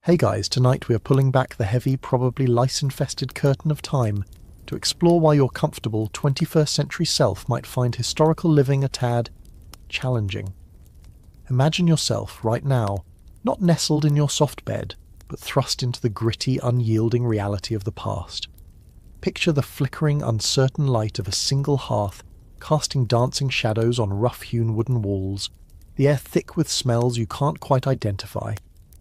Hey guys, tonight we are pulling back the heavy, probably lice-infested curtain of time to explore why your comfortable 21st century self might find historical living a tad challenging. Imagine yourself, right now, not nestled in your soft bed, but thrust into the gritty, unyielding reality of the past. Picture the flickering, uncertain light of a single hearth casting dancing shadows on rough-hewn wooden walls, the air thick with smells you can't quite identify,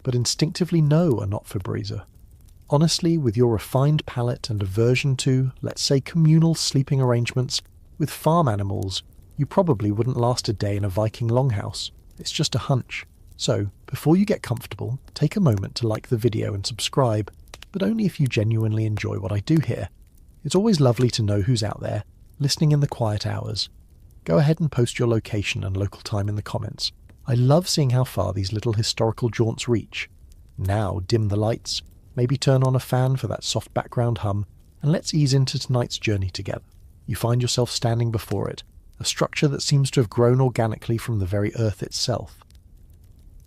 but instinctively know are not Febreze. Honestly, with your refined palate and aversion to, let's say, communal sleeping arrangements with farm animals, you probably wouldn't last a day in a Viking Longhouse. It's just a hunch. So, before you get comfortable, take a moment to like the video and subscribe, but only if you genuinely enjoy what I do here. It's always lovely to know who's out there, listening in the quiet hours. Go ahead and post your location and local time in the comments. I love seeing how far these little historical jaunts reach. Now dim the lights, maybe turn on a fan for that soft background hum, and let's ease into tonight's journey together. You find yourself standing before it, a structure that seems to have grown organically from the very earth itself.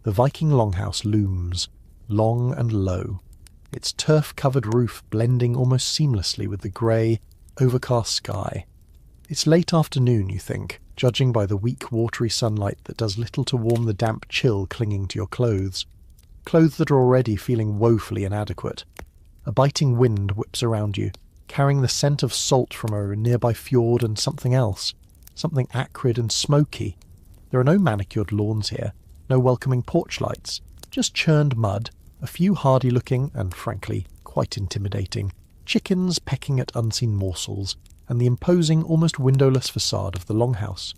The Viking Longhouse looms, long and low, its turf-covered roof blending almost seamlessly with the grey, overcast sky. It's late afternoon, you think, judging by the weak, watery sunlight that does little to warm the damp chill clinging to your clothes that are already feeling woefully inadequate. A biting wind whips around you, carrying the scent of salt from a nearby fjord and something else, something acrid and smoky. There are no manicured lawns here, no welcoming porch lights, just churned mud, a few hardy-looking and, frankly, quite intimidating chickens pecking at unseen morsels, and the imposing, almost windowless facade of the longhouse.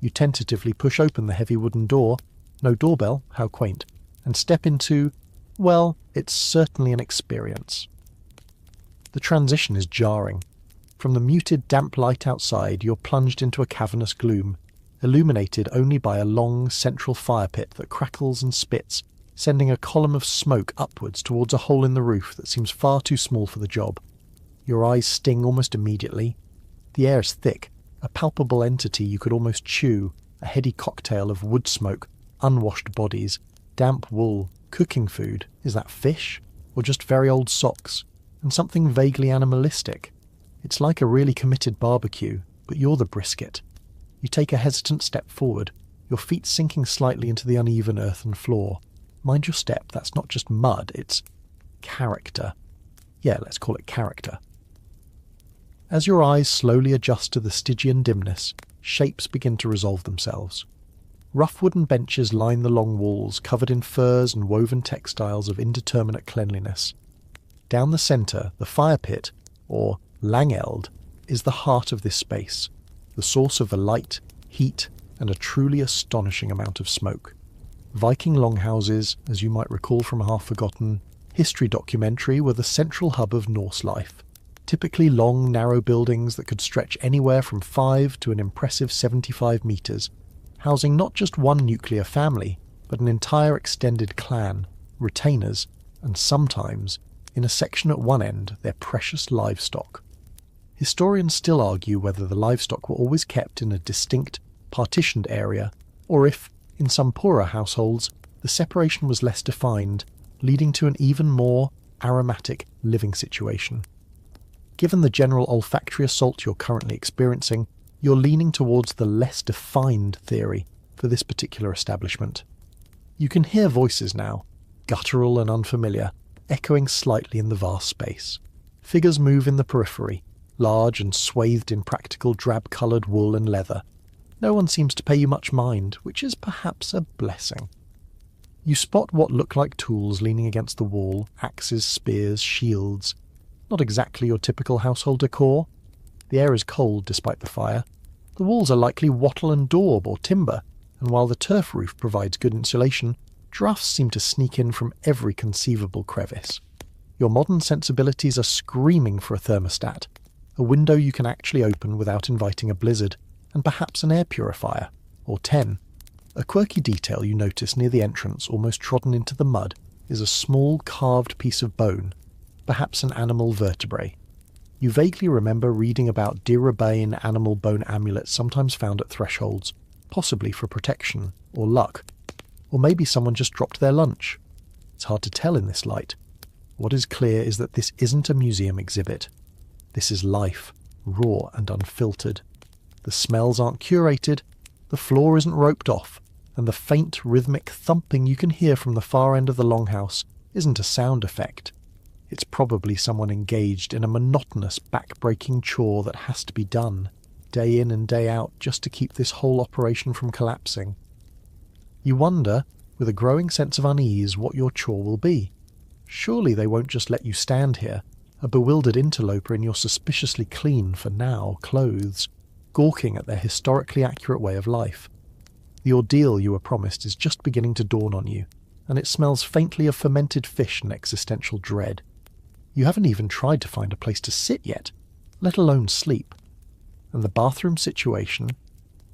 You tentatively push open the heavy wooden door, no doorbell, how quaint, and step into, well, it's certainly an experience. The transition is jarring. From the muted, damp light outside, you're plunged into a cavernous gloom, illuminated only by a long, central fire pit that crackles and spits, sending a column of smoke upwards towards a hole in the roof that seems far too small for the job. Your eyes sting almost immediately. The air is thick, a palpable entity you could almost chew, a heady cocktail of wood smoke, unwashed bodies, damp wool, cooking food. Is that fish? Or just very old socks? And something vaguely animalistic. It's like a really committed barbecue, but you're the brisket. You take a hesitant step forward, your feet sinking slightly into the uneven earthen floor. Mind your step, that's not just mud, it's character. Yeah, let's call it character. As your eyes slowly adjust to the Stygian dimness, shapes begin to resolve themselves. Rough wooden benches line the long walls, covered in furs and woven textiles of indeterminate cleanliness. Down the centre, the fire pit, or langeld, is the heart of this space, the source of the light, heat, and a truly astonishing amount of smoke. Viking longhouses, as you might recall from a half-forgotten history documentary, were the central hub of Norse life. Typically long, narrow buildings that could stretch anywhere from 5 to an impressive 75 metres, housing not just one nuclear family, but an entire extended clan, retainers, and sometimes, in a section at one end, their precious livestock. Historians still argue whether the livestock were always kept in a distinct, partitioned area, or if, in some poorer households, the separation was less defined, leading to an even more aromatic living situation. Given the general olfactory assault you're currently experiencing, you're leaning towards the less defined theory for this particular establishment. You can hear voices now, guttural and unfamiliar, echoing slightly in the vast space. Figures move in the periphery, large and swathed in practical drab-coloured wool and leather. No one seems to pay you much mind, which is perhaps a blessing. You spot what look like tools leaning against the wall, axes, spears, shields. Not exactly your typical household decor. The air is cold despite the fire. The walls are likely wattle and daub or timber, and while the turf roof provides good insulation, drafts seem to sneak in from every conceivable crevice. Your modern sensibilities are screaming for a thermostat, a window you can actually open without inviting a blizzard, and perhaps an air purifier, or 10. A quirky detail you notice near the entrance, almost trodden into the mud, is a small carved piece of bone, perhaps an animal vertebrae. You vaguely remember reading about Dirabane animal bone amulets sometimes found at thresholds, possibly for protection, or luck. Or maybe someone just dropped their lunch. It's hard to tell in this light. What is clear is that this isn't a museum exhibit. This is life, raw and unfiltered. The smells aren't curated, the floor isn't roped off, and the faint rhythmic thumping you can hear from the far end of the longhouse isn't a sound effect. It's probably someone engaged in a monotonous, back-breaking chore that has to be done, day in and day out, just to keep this whole operation from collapsing. You wonder, with a growing sense of unease, what your chore will be. Surely they won't just let you stand here, a bewildered interloper in your suspiciously clean, for now, clothes, gawking at their historically accurate way of life. The ordeal you were promised is just beginning to dawn on you, and it smells faintly of fermented fish and existential dread. You haven't even tried to find a place to sit yet, let alone sleep. And the bathroom situation?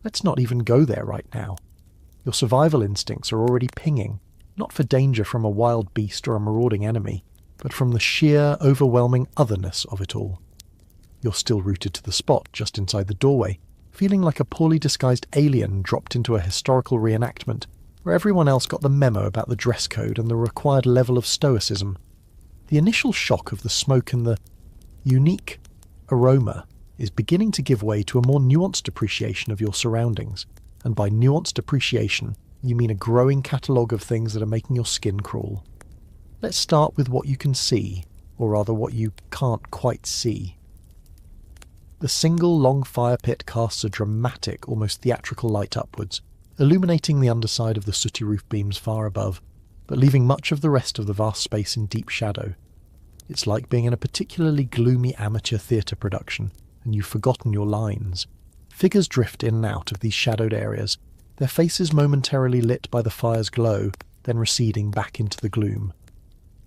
Let's not even go there right now. Your survival instincts are already pinging, not for danger from a wild beast or a marauding enemy, but from the sheer, overwhelming otherness of it all. You're still rooted to the spot just inside the doorway, feeling like a poorly disguised alien dropped into a historical reenactment, where everyone else got the memo about the dress code and the required level of stoicism. The initial shock of the smoke and the unique aroma is beginning to give way to a more nuanced appreciation of your surroundings, and by nuanced appreciation, you mean a growing catalogue of things that are making your skin crawl. Let's start with what you can see, or rather what you can't quite see. The single long fire pit casts a dramatic, almost theatrical light upwards, illuminating the underside of the sooty roof beams far above, but leaving much of the rest of the vast space in deep shadow. It's like being in a particularly gloomy amateur theatre production, and you've forgotten your lines. Figures drift in and out of these shadowed areas, their faces momentarily lit by the fire's glow, then receding back into the gloom.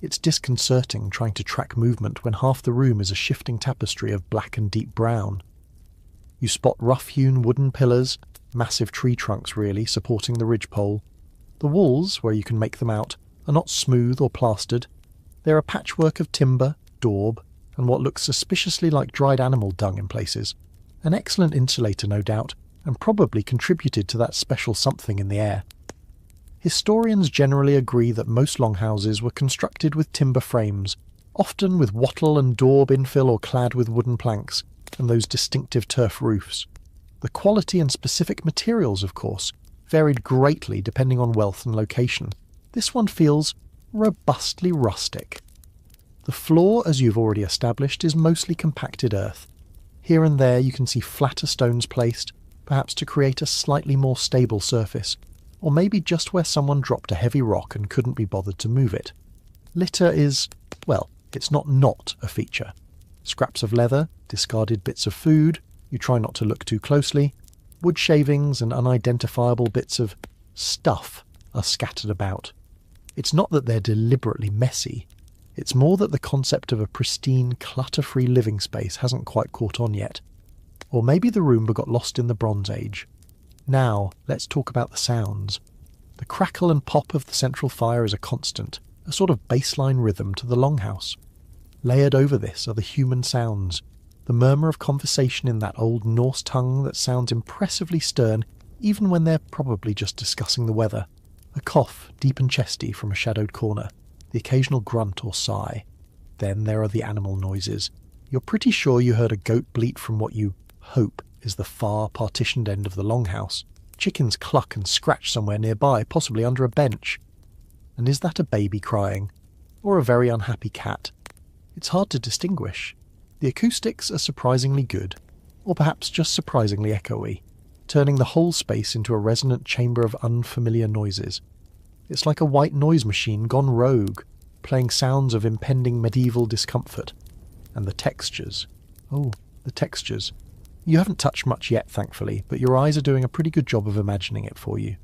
It's disconcerting trying to track movement when half the room is a shifting tapestry of black and deep brown. You spot rough-hewn wooden pillars, massive tree trunks really, supporting the ridgepole. The walls, where you can make them out, are not smooth or plastered. They're a patchwork of timber, daub, and what looks suspiciously like dried animal dung in places. An excellent insulator, no doubt, and probably contributed to that special something in the air. Historians generally agree that most longhouses were constructed with timber frames, often with wattle and daub infill or clad with wooden planks, and those distinctive turf roofs. The quality and specific materials, of course, varied greatly depending on wealth and location. This one feels robustly rustic. The floor, as you've already established, is mostly compacted earth. Here and there you can see flatter stones placed, perhaps to create a slightly more stable surface, or maybe just where someone dropped a heavy rock and couldn't be bothered to move it. Litter is, well, it's not a feature. Scraps of leather, discarded bits of food, you try not to look too closely, wood shavings and unidentifiable bits of stuff are scattered about. It's not that they're deliberately messy, it's more that the concept of a pristine, clutter-free living space hasn't quite caught on yet. Or maybe the room got lost in the Bronze Age. Now, let's talk about the sounds. The crackle and pop of the central fire is a constant, a sort of baseline rhythm to the longhouse. Layered over this are the human sounds, the murmur of conversation in that old Norse tongue that sounds impressively stern even when they're probably just discussing the weather. A cough, deep and chesty from a shadowed corner, the occasional grunt or sigh. Then there are the animal noises. You're pretty sure you heard a goat bleat from what you hope is the far partitioned end of the longhouse. Chickens cluck and scratch somewhere nearby, possibly under a bench. And is that a baby crying? Or a very unhappy cat? It's hard to distinguish. The acoustics are surprisingly good, or perhaps just surprisingly echoey, turning the whole space into a resonant chamber of unfamiliar noises. It's like a white noise machine gone rogue, playing sounds of impending medieval discomfort. And the textures. Oh, the textures. You haven't touched much yet, thankfully, but your eyes are doing a pretty good job of imagining it for you.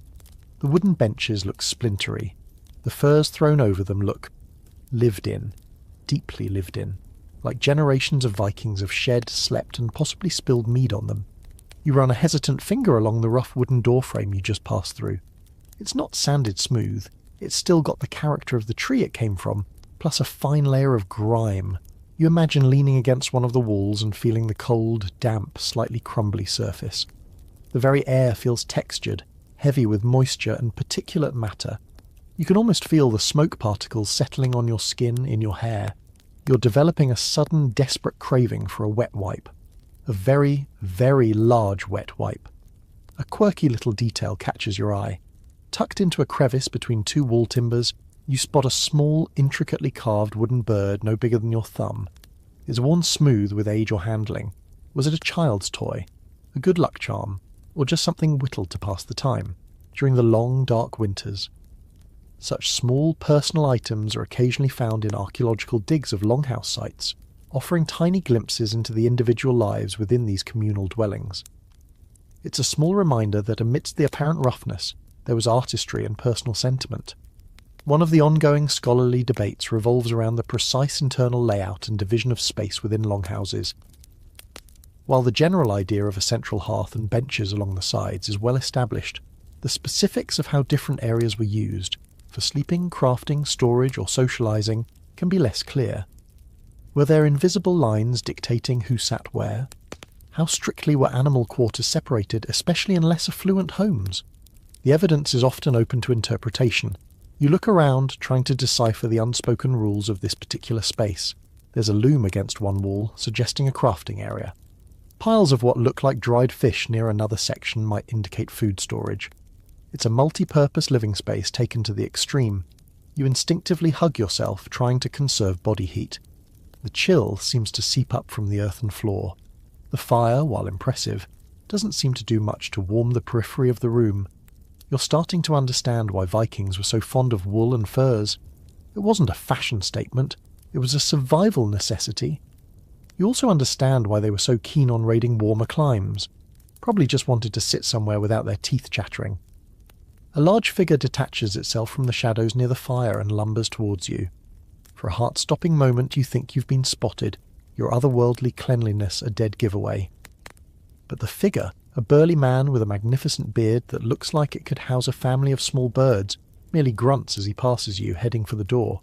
The wooden benches look splintery. The furs thrown over them look lived in, deeply lived in, like generations of Vikings have shed, slept, and possibly spilled mead on them. You run a hesitant finger along the rough wooden doorframe you just passed through. It's not sanded smooth, it's still got the character of the tree it came from, plus a fine layer of grime. You imagine leaning against one of the walls and feeling the cold, damp, slightly crumbly surface. The very air feels textured, heavy with moisture and particulate matter. You can almost feel the smoke particles settling on your skin, in your hair. You're developing a sudden, desperate craving for a wet wipe. A very, very large wet wipe. A quirky little detail catches your eye. Tucked into a crevice between two wall timbers, you spot a small, intricately carved wooden bird no bigger than your thumb. It's worn smooth with age or handling. Was it a child's toy? A good luck charm? Or just something whittled to pass the time, during the long, dark winters? Such small, personal items are occasionally found in archaeological digs of longhouse sites, offering tiny glimpses into the individual lives within these communal dwellings. It's a small reminder that amidst the apparent roughness, there was artistry and personal sentiment. One of the ongoing scholarly debates revolves around the precise internal layout and division of space within longhouses. While the general idea of a central hearth and benches along the sides is well established, the specifics of how different areas were used, for sleeping, crafting, storage or socialising, can be less clear. Were there invisible lines dictating who sat where? How strictly were animal quarters separated, especially in less affluent homes? The evidence is often open to interpretation. You look around, trying to decipher the unspoken rules of this particular space. There's a loom against one wall, suggesting a crafting area. Piles of what look like dried fish near another section might indicate food storage. It's a multi-purpose living space taken to the extreme. You instinctively hug yourself, trying to conserve body heat. The chill seems to seep up from the earthen floor. The fire, while impressive, doesn't seem to do much to warm the periphery of the room. You're starting to understand why Vikings were so fond of wool and furs. It wasn't a fashion statement, it was a survival necessity. You also understand why they were so keen on raiding warmer climes. Probably just wanted to sit somewhere without their teeth chattering. A large figure detaches itself from the shadows near the fire and lumbers towards you. For a heart-stopping moment you think you've been spotted, your otherworldly cleanliness a dead giveaway. But the figure, a burly man with a magnificent beard that looks like it could house a family of small birds, merely grunts as he passes you, heading for the door.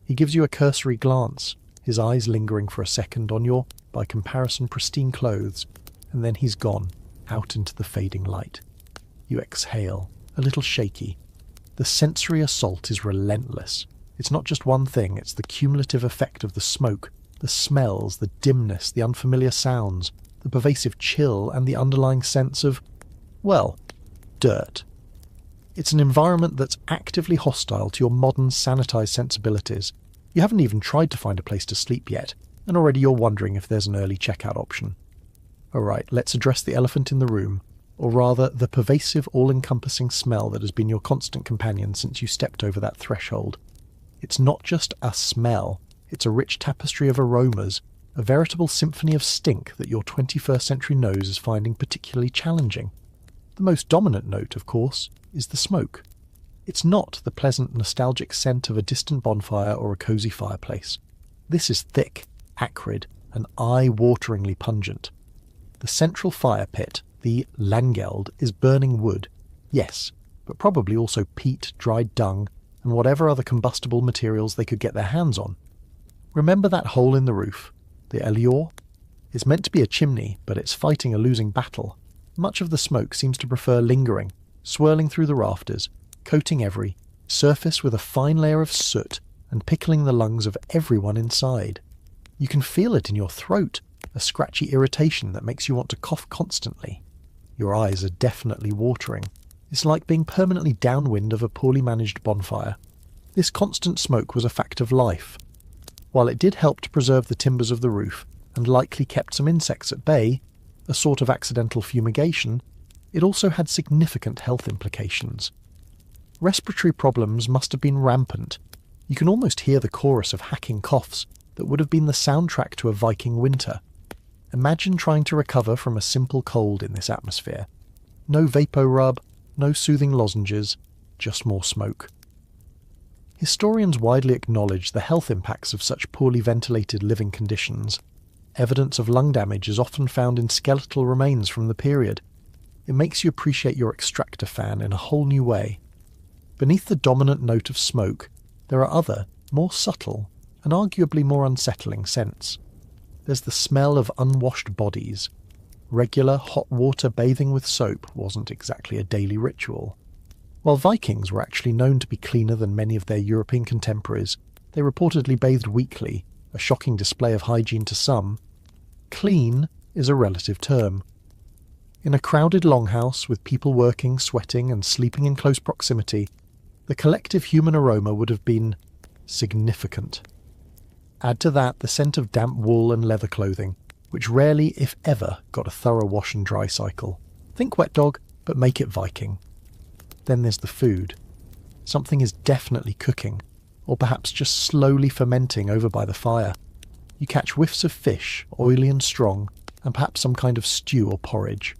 He gives you a cursory glance, his eyes lingering for a second on your, by comparison, pristine clothes, and then he's gone, out into the fading light. You exhale, a little shaky. The sensory assault is relentless. It's not just one thing, it's the cumulative effect of the smoke, the smells, the dimness, the unfamiliar sounds, the pervasive chill, and the underlying sense of, well, dirt. It's an environment that's actively hostile to your modern, sanitized sensibilities. You haven't even tried to find a place to sleep yet, and already you're wondering if there's an early checkout option. Alright, let's address the elephant in the room, or rather the pervasive, all-encompassing smell that has been your constant companion since you stepped over that threshold. It's not just a smell, it's a rich tapestry of aromas, a veritable symphony of stink that your 21st century nose is finding particularly challenging. The most dominant note, of course, is the smoke. It's not the pleasant, nostalgic scent of a distant bonfire or a cosy fireplace. This is thick, acrid, and eye-wateringly pungent. The central fire pit, the Langeld, is burning wood, yes, but probably also peat, dried dung, and whatever other combustible materials they could get their hands on. Remember that hole in the roof? The Elior? It's meant to be a chimney, but it's fighting a losing battle. Much of the smoke seems to prefer lingering, swirling through the rafters, coating every surface with a fine layer of soot and pickling the lungs of everyone inside. You can feel it in your throat, a scratchy irritation that makes you want to cough constantly. Your eyes are definitely watering. It's like being permanently downwind of a poorly managed bonfire. This constant smoke was a fact of life. While it did help to preserve the timbers of the roof, and likely kept some insects at bay, a sort of accidental fumigation, it also had significant health implications. Respiratory problems must have been rampant. You can almost hear the chorus of hacking coughs that would have been the soundtrack to a Viking winter. Imagine trying to recover from a simple cold in this atmosphere. No vapor-rub, no soothing lozenges, just more smoke. Historians widely acknowledge the health impacts of such poorly ventilated living conditions. Evidence of lung damage is often found in skeletal remains from the period. It makes you appreciate your extractor fan in a whole new way. Beneath the dominant note of smoke, there are other, more subtle, and arguably more unsettling scents. There's the smell of unwashed bodies. Regular hot water bathing with soap wasn't exactly a daily ritual. While Vikings were actually known to be cleaner than many of their European contemporaries, they reportedly bathed weekly, a shocking display of hygiene to some. Clean is a relative term. In a crowded longhouse with people working, sweating and sleeping in close proximity, the collective human aroma would have been significant. Add to that the scent of damp wool and leather clothing, which rarely, if ever, got a thorough wash and dry cycle. Think wet dog, but make it Viking. Then there's the food. Something is definitely cooking, or perhaps just slowly fermenting over by the fire. You catch whiffs of fish, oily and strong, and perhaps some kind of stew or porridge.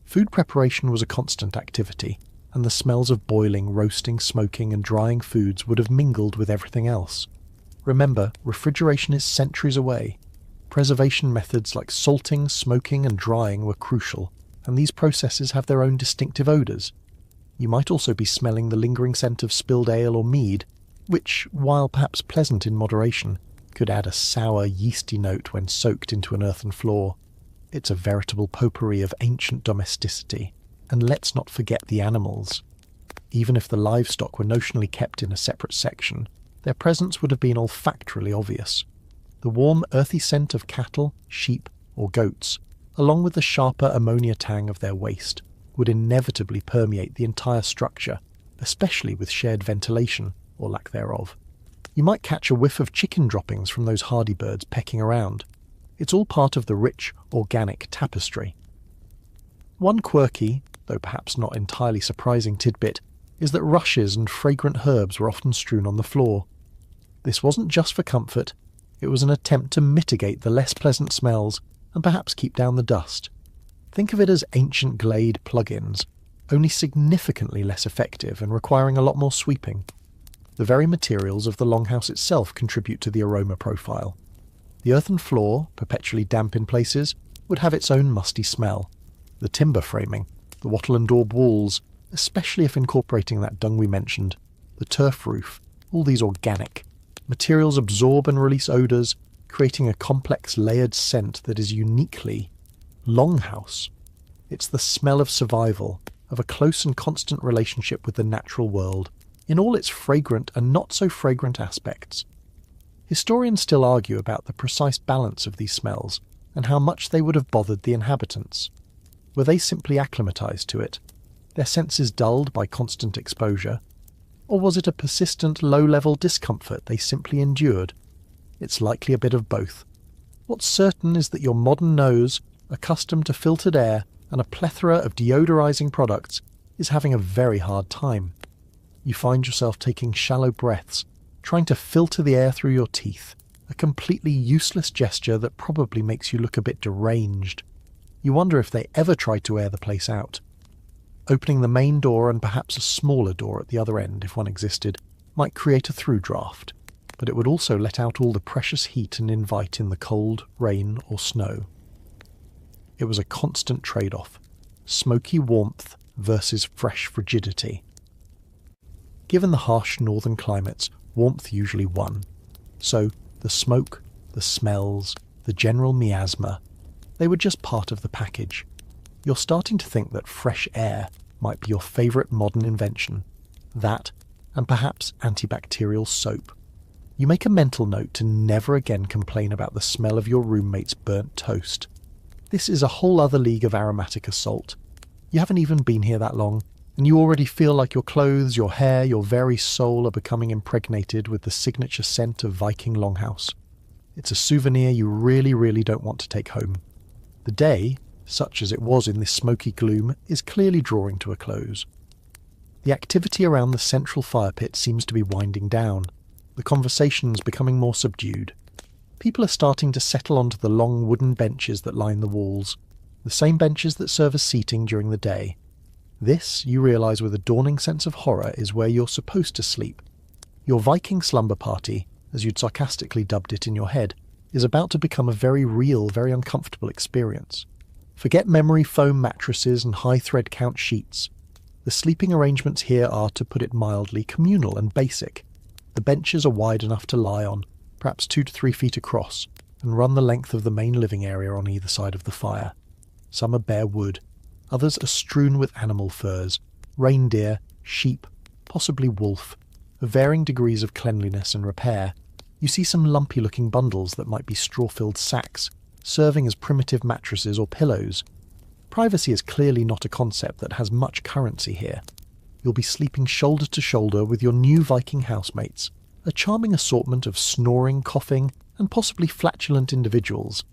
Food preparation was a constant activity, and the smells of boiling, roasting, smoking and drying foods would have mingled with everything else. Remember, refrigeration is centuries away. Preservation methods like salting, smoking and drying were crucial, and these processes have their own distinctive odours. You might also be smelling the lingering scent of spilled ale or mead, which, while perhaps pleasant in moderation, could add a sour, yeasty note when soaked into an earthen floor. It's a veritable potpourri of ancient domesticity. And let's not forget the animals. Even if the livestock were notionally kept in a separate section, their presence would have been olfactorily obvious. The warm, earthy scent of cattle, sheep, or goats, along with the sharper ammonia tang of their waste, would inevitably permeate the entire structure, especially with shared ventilation, or lack thereof. You might catch a whiff of chicken droppings from those hardy birds pecking around. It's all part of the rich, organic tapestry. One quirky, though perhaps not entirely surprising tidbit, is that rushes and fragrant herbs were often strewn on the floor. This wasn't just for comfort, it was an attempt to mitigate the less pleasant smells and perhaps keep down the dust. Think of it as ancient Glade plugins, only significantly less effective and requiring a lot more sweeping. The very materials of the longhouse itself contribute to the aroma profile. The earthen floor, perpetually damp in places, would have its own musty smell. The timber framing, the wattle and daub walls, especially if incorporating that dung we mentioned, the turf roof, all these organic. Materials absorb and release odours, creating a complex layered scent that is uniquely longhouse. It's the smell of survival, of a close and constant relationship with the natural world, in all its fragrant and not so fragrant aspects. Historians still argue about the precise balance of these smells and how much they would have bothered the inhabitants. Were they simply acclimatised to it, their senses dulled by constant exposure, or was it a persistent low-level discomfort they simply endured? It's likely a bit of both. What's certain is that your modern nose, accustomed to filtered air and a plethora of deodorising products, is having a very hard time. You find yourself taking shallow breaths, trying to filter the air through your teeth, a completely useless gesture that probably makes you look a bit deranged. You wonder if they ever tried to air the place out. Opening the main door and perhaps a smaller door at the other end, if one existed, might create a through draft, but it would also let out all the precious heat and invite in the cold, rain or snow. It was a constant trade-off, smoky warmth versus fresh frigidity. Given the harsh northern climates, warmth usually won. So the smoke, the smells, the general miasma, they were just part of the package. You're starting to think that fresh air might be your favourite modern invention. That, and perhaps antibacterial soap. You make a mental note to never again complain about the smell of your roommate's burnt toast. This is a whole other league of aromatic assault. You haven't even been here that long, and you already feel like your clothes, your hair, your very soul are becoming impregnated with the signature scent of Viking Longhouse. It's a souvenir you really, really don't want to take home. The day, such as it was in this smoky gloom, is clearly drawing to a close. The activity around the central fire pit seems to be winding down, the conversations becoming more subdued. People are starting to settle onto the long wooden benches that line the walls, the same benches that serve as seating during the day. This, you realise with a dawning sense of horror, is where you're supposed to sleep. Your Viking slumber party, as you'd sarcastically dubbed it in your head, is about to become a very real, very uncomfortable experience. Forget memory foam mattresses and high thread count sheets. The sleeping arrangements here are, to put it mildly, communal and basic. The benches are wide enough to lie on, perhaps 2 to 3 feet across, and run the length of the main living area on either side of the fire. Some are bare wood, others are strewn with animal furs, reindeer, sheep, possibly wolf, of varying degrees of cleanliness and repair. You see some lumpy-looking bundles that might be straw-filled sacks, serving as primitive mattresses or pillows. Privacy is clearly not a concept that has much currency here. You'll be sleeping shoulder to shoulder with your new Viking housemates, a charming assortment of snoring, coughing, and possibly flatulent individuals.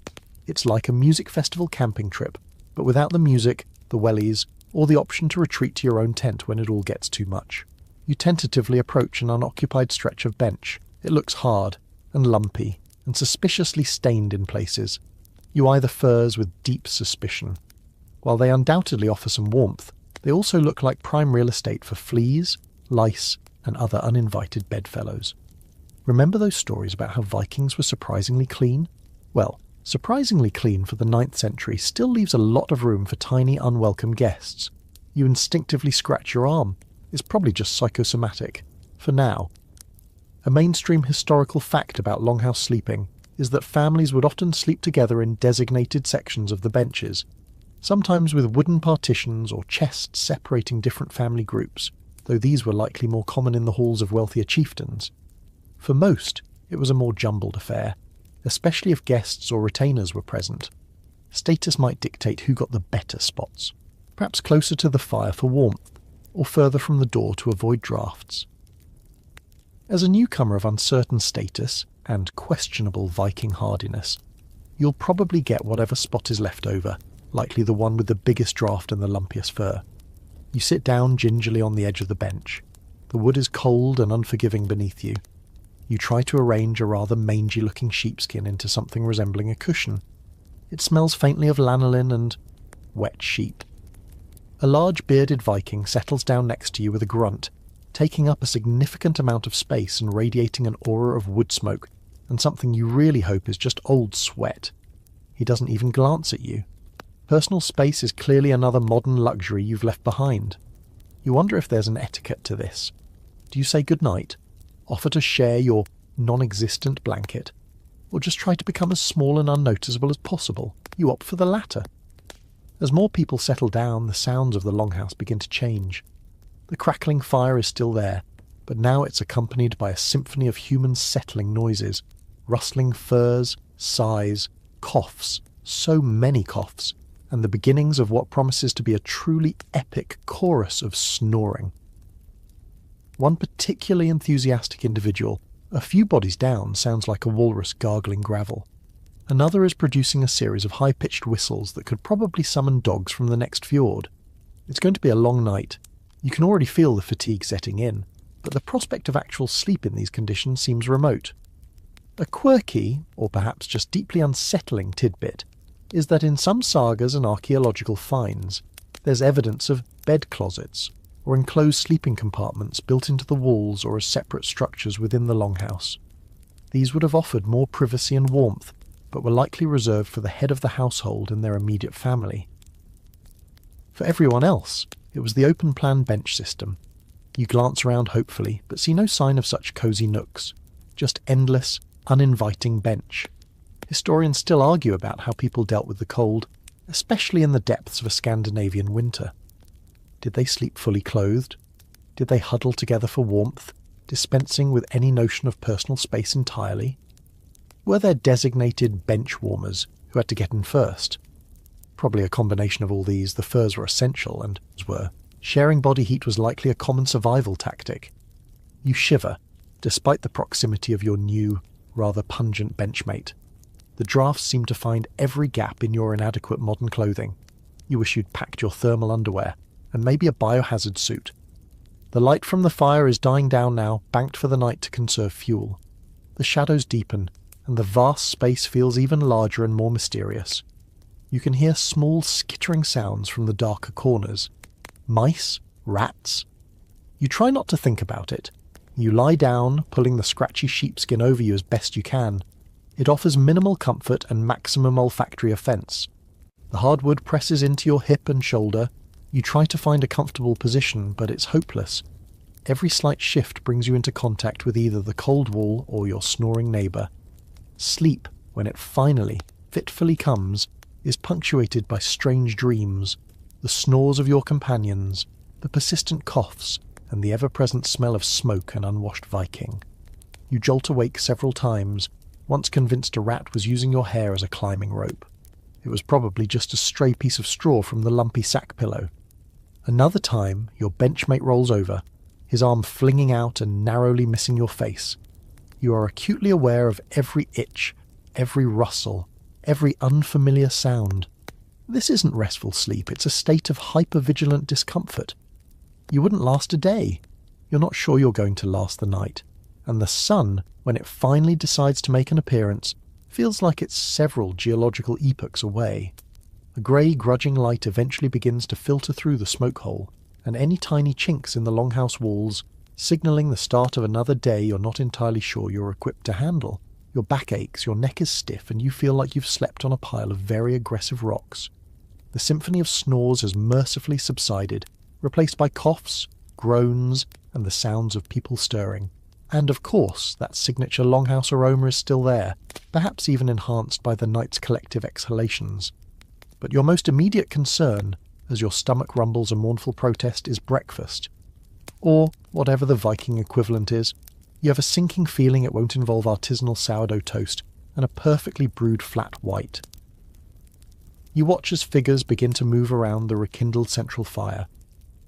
It's like a music festival camping trip, but without the music, the wellies, or the option to retreat to your own tent when it all gets too much. You tentatively approach an unoccupied stretch of bench. It looks hard and lumpy and suspiciously stained in places. You eye the furs with deep suspicion. While they undoubtedly offer some warmth, they also look like prime real estate for fleas, lice, and other uninvited bedfellows. Remember those stories about how Vikings were surprisingly clean? Well, surprisingly clean for the 9th century still leaves a lot of room for tiny, unwelcome guests. You instinctively scratch your arm. It's probably just psychosomatic. For now. A mainstream historical fact about longhouse sleeping is that families would often sleep together in designated sections of the benches, sometimes with wooden partitions or chests separating different family groups, though these were likely more common in the halls of wealthier chieftains. For most, it was a more jumbled affair, especially if guests or retainers were present. Status might dictate who got the better spots, perhaps closer to the fire for warmth, or further from the door to avoid drafts. As a newcomer of uncertain status and questionable Viking hardiness, you'll probably get whatever spot is left over, likely the one with the biggest draft and the lumpiest fur. You sit down gingerly on the edge of the bench. The wood is cold and unforgiving beneath you. You try to arrange a rather mangy-looking sheepskin into something resembling a cushion. It smells faintly of lanolin and wet sheep. A large bearded Viking settles down next to you with a grunt, taking up a significant amount of space and radiating an aura of wood smoke and something you really hope is just old sweat. He doesn't even glance at you. Personal space is clearly another modern luxury you've left behind. You wonder if there's an etiquette to this. Do you say goodnight, offer to share your non-existent blanket, or just try to become as small and unnoticeable as possible? You opt for the latter. As more people settle down, the sounds of the longhouse begin to change. The crackling fire is still there, but now it's accompanied by a symphony of human settling noises, rustling furs, sighs, coughs, so many coughs, and the beginnings of what promises to be a truly epic chorus of snoring. One particularly enthusiastic individual, a few bodies down, sounds like a walrus gargling gravel. Another is producing a series of high-pitched whistles that could probably summon dogs from the next fjord. It's going to be a long night. You can already feel the fatigue setting in, but the prospect of actual sleep in these conditions seems remote. A quirky, or perhaps just deeply unsettling tidbit, is that in some sagas and archaeological finds, there's evidence of bed closets, or enclosed sleeping compartments built into the walls or as separate structures within the longhouse. These would have offered more privacy and warmth, but were likely reserved for the head of the household and their immediate family. For everyone else, it was the open-plan bench system. You glance around hopefully, but see no sign of such cosy nooks, just endless, uninviting bench. Historians still argue about how people dealt with the cold, especially in the depths of a Scandinavian winter. Did they sleep fully clothed? Did they huddle together for warmth, dispensing with any notion of personal space entirely? Were there designated bench warmers who had to get in first? Probably a combination of all these. The furs were essential, and sharing body heat was likely a common survival tactic. You shiver, despite the proximity of your new, rather pungent benchmate. The drafts seem to find every gap in your inadequate modern clothing. You wish you'd packed your thermal underwear, and maybe a biohazard suit. The light from the fire is dying down now, banked for the night to conserve fuel. The shadows deepen, and the vast space feels even larger and more mysterious. You can hear small skittering sounds from the darker corners. Mice? Rats? You try not to think about it. You lie down, pulling the scratchy sheepskin over you as best you can. It offers minimal comfort and maximum olfactory offence. The hardwood presses into your hip and shoulder. You try to find a comfortable position, but it's hopeless. Every slight shift brings you into contact with either the cold wall or your snoring neighbour. Sleep, when it finally, fitfully comes, is punctuated by strange dreams, the snores of your companions, the persistent coughs, and the ever-present smell of smoke and unwashed Viking. You jolt awake several times, once convinced a rat was using your hair as a climbing rope. It was probably just a stray piece of straw from the lumpy sack pillow. Another time, your benchmate rolls over, his arm flinging out and narrowly missing your face. You are acutely aware of every itch, every rustle, every unfamiliar sound. This isn't restful sleep, it's a state of hyper-vigilant discomfort. You wouldn't last a day. You're not sure you're going to last the night. And the sun, when it finally decides to make an appearance, feels like it's several geological epochs away. A grey, grudging light eventually begins to filter through the smoke hole, and any tiny chinks in the longhouse walls, signalling the start of another day you're not entirely sure you're equipped to handle. Your back aches, your neck is stiff, and you feel like you've slept on a pile of very aggressive rocks. The symphony of snores has mercifully subsided, replaced by coughs, groans, and the sounds of people stirring. And of course, that signature longhouse aroma is still there, perhaps even enhanced by the night's collective exhalations. But your most immediate concern, as your stomach rumbles a mournful protest, is breakfast. Or whatever the Viking equivalent is. You have a sinking feeling it won't involve artisanal sourdough toast and a perfectly brewed flat white. You watch as figures begin to move around the rekindled central fire.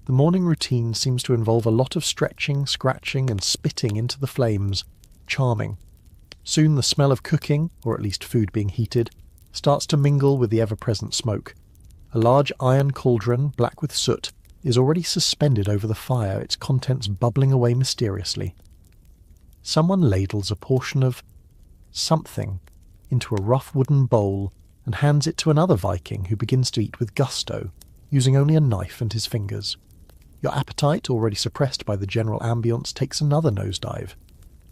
The morning routine seems to involve a lot of stretching, scratching, and spitting into the flames. Charming. Soon the smell of cooking, or at least food being heated, starts to mingle with the ever-present smoke. A large iron cauldron, black with soot, is already suspended over the fire, its contents bubbling away mysteriously. Someone ladles a portion of something into a rough wooden bowl and hands it to another Viking who begins to eat with gusto, using only a knife and his fingers. Your appetite, already suppressed by the general ambience, takes another nosedive.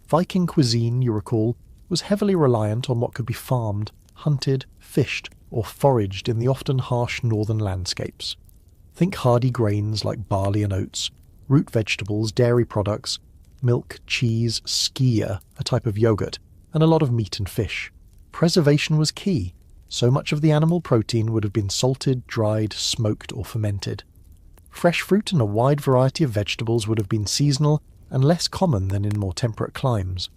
Viking cuisine, you recall, was heavily reliant on what could be farmed, hunted, fished, or foraged in the often harsh northern landscapes. Think hardy grains like barley and oats, root vegetables, dairy products, milk, cheese, skyr, a type of yogurt, and a lot of meat and fish. Preservation was key. So much of the animal protein would have been salted, dried, smoked, or fermented. Fresh fruit and a wide variety of vegetables would have been seasonal and less common than in more temperate climes.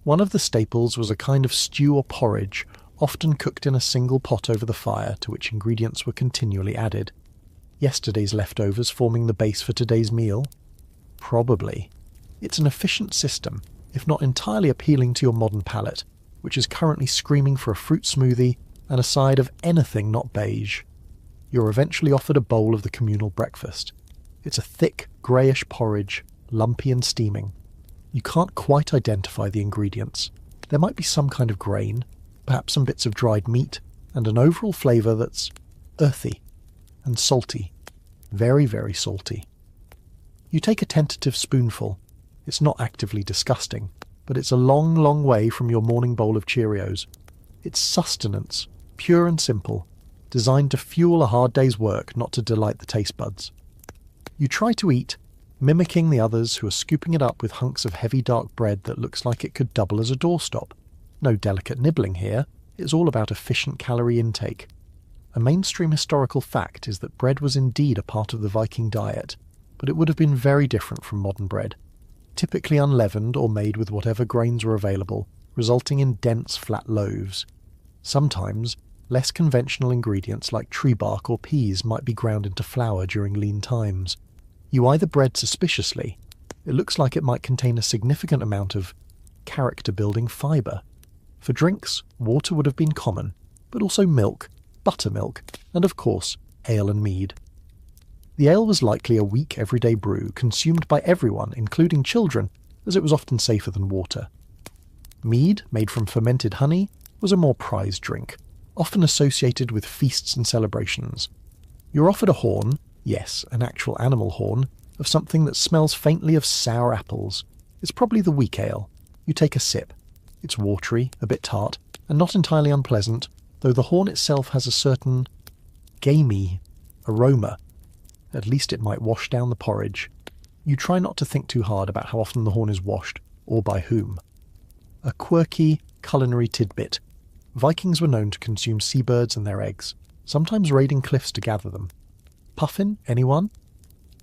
One of the staples was a kind of stew or porridge, often cooked in a single pot over the fire, to which ingredients were continually added. Yesterday's leftovers forming the base for today's meal? Probably. It's an efficient system, if not entirely appealing to your modern palate, which is currently screaming for a fruit smoothie and a side of anything not beige. You're eventually offered a bowl of the communal breakfast. It's a thick, greyish porridge, lumpy and steaming. You can't quite identify the ingredients. There might be some kind of grain, perhaps some bits of dried meat, and an overall flavour that's earthy and salty. Very, very salty. You take a tentative spoonful. It's not actively disgusting, but it's a long, long way from your morning bowl of Cheerios. It's sustenance, pure and simple, designed to fuel a hard day's work, not to delight the taste buds. You try to eat, mimicking the others who are scooping it up with hunks of heavy dark bread that looks like it could double as a doorstop. No delicate nibbling here, it's all about efficient calorie intake. A mainstream historical fact is that bread was indeed a part of the Viking diet, but it would have been very different from modern bread. Typically unleavened or made with whatever grains were available, resulting in dense, flat loaves. Sometimes, less conventional ingredients like tree bark or peas might be ground into flour during lean times. You eye the bread suspiciously. It looks like it might contain a significant amount of character-building fibre. For drinks, water would have been common, but also milk, buttermilk, and of course, ale and mead. The ale was likely a weak everyday brew consumed by everyone, including children, as it was often safer than water. Mead, made from fermented honey, was a more prized drink, often associated with feasts and celebrations. You're offered a horn, yes, an actual animal horn, of something that smells faintly of sour apples. It's probably the weak ale. You take a sip. It's watery, a bit tart, and not entirely unpleasant, though the horn itself has a certain gamey aroma. At least it might wash down the porridge. You try not to think too hard about how often the horn is washed, or by whom. A quirky culinary tidbit. Vikings were known to consume seabirds and their eggs, sometimes raiding cliffs to gather them. Puffin, anyone?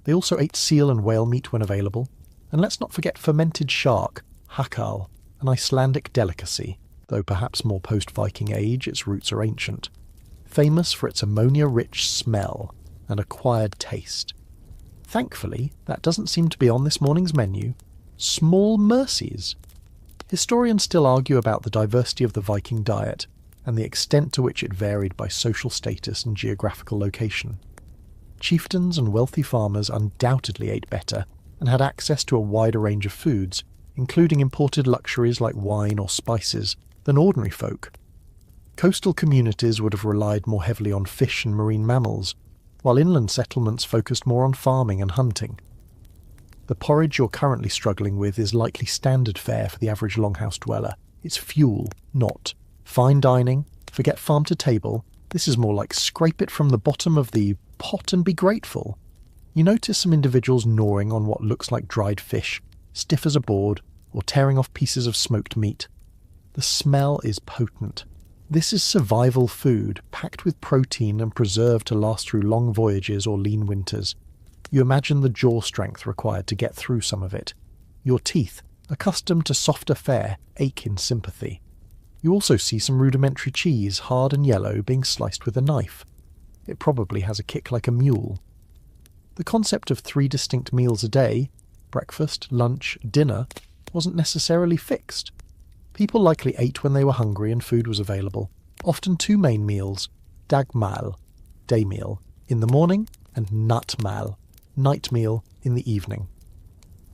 They also ate seal and whale meat when available. And let's not forget fermented shark, hakal, an Icelandic delicacy, though perhaps more post-Viking Age, its roots are ancient. Famous for its ammonia-rich smell and acquired taste. Thankfully, that doesn't seem to be on this morning's menu. Small mercies. Historians still argue about the diversity of the Viking diet and the extent to which it varied by social status and geographical location. Chieftains and wealthy farmers undoubtedly ate better and had access to a wider range of foods, including imported luxuries like wine or spices, than ordinary folk. Coastal communities would have relied more heavily on fish and marine mammals, while inland settlements focused more on farming and hunting. The porridge you're currently struggling with is likely standard fare for the average longhouse dweller. It's fuel, not fine dining. Forget farm to table. This is more like scrape it from the bottom of the pot and be grateful. You notice some individuals gnawing on what looks like dried fish, stiff as a board, or tearing off pieces of smoked meat. The smell is potent. This is survival food, packed with protein and preserved to last through long voyages or lean winters. You imagine the jaw strength required to get through some of it. Your teeth, accustomed to softer fare, ache in sympathy. You also see some rudimentary cheese, hard and yellow, being sliced with a knife. It probably has a kick like a mule. The concept of 3 distinct meals a day, breakfast, lunch, dinner, wasn't necessarily fixed. People likely ate when they were hungry and food was available. Often 2 main meals, dagmal, day meal, in the morning, and nattmal, night meal, in the evening.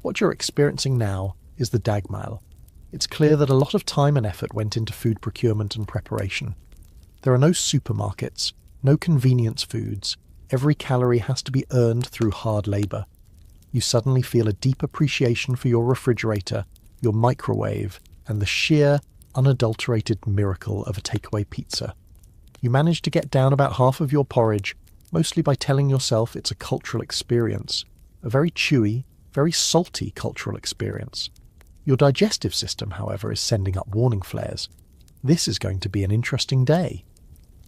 What you're experiencing now is the dagmal. It's clear that a lot of time and effort went into food procurement and preparation. There are no supermarkets, no convenience foods. Every calorie has to be earned through hard labour. You suddenly feel a deep appreciation for your refrigerator, your microwave, and the sheer, unadulterated miracle of a takeaway pizza. You manage to get down about half of your porridge, mostly by telling yourself it's a cultural experience, a very chewy, very salty cultural experience. Your digestive system, however, is sending up warning flares. This is going to be an interesting day.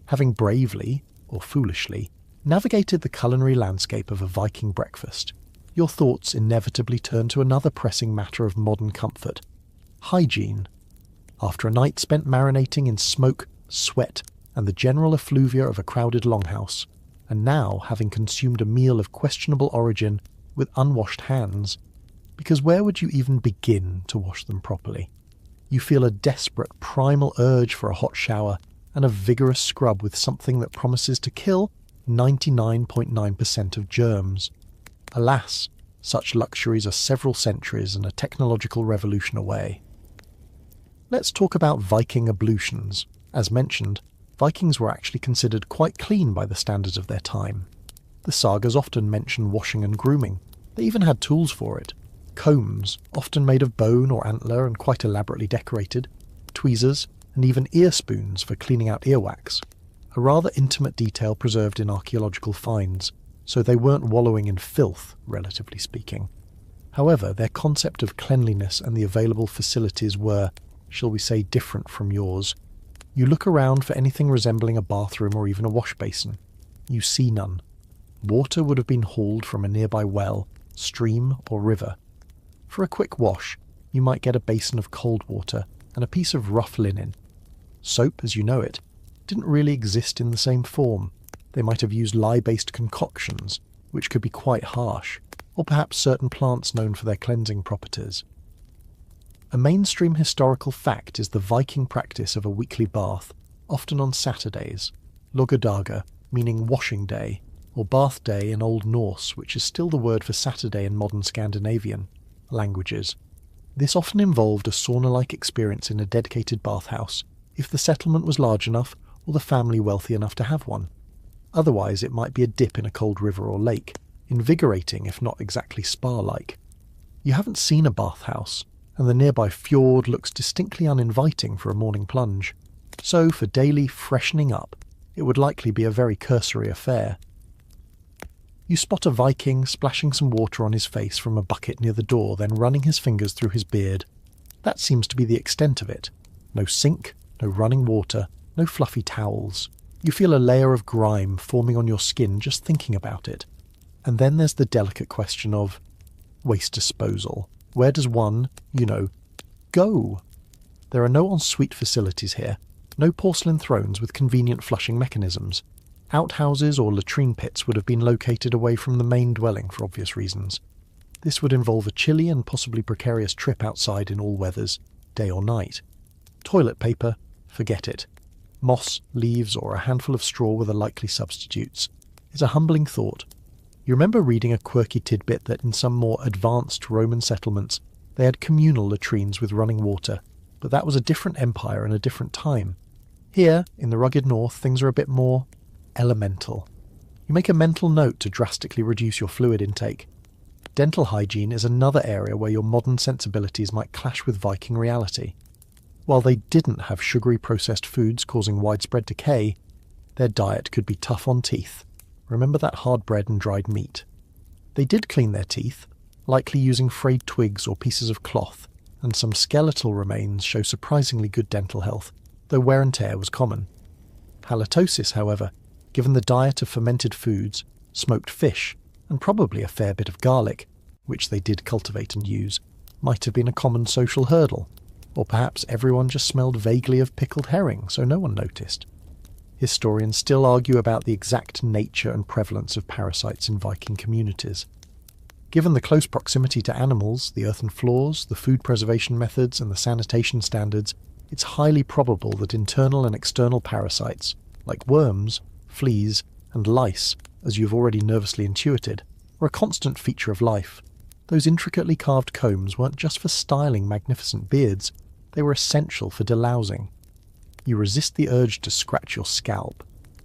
Having bravely, or foolishly, navigated the culinary landscape of a Viking breakfast, your thoughts inevitably turn to another pressing matter of modern comfort: hygiene. After a night spent marinating in smoke, sweat, and the general effluvia of a crowded longhouse, and now having consumed a meal of questionable origin with unwashed hands, because where would you even begin to wash them properly? You feel a desperate primal urge for a hot shower and a vigorous scrub with something that promises to kill 99.9% of germs. Alas, such luxuries are several centuries and a technological revolution away. Let's talk about Viking ablutions. As mentioned, Vikings were actually considered quite clean by the standards of their time. The sagas often mention washing and grooming. They even had tools for it. Combs, often made of bone or antler and quite elaborately decorated, tweezers, and even ear spoons for cleaning out earwax. A rather intimate detail preserved in archaeological finds, so they weren't wallowing in filth, relatively speaking. However, their concept of cleanliness and the available facilities were, shall we say, different from yours. You look around for anything resembling a bathroom or even a wash basin. You see none. Water would have been hauled from a nearby well, stream, or river. For a quick wash, you might get a basin of cold water and a piece of rough linen. Soap, as you know it, didn't really exist in the same form. They might have used lye-based concoctions, which could be quite harsh, or perhaps certain plants known for their cleansing properties. A mainstream historical fact is the Viking practice of a weekly bath, often on Saturdays, logadaga, meaning washing day, or bath day in Old Norse, which is still the word for Saturday in modern Scandinavian languages. This often involved a sauna-like experience in a dedicated bathhouse, if the settlement was large enough or the family wealthy enough to have one. Otherwise, it might be a dip in a cold river or lake, invigorating if not exactly spa-like. You haven't seen a bathhouse, and the nearby fjord looks distinctly uninviting for a morning plunge. So, for daily freshening up, it would likely be a very cursory affair. You spot a Viking splashing some water on his face from a bucket near the door, then running his fingers through his beard. That seems to be the extent of it. No sink, no running water, no fluffy towels. You feel a layer of grime forming on your skin just thinking about it. And then there's the delicate question of waste disposal. Where does one, go? There are no ensuite facilities here, no porcelain thrones with convenient flushing mechanisms. Outhouses or latrine pits would have been located away from the main dwelling for obvious reasons. This would involve a chilly and possibly precarious trip outside in all weathers, day or night. Toilet paper, forget it. Moss, leaves, or a handful of straw were the likely substitutes. It's a humbling thought. You remember reading a quirky tidbit that in some more advanced Roman settlements they had communal latrines with running water, but that was a different empire and a different time. Here, in the rugged north, things are a bit more elemental. You make a mental note to drastically reduce your fluid intake. Dental hygiene is another area where your modern sensibilities might clash with Viking reality. While they didn't have sugary processed foods causing widespread decay, their diet could be tough on teeth. Remember that hard bread and dried meat. They did clean their teeth, likely using frayed twigs or pieces of cloth, and some skeletal remains show surprisingly good dental health, though wear and tear was common. Halitosis, however, given the diet of fermented foods, smoked fish, and probably a fair bit of garlic, which they did cultivate and use, might have been a common social hurdle, or perhaps everyone just smelled vaguely of pickled herring, so no one noticed. Historians still argue about the exact nature and prevalence of parasites in Viking communities. Given the close proximity to animals, the earthen floors, the food preservation methods, and the sanitation standards, it's highly probable that internal and external parasites, like worms, fleas, and lice, as you've already nervously intuited, were a constant feature of life. Those intricately carved combs weren't just for styling magnificent beards, they were essential for delousing. You resist the urge to scratch your scalp.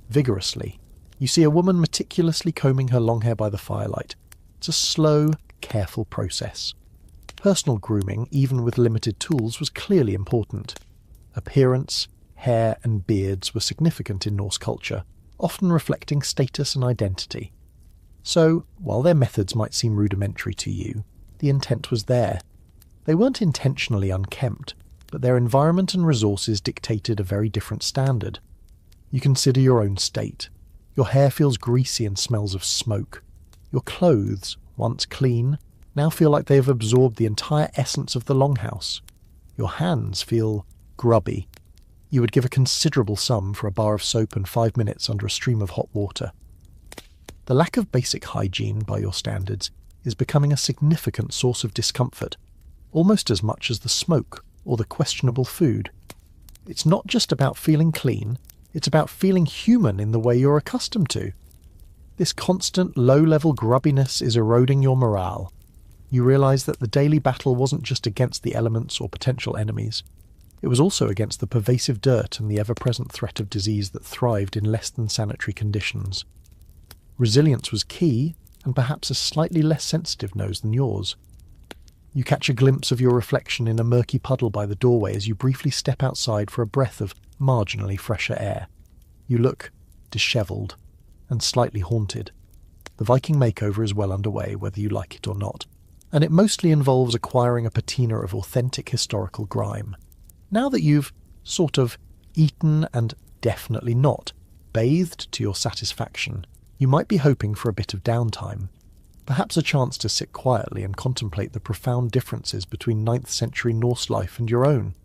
Vigorously, you see a woman meticulously combing her long hair by the firelight. It's a slow, careful process. Personal grooming, even with limited tools, was clearly important. Appearance, hair, and beards were significant in Norse culture, often reflecting status and identity. So, while their methods might seem rudimentary to you, the intent was there. They weren't intentionally unkempt, but their environment and resources dictated a very different standard. You consider your own state. Your hair feels greasy and smells of smoke. Your clothes, once clean, now feel like they have absorbed the entire essence of the longhouse. Your hands feel grubby. You would give a considerable sum for a bar of soap and 5 minutes under a stream of hot water. The lack of basic hygiene, by your standards, is becoming a significant source of discomfort, almost as much as the smoke or the questionable food. It's not just about feeling clean, it's about feeling human in the way you're accustomed to. This constant low-level grubbiness is eroding your morale. You realise that the daily battle wasn't just against the elements or potential enemies. It was also against the pervasive dirt and the ever-present threat of disease that thrived in less than sanitary conditions. Resilience was key, and perhaps a slightly less sensitive nose than yours. You catch a glimpse of your reflection in a murky puddle by the doorway as you briefly step outside for a breath of marginally fresher air. You look dishevelled and slightly haunted. The Viking makeover is well underway, whether you like it or not, and it mostly involves acquiring a patina of authentic historical grime. Now that you've sort of eaten and definitely not bathed to your satisfaction, you might be hoping for a bit of downtime. Perhaps a chance to sit quietly and contemplate the profound differences between 9th century Norse life and your own.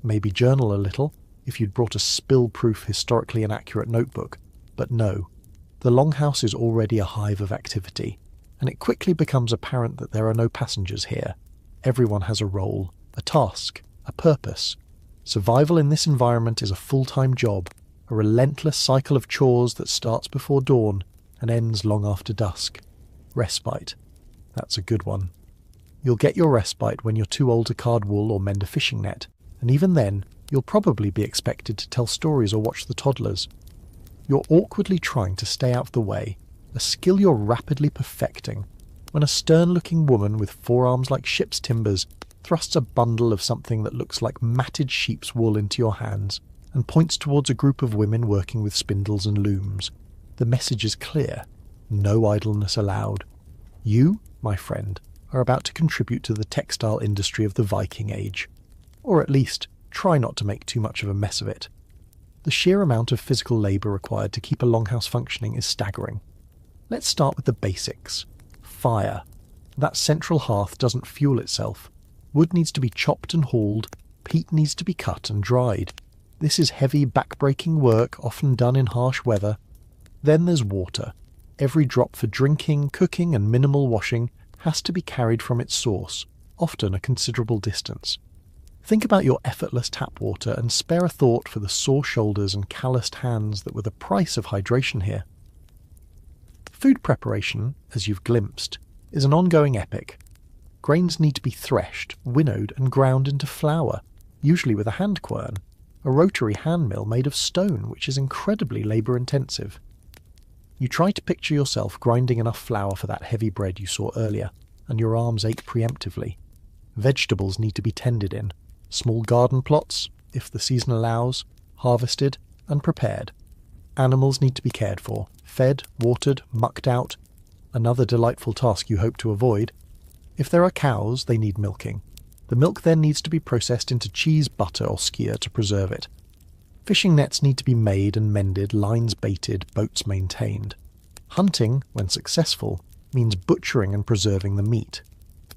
Maybe journal a little, if you'd brought a spill-proof historically inaccurate notebook. But no, the Longhouse is already a hive of activity, and it quickly becomes apparent that there are no passengers here. Everyone has a role, a task, a purpose. Survival in this environment is a full-time job, a relentless cycle of chores that starts before dawn and ends long after dusk. Respite. That's a good one. You'll get your respite when you're too old to card wool or mend a fishing net, and even then, you'll probably be expected to tell stories or watch the toddlers. You're awkwardly trying to stay out of the way, a skill you're rapidly perfecting, when a stern-looking woman with forearms like ship's timbers thrusts a bundle of something that looks like matted sheep's wool into your hands and points towards a group of women working with spindles and looms. The message is clear. No idleness allowed. You, my friend, are about to contribute to the textile industry of the Viking Age. Or at least, try not to make too much of a mess of it. The sheer amount of physical labour required to keep a longhouse functioning is staggering. Let's start with the basics. Fire. That central hearth doesn't fuel itself. Wood needs to be chopped and hauled, peat needs to be cut and dried. This is heavy, back-breaking work, often done in harsh weather. Then there's water. Every drop for drinking, cooking and minimal washing has to be carried from its source, often a considerable distance. Think about your effortless tap water and spare a thought for the sore shoulders and calloused hands that were the price of hydration here. Food preparation, as you've glimpsed, is an ongoing epic. Grains need to be threshed, winnowed and ground into flour, usually with a hand quern, a rotary hand mill made of stone, which is incredibly labour-intensive. You try to picture yourself grinding enough flour for that heavy bread you saw earlier, and your arms ache preemptively. Vegetables need to be tended in, small garden plots, if the season allows, harvested and prepared. Animals need to be cared for, fed, watered, mucked out, another delightful task you hope to avoid. If there are cows, they need milking. The milk then needs to be processed into cheese, butter or skyr to preserve it. Fishing nets need to be made and mended, lines baited, boats maintained. Hunting, when successful, means butchering and preserving the meat.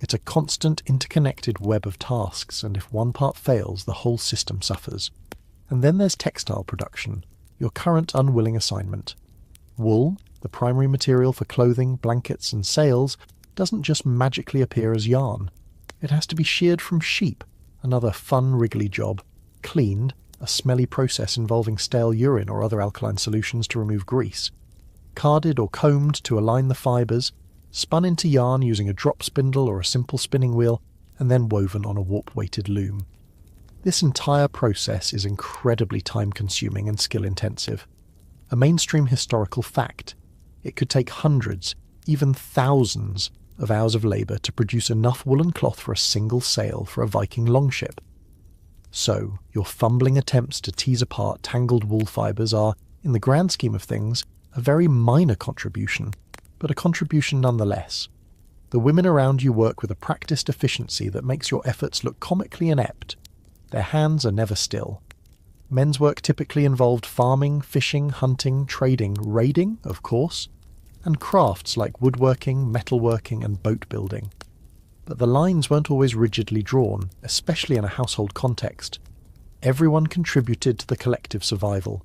It's a constant interconnected web of tasks, and if one part fails, the whole system suffers. And then there's textile production, your current unwilling assignment. Wool, the primary material for clothing, blankets and sails, doesn't just magically appear as yarn. It has to be sheared from sheep, another fun wriggly job, cleaned, a smelly process involving stale urine or other alkaline solutions to remove grease, carded or combed to align the fibres, spun into yarn using a drop spindle or a simple spinning wheel, and then woven on a warp-weighted loom. This entire process is incredibly time-consuming and skill-intensive. A mainstream historical fact, it could take hundreds, even thousands, of hours of labour to produce enough woolen cloth for a single sail for a Viking longship. So, your fumbling attempts to tease apart tangled wool fibres are, in the grand scheme of things, a very minor contribution, but a contribution nonetheless. The women around you work with a practiced efficiency that makes your efforts look comically inept. Their hands are never still. Men's work typically involved farming, fishing, hunting, trading, raiding, of course, and crafts like woodworking, metalworking and boat building. But the lines weren't always rigidly drawn, especially in a household context. Everyone contributed to the collective survival.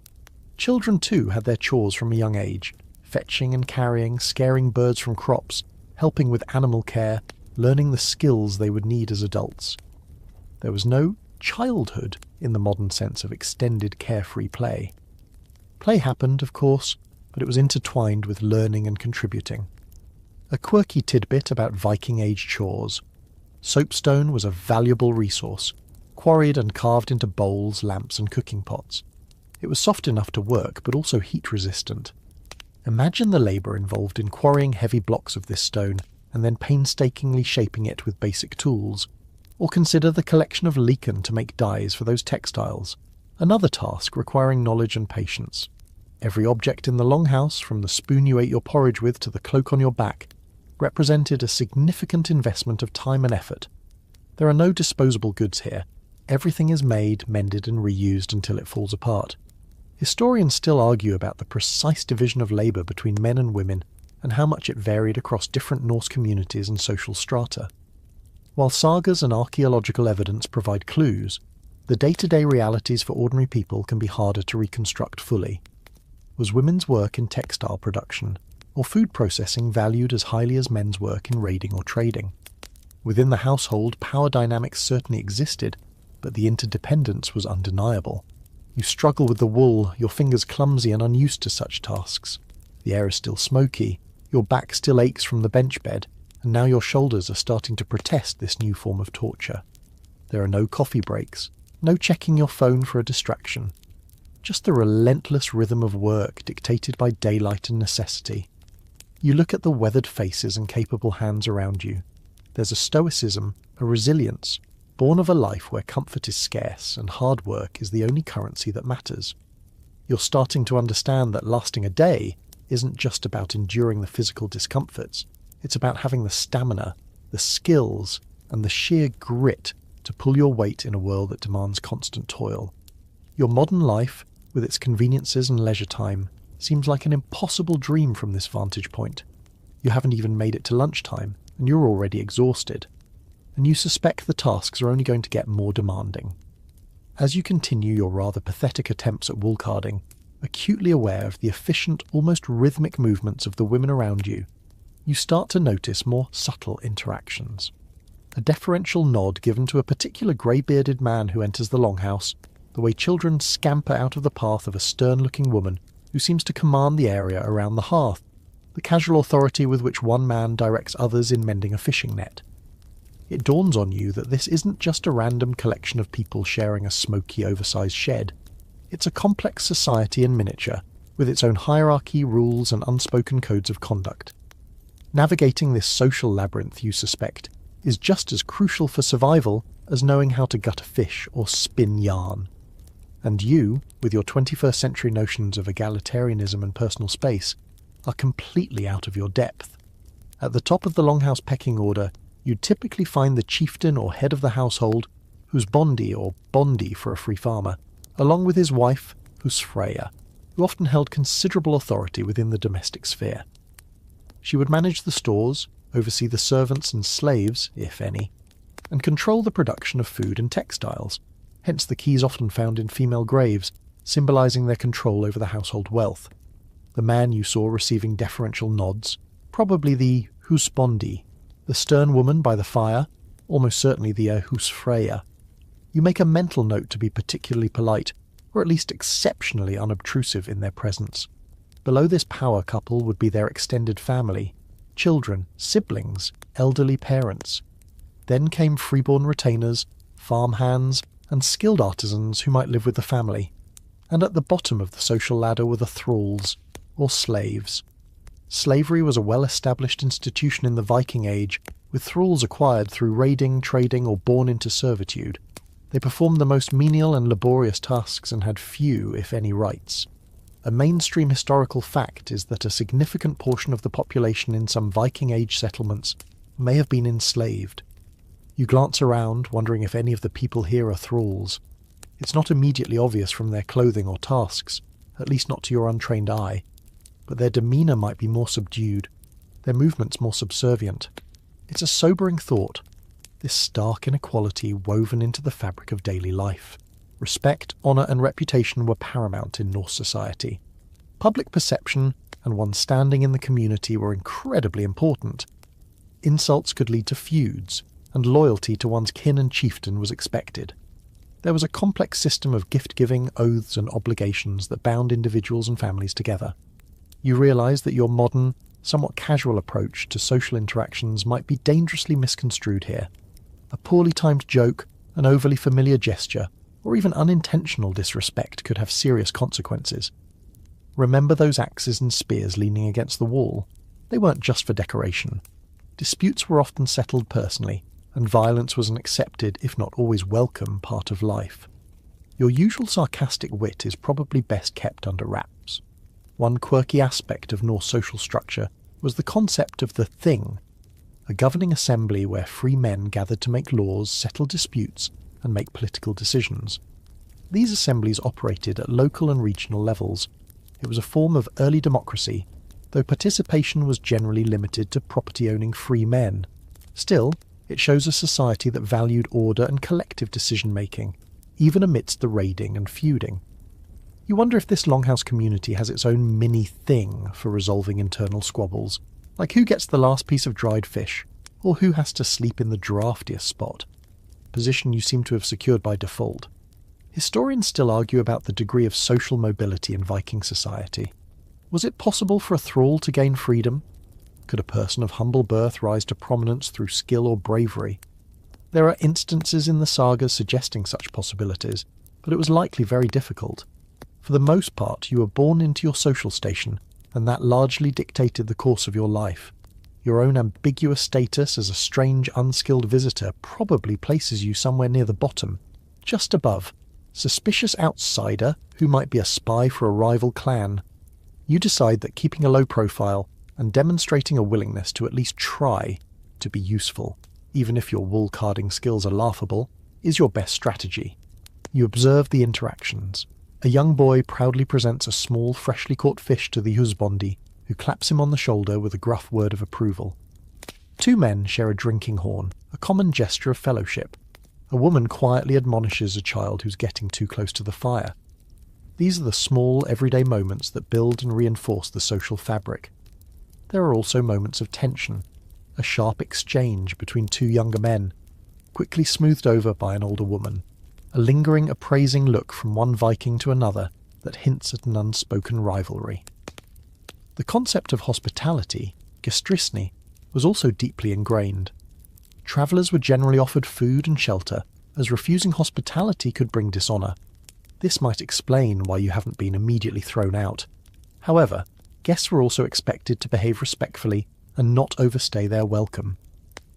Children too had their chores from a young age, fetching and carrying, scaring birds from crops, helping with animal care, learning the skills they would need as adults. There was no childhood in the modern sense of extended carefree play. Play happened, of course, but it was intertwined with learning and contributing. A quirky tidbit about Viking Age chores. Soapstone was a valuable resource, quarried and carved into bowls, lamps and cooking pots. It was soft enough to work, but also heat-resistant. Imagine the labour involved in quarrying heavy blocks of this stone and then painstakingly shaping it with basic tools. Or consider the collection of lichen to make dyes for those textiles, another task requiring knowledge and patience. Every object in the Longhouse, from the spoon you ate your porridge with to the cloak on your back, represented a significant investment of time and effort. There are no disposable goods here. Everything is made, mended and reused until it falls apart. Historians still argue about the precise division of labour between men and women and how much it varied across different Norse communities and social strata. While sagas and archaeological evidence provide clues, the day-to-day realities for ordinary people can be harder to reconstruct fully. Was women's work in textile production or food processing valued as highly as men's work in raiding or trading? Within the household, power dynamics certainly existed, but the interdependence was undeniable. You struggle with the wool, your fingers clumsy and unused to such tasks. The air is still smoky, your back still aches from the bench bed, and now your shoulders are starting to protest this new form of torture. There are no coffee breaks, no checking your phone for a distraction. Just the relentless rhythm of work dictated by daylight and necessity. You look at the weathered faces and capable hands around you. There's a stoicism, a resilience, born of a life where comfort is scarce and hard work is the only currency that matters. You're starting to understand that lasting a day isn't just about enduring the physical discomforts. It's about having the stamina, the skills, and the sheer grit to pull your weight in a world that demands constant toil. Your modern life, with its conveniences and leisure time, seems like an impossible dream from this vantage point. You haven't even made it to lunchtime, and you're already exhausted. And you suspect the tasks are only going to get more demanding. As you continue your rather pathetic attempts at wool carding, acutely aware of the efficient, almost rhythmic movements of the women around you, you start to notice more subtle interactions. A deferential nod given to a particular grey-bearded man who enters the longhouse, the way children scamper out of the path of a stern-looking woman who seems to command the area around the hearth, the casual authority with which one man directs others in mending a fishing net. It dawns on you that this isn't just a random collection of people sharing a smoky, oversized shed. It's a complex society in miniature, with its own hierarchy, rules, and unspoken codes of conduct. Navigating this social labyrinth, you suspect, is just as crucial for survival as knowing how to gut a fish or spin yarn. And you, with your 21st century notions of egalitarianism and personal space, are completely out of your depth. At the top of the longhouse pecking order, you'd typically find the chieftain or head of the household, who's Bondi or Bondi for a free farmer, along with his wife, who's Freya, who often held considerable authority within the domestic sphere. She would manage the stores, oversee the servants and slaves, if any, and control the production of food and textiles, hence the keys often found in female graves, symbolising their control over the household wealth. The man you saw receiving deferential nods, probably the husbondi, the stern woman by the fire, almost certainly the husfreya. You make a mental note to be particularly polite, or at least exceptionally unobtrusive in their presence. Below this power couple would be their extended family, children, siblings, elderly parents. Then came freeborn retainers, farmhands, and skilled artisans who might live with the family. And at the bottom of the social ladder were the thralls, or slaves. Slavery was a well-established institution in the Viking Age, with thralls acquired through raiding, trading, or born into servitude. They performed the most menial and laborious tasks and had few, if any, rights. A mainstream historical fact is that a significant portion of the population in some Viking Age settlements may have been enslaved. You glance around, wondering if any of the people here are thralls. It's not immediately obvious from their clothing or tasks, at least not to your untrained eye, but their demeanour might be more subdued, their movements more subservient. It's a sobering thought, this stark inequality woven into the fabric of daily life. Respect, honour and reputation were paramount in Norse society. Public perception and one's standing in the community were incredibly important. Insults could lead to feuds, and loyalty to one's kin and chieftain was expected. There was a complex system of gift-giving, oaths and obligations that bound individuals and families together. You realise that your modern, somewhat casual approach to social interactions might be dangerously misconstrued here. A poorly timed joke, an overly familiar gesture, or even unintentional disrespect could have serious consequences. Remember those axes and spears leaning against the wall? They weren't just for decoration. Disputes were often settled personally, and violence was an accepted, if not always welcome, part of life. Your usual sarcastic wit is probably best kept under wraps. One quirky aspect of Norse social structure was the concept of the Thing, a governing assembly where free men gathered to make laws, settle disputes, and make political decisions. These assemblies operated at local and regional levels. It was a form of early democracy, though participation was generally limited to property-owning free men. Still, it shows a society that valued order and collective decision-making, even amidst the raiding and feuding. You wonder if this longhouse community has its own mini-thing for resolving internal squabbles, like who gets the last piece of dried fish, or who has to sleep in the draftiest spot. Position you seem to have secured by default. Historians still argue about the degree of social mobility in Viking society. Was it possible for a thrall to gain freedom? Could a person of humble birth rise to prominence through skill or bravery? There are instances in the sagas suggesting such possibilities, but it was likely very difficult. For the most part, you were born into your social station, and that largely dictated the course of your life. Your own ambiguous status as a strange, unskilled visitor probably places you somewhere near the bottom, just above. Suspicious outsider who might be a spy for a rival clan. You decide that keeping a low profile and demonstrating a willingness to at least try to be useful, even if your wool carding skills are laughable, is your best strategy. You observe the interactions. A young boy proudly presents a small, freshly caught fish to the husbandi, who claps him on the shoulder with a gruff word of approval. Two men share a drinking horn, a common gesture of fellowship. A woman quietly admonishes a child who's getting too close to the fire. These are the small, everyday moments that build and reinforce the social fabric. There are also moments of tension, a sharp exchange between two younger men, quickly smoothed over by an older woman, a lingering, appraising look from one Viking to another that hints at an unspoken rivalry. The concept of hospitality, gestrisni, was also deeply ingrained. Travellers were generally offered food and shelter, as refusing hospitality could bring dishonour. This might explain why you haven't been immediately thrown out. However, guests were also expected to behave respectfully and not overstay their welcome.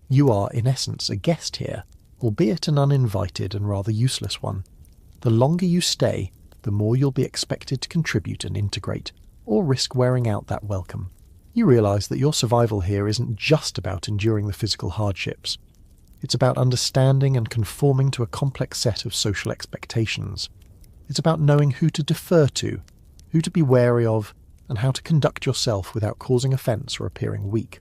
You are, in essence, a guest here, albeit an uninvited and rather useless one. The longer you stay, the more you'll be expected to contribute and integrate, or risk wearing out that welcome. You realise that your survival here isn't just about enduring the physical hardships. It's about understanding and conforming to a complex set of social expectations. It's about knowing who to defer to, who to be wary of, and how to conduct yourself without causing offence or appearing weak.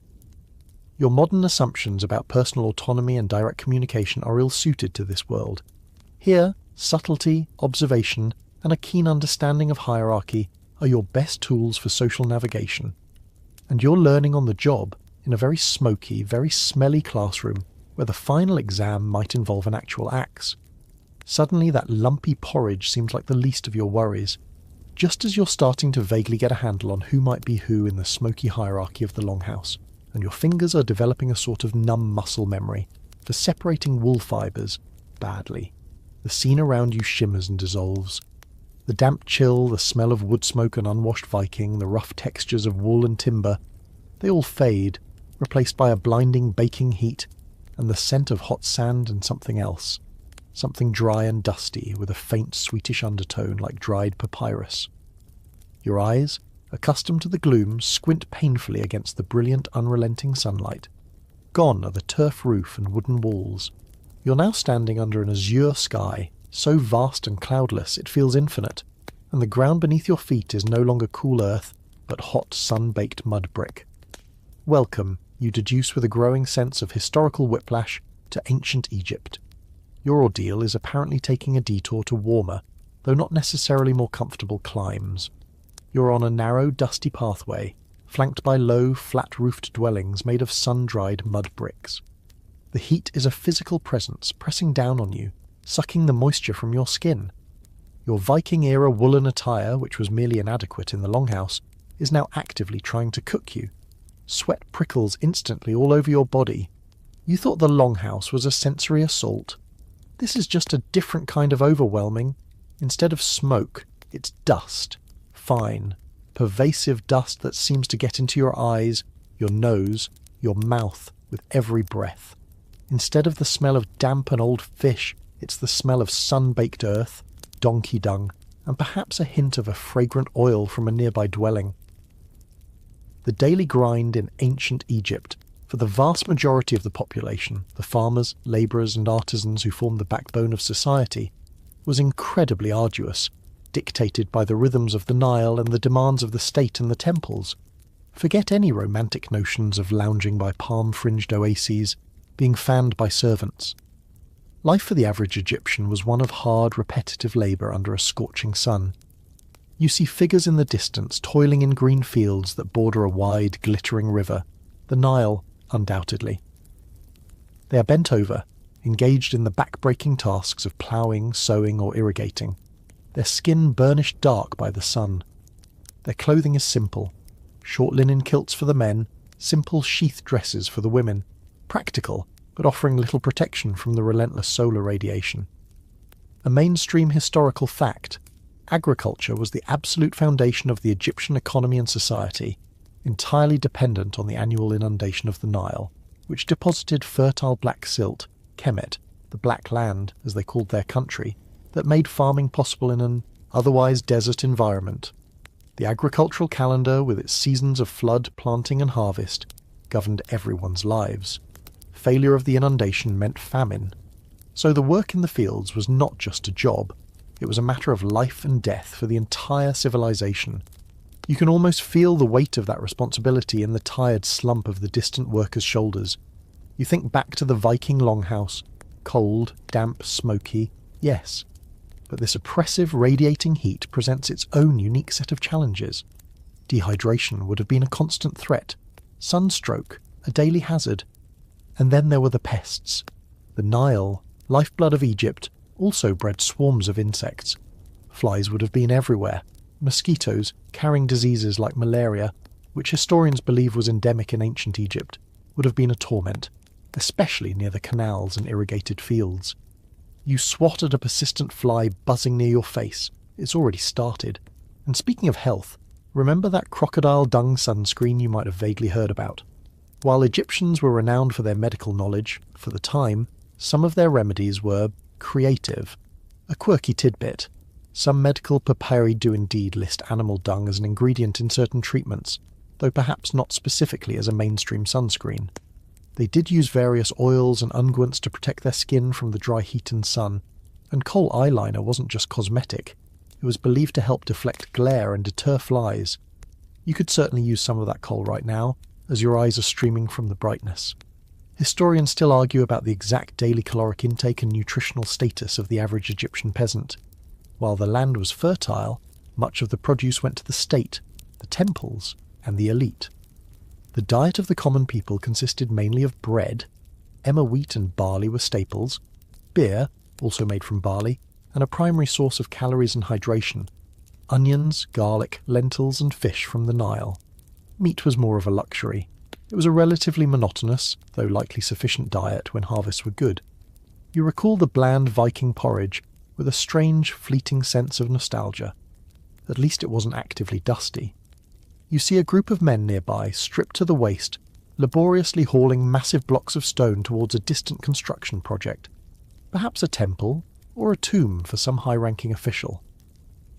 Your modern assumptions about personal autonomy and direct communication are ill-suited to this world. Here, subtlety, observation, and a keen understanding of hierarchy are your best tools for social navigation. And you're learning on the job in a very smoky, very smelly classroom where the final exam might involve an actual axe. Suddenly that lumpy porridge seems like the least of your worries, just as you're starting to vaguely get a handle on who might be who in the smoky hierarchy of the Longhouse, and your fingers are developing a sort of numb muscle memory for separating wool fibres badly. The scene around you shimmers and dissolves. The damp chill, the smell of wood smoke and unwashed Viking, the rough textures of wool and timber, they all fade, replaced by a blinding baking heat and the scent of hot sand and something else, something dry and dusty with a faint sweetish undertone like dried papyrus. Your eyes, accustomed to the gloom, squint painfully against the brilliant, unrelenting sunlight. Gone are the turf roof and wooden walls. You're now standing under an azure sky, so vast and cloudless it feels infinite, and the ground beneath your feet is no longer cool earth, but hot, sun-baked mud brick. Welcome, you deduce with a growing sense of historical whiplash, to ancient Egypt. Your ordeal is apparently taking a detour to warmer, though not necessarily more comfortable climes. You're on a narrow, dusty pathway, flanked by low, flat-roofed dwellings made of sun-dried mud bricks. The heat is a physical presence pressing down on you, sucking the moisture from your skin. Your Viking-era woolen attire, which was merely inadequate in the Longhouse, is now actively trying to cook you. Sweat prickles instantly all over your body. You thought the Longhouse was a sensory assault. This is just a different kind of overwhelming. Instead of smoke, it's dust. Fine, pervasive dust that seems to get into your eyes, your nose, your mouth with every breath. Instead of the smell of damp and old fish, it's the smell of sun-baked earth, donkey dung, and perhaps a hint of a fragrant oil from a nearby dwelling. The daily grind in ancient Egypt, for the vast majority of the population, the farmers, labourers and artisans who formed the backbone of society, was incredibly arduous, dictated by the rhythms of the Nile and the demands of the state and the temples. Forget any romantic notions of lounging by palm-fringed oases, being fanned by servants. Life for the average Egyptian was one of hard, repetitive labour under a scorching sun. You see figures in the distance toiling in green fields that border a wide, glittering river, the Nile, undoubtedly. They are bent over, engaged in the back-breaking tasks of ploughing, sowing or irrigating, their skin burnished dark by the sun. Their clothing is simple, short linen kilts for the men, simple sheath dresses for the women, practical, but offering little protection from the relentless solar radiation. A mainstream historical fact, agriculture was the absolute foundation of the Egyptian economy and society, entirely dependent on the annual inundation of the Nile, which deposited fertile black silt, Kemet, the black land, as they called their country, that made farming possible in an otherwise desert environment. The agricultural calendar, with its seasons of flood, planting and harvest, governed everyone's lives. Failure of the inundation meant famine. So the work in the fields was not just a job, It was a matter of life and death for the entire civilization. You can almost feel the weight of that responsibility in the tired slump of the distant workers' shoulders. You think back to the Viking Longhouse. Cold, damp, smoky, yes. But this oppressive, radiating heat presents its own unique set of challenges. Dehydration would have been a constant threat. Sunstroke, a daily hazard. And then there were the pests. The Nile, lifeblood of Egypt, also bred swarms of insects. Flies would have been everywhere. Mosquitoes, carrying diseases like malaria, which historians believe was endemic in ancient Egypt, would have been a torment, especially near the canals and irrigated fields. You swat at a persistent fly buzzing near your face. It's already started. And speaking of health, remember that crocodile dung sunscreen you might have vaguely heard about? While Egyptians were renowned for their medical knowledge, for the time, some of their remedies were creative. A quirky tidbit. Some medical papyri do indeed list animal dung as an ingredient in certain treatments, though perhaps not specifically as a mainstream sunscreen. They did use various oils and unguents to protect their skin from the dry heat and sun, and coal eyeliner wasn't just cosmetic. It was believed to help deflect glare and deter flies. You could certainly use some of that coal right now, as your eyes are streaming from the brightness. Historians still argue about the exact daily caloric intake and nutritional status of the average Egyptian peasant. While the land was fertile, much of the produce went to the state, the temples, and the elite. The diet of the common people consisted mainly of bread. Emmer wheat and barley were staples. Beer, also made from barley, and a primary source of calories and hydration. Onions, garlic, lentils, and fish from the Nile. Meat was more of a luxury. It was a relatively monotonous, though likely sufficient diet when harvests were good. You recall the bland Viking porridge with a strange, fleeting sense of nostalgia. At least it wasn't actively dusty. You see a group of men nearby, stripped to the waist, laboriously hauling massive blocks of stone towards a distant construction project. Perhaps a temple, or a tomb for some high-ranking official.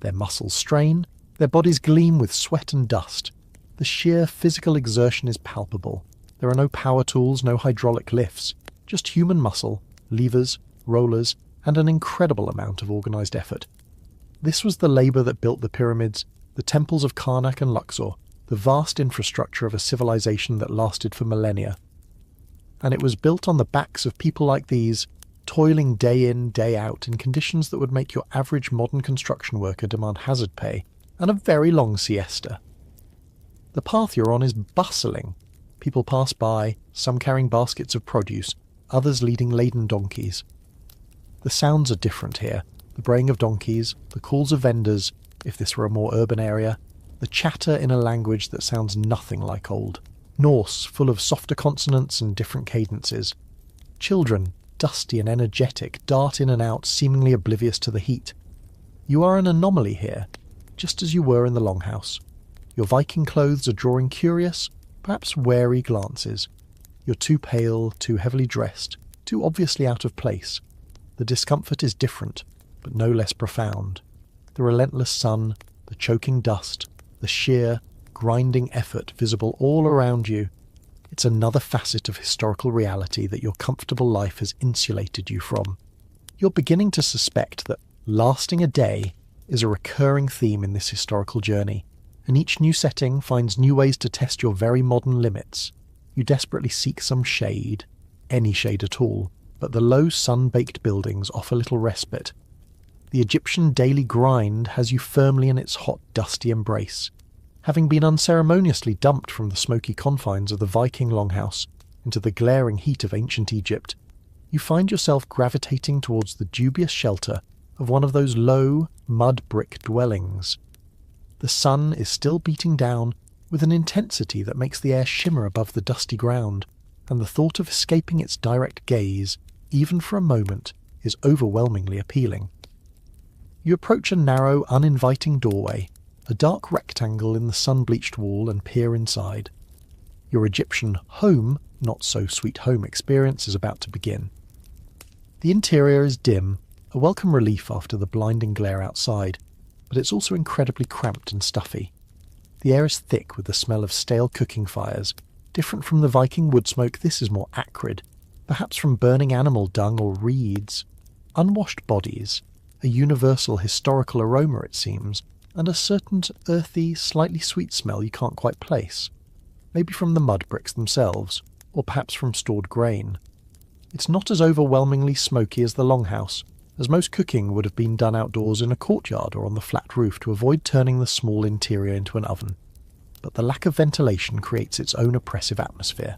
Their muscles strain, their bodies gleam with sweat and dust. The sheer physical exertion is palpable. There are no power tools, no hydraulic lifts, just human muscle, levers, rollers, and an incredible amount of organised effort. This was the labour that built the pyramids, the temples of Karnak and Luxor, the vast infrastructure of a civilization that lasted for millennia. And it was built on the backs of people like these, toiling day in, day out in conditions that would make your average modern construction worker demand hazard pay and a very long siesta. The path you're on is bustling. People pass by, some carrying baskets of produce, others leading laden donkeys. The sounds are different here. The braying of donkeys, the calls of vendors, if this were a more urban area, the chatter in a language that sounds nothing like old. Norse, full of softer consonants and different cadences. Children, dusty and energetic, dart in and out, seemingly oblivious to the heat. You are an anomaly here, just as you were in the Longhouse. Your Viking clothes are drawing curious, perhaps wary glances. You're too pale, too heavily dressed, too obviously out of place. The discomfort is different, but no less profound. The relentless sun, the choking dust, the sheer, grinding effort visible all around you. It's another facet of historical reality that your comfortable life has insulated you from. You're beginning to suspect that lasting a day is a recurring theme in this historical journey, and each new setting finds new ways to test your very modern limits. You desperately seek some shade, any shade at all, but the low sun-baked buildings offer little respite. The Egyptian daily grind has you firmly in its hot, dusty embrace. Having been unceremoniously dumped from the smoky confines of the Viking Longhouse into the glaring heat of ancient Egypt, you find yourself gravitating towards the dubious shelter of one of those low, mud-brick dwellings. The sun is still beating down with an intensity that makes the air shimmer above the dusty ground, and the thought of escaping its direct gaze, even for a moment, is overwhelmingly appealing. You approach a narrow, uninviting doorway, a dark rectangle in the sun-bleached wall, and peer inside. Your Egyptian home, not so sweet home experience is about to begin. The interior is dim, a welcome relief after the blinding glare outside, but it's also incredibly cramped and stuffy. The air is thick with the smell of stale cooking fires. Different from the Viking wood smoke, this is more acrid, perhaps from burning animal dung or reeds. Unwashed bodies, a universal historical aroma it seems, and a certain earthy, slightly sweet smell you can't quite place. Maybe from the mud bricks themselves, or perhaps from stored grain. It's not as overwhelmingly smoky as the Longhouse, as most cooking would have been done outdoors in a courtyard or on the flat roof to avoid turning the small interior into an oven. But the lack of ventilation creates its own oppressive atmosphere.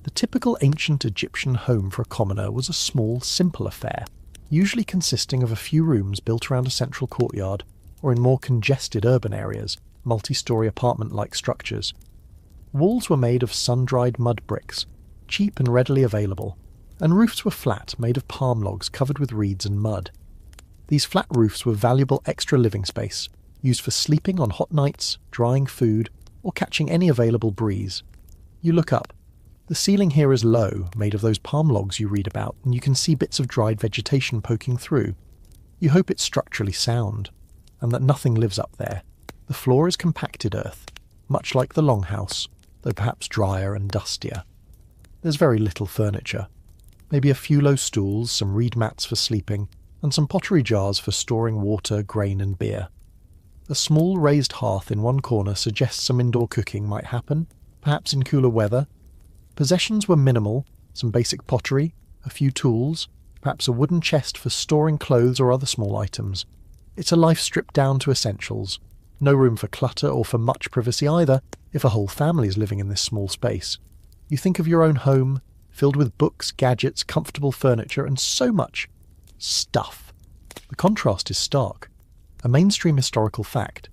The typical ancient Egyptian home for a commoner was a small, simple affair, usually consisting of a few rooms built around a central courtyard, or in more congested urban areas, multi-storey apartment-like structures. Walls were made of sun-dried mud bricks, cheap and readily available, and roofs were flat, made of palm logs covered with reeds and mud. These flat roofs were valuable extra living space, used for sleeping on hot nights, drying food, or catching any available breeze. You look up. The ceiling here is low, made of those palm logs you read about, and you can see bits of dried vegetation poking through. You hope it's structurally sound, and that nothing lives up there. The floor is compacted earth, much like the Longhouse, though perhaps drier and dustier. There's very little furniture. Maybe a few low stools, some reed mats for sleeping, and some pottery jars for storing water, grain and beer. A small raised hearth in one corner suggests some indoor cooking might happen, perhaps in cooler weather. Possessions were minimal, some basic pottery, a few tools, perhaps a wooden chest for storing clothes or other small items. It's a life stripped down to essentials. No room for clutter or for much privacy either, if a whole family is living in this small space. You think of your own home, filled with books, gadgets, comfortable furniture, and so much stuff. The contrast is stark. A mainstream historical fact.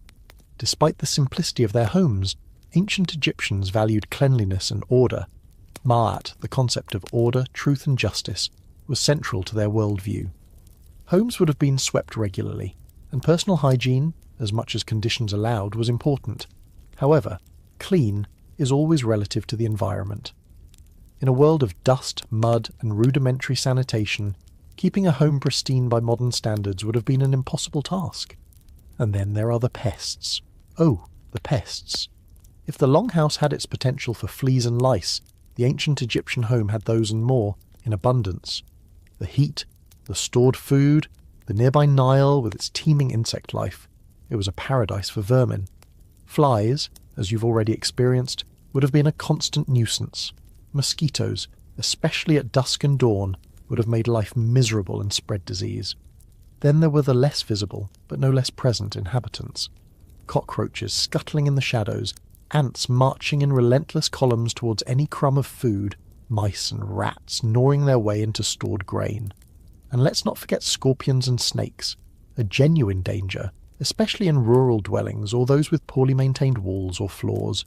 Despite the simplicity of their homes, ancient Egyptians valued cleanliness and order. Ma'at, the concept of order, truth and justice, was central to their worldview. Homes would have been swept regularly, and personal hygiene, as much as conditions allowed, was important. However, clean is always relative to the environment. In a world of dust, mud, and rudimentary sanitation, keeping a home pristine by modern standards would have been an impossible task. And then there are the pests. Oh, the pests. If the Longhouse had its potential for fleas and lice, the ancient Egyptian home had those and more, in abundance. The heat, the stored food, the nearby Nile with its teeming insect life. It was a paradise for vermin. Flies, as you've already experienced, would have been a constant nuisance. Mosquitoes, especially at dusk and dawn, would have made life miserable and spread disease. Then there were the less visible, but no less present inhabitants. Cockroaches scuttling in the shadows, ants marching in relentless columns towards any crumb of food, mice and rats gnawing their way into stored grain. And let's not forget scorpions and snakes, a genuine danger, especially in rural dwellings or those with poorly maintained walls or floors.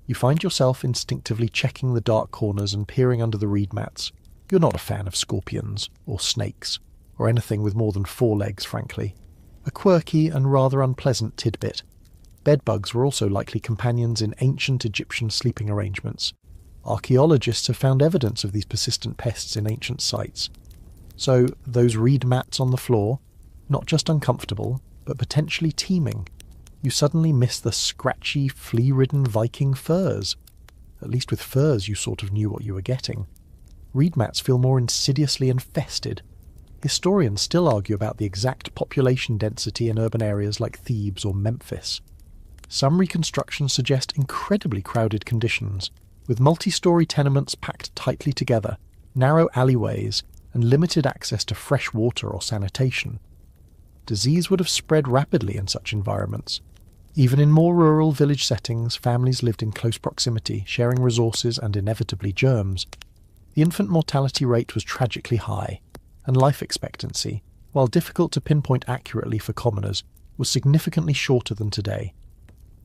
You find yourself instinctively checking the dark corners and peering under the reed mats. You're not a fan of scorpions, or snakes, or anything with more than 4 legs, frankly. A quirky and rather unpleasant tidbit. Bedbugs were also likely companions in ancient Egyptian sleeping arrangements. Archaeologists have found evidence of these persistent pests in ancient sites. So, those reed mats on the floor, not just uncomfortable, but potentially teeming. You suddenly miss the scratchy, flea-ridden Viking furs. At least with furs you sort of knew what you were getting. Reed mats feel more insidiously infested. Historians still argue about the exact population density in urban areas like Thebes or Memphis. Some reconstructions suggest incredibly crowded conditions, with multi-storey tenements packed tightly together, narrow alleyways, and limited access to fresh water or sanitation. Disease would have spread rapidly in such environments. Even in more rural village settings, families lived in close proximity, sharing resources and inevitably germs. The infant mortality rate was tragically high, and life expectancy, while difficult to pinpoint accurately for commoners, was significantly shorter than today.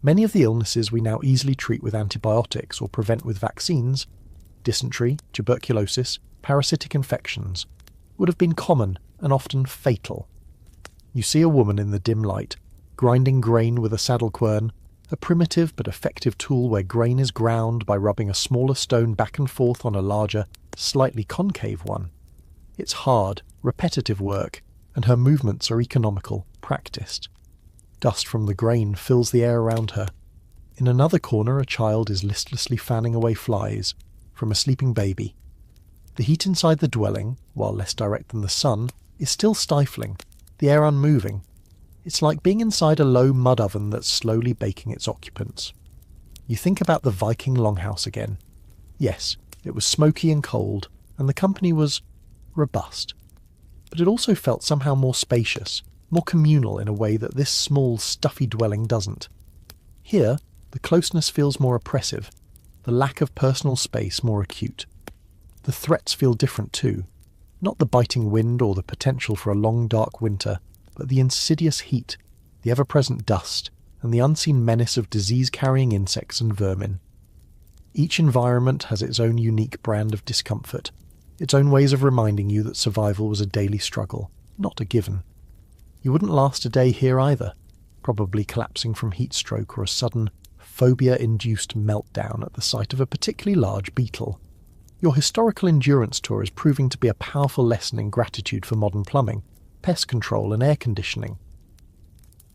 Many of the illnesses we now easily treat with antibiotics or prevent with vaccines, dysentery, tuberculosis, parasitic infections, would have been common and often fatal. You see a woman in the dim light, grinding grain with a saddle quern, a primitive but effective tool where grain is ground by rubbing a smaller stone back and forth on a larger, slightly concave one. It's hard, repetitive work, and her movements are economical, practiced. Dust from the grain fills the air around her. In another corner, a child is listlessly fanning away flies from a sleeping baby. The heat inside the dwelling, while less direct than the sun, is still stifling, the air unmoving. It's like being inside a low mud oven that's slowly baking its occupants. You think about the Viking Longhouse again. Yes, it was smoky and cold, and the company was robust. But it also felt somehow more spacious, more communal in a way that this small, stuffy dwelling doesn't. Here, the closeness feels more oppressive, the lack of personal space more acute. The threats feel different too. Not the biting wind or the potential for a long dark winter, but the insidious heat, the ever-present dust, and the unseen menace of disease-carrying insects and vermin. Each environment has its own unique brand of discomfort, its own ways of reminding you that survival was a daily struggle, not a given. You wouldn't last a day here either, probably collapsing from heat stroke or a sudden, phobia-induced meltdown at the sight of a particularly large beetle. Your historical endurance tour is proving to be a powerful lesson in gratitude for modern plumbing, pest control and air conditioning.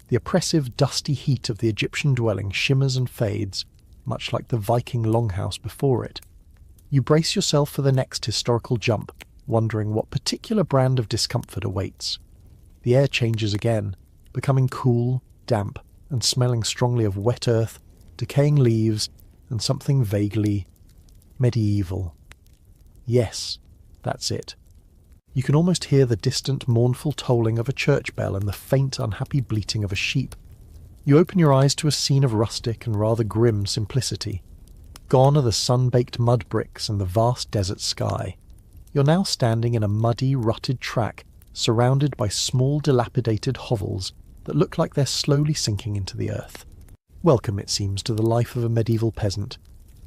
The oppressive, dusty heat of the Egyptian dwelling shimmers and fades, much like the Viking Longhouse before it. You brace yourself for the next historical jump, wondering what particular brand of discomfort awaits. The air changes again, becoming cool, damp, and smelling strongly of wet earth, decaying leaves, and something vaguely medieval. Yes, that's it. You can almost hear the distant, mournful tolling of a church bell and the faint, unhappy bleating of a sheep. You open your eyes to a scene of rustic and rather grim simplicity. Gone are the sun-baked mud bricks and the vast desert sky. You're now standing in a muddy, rutted track surrounded by small, dilapidated hovels that look like they're slowly sinking into the earth. Welcome, it seems, to the life of a medieval peasant.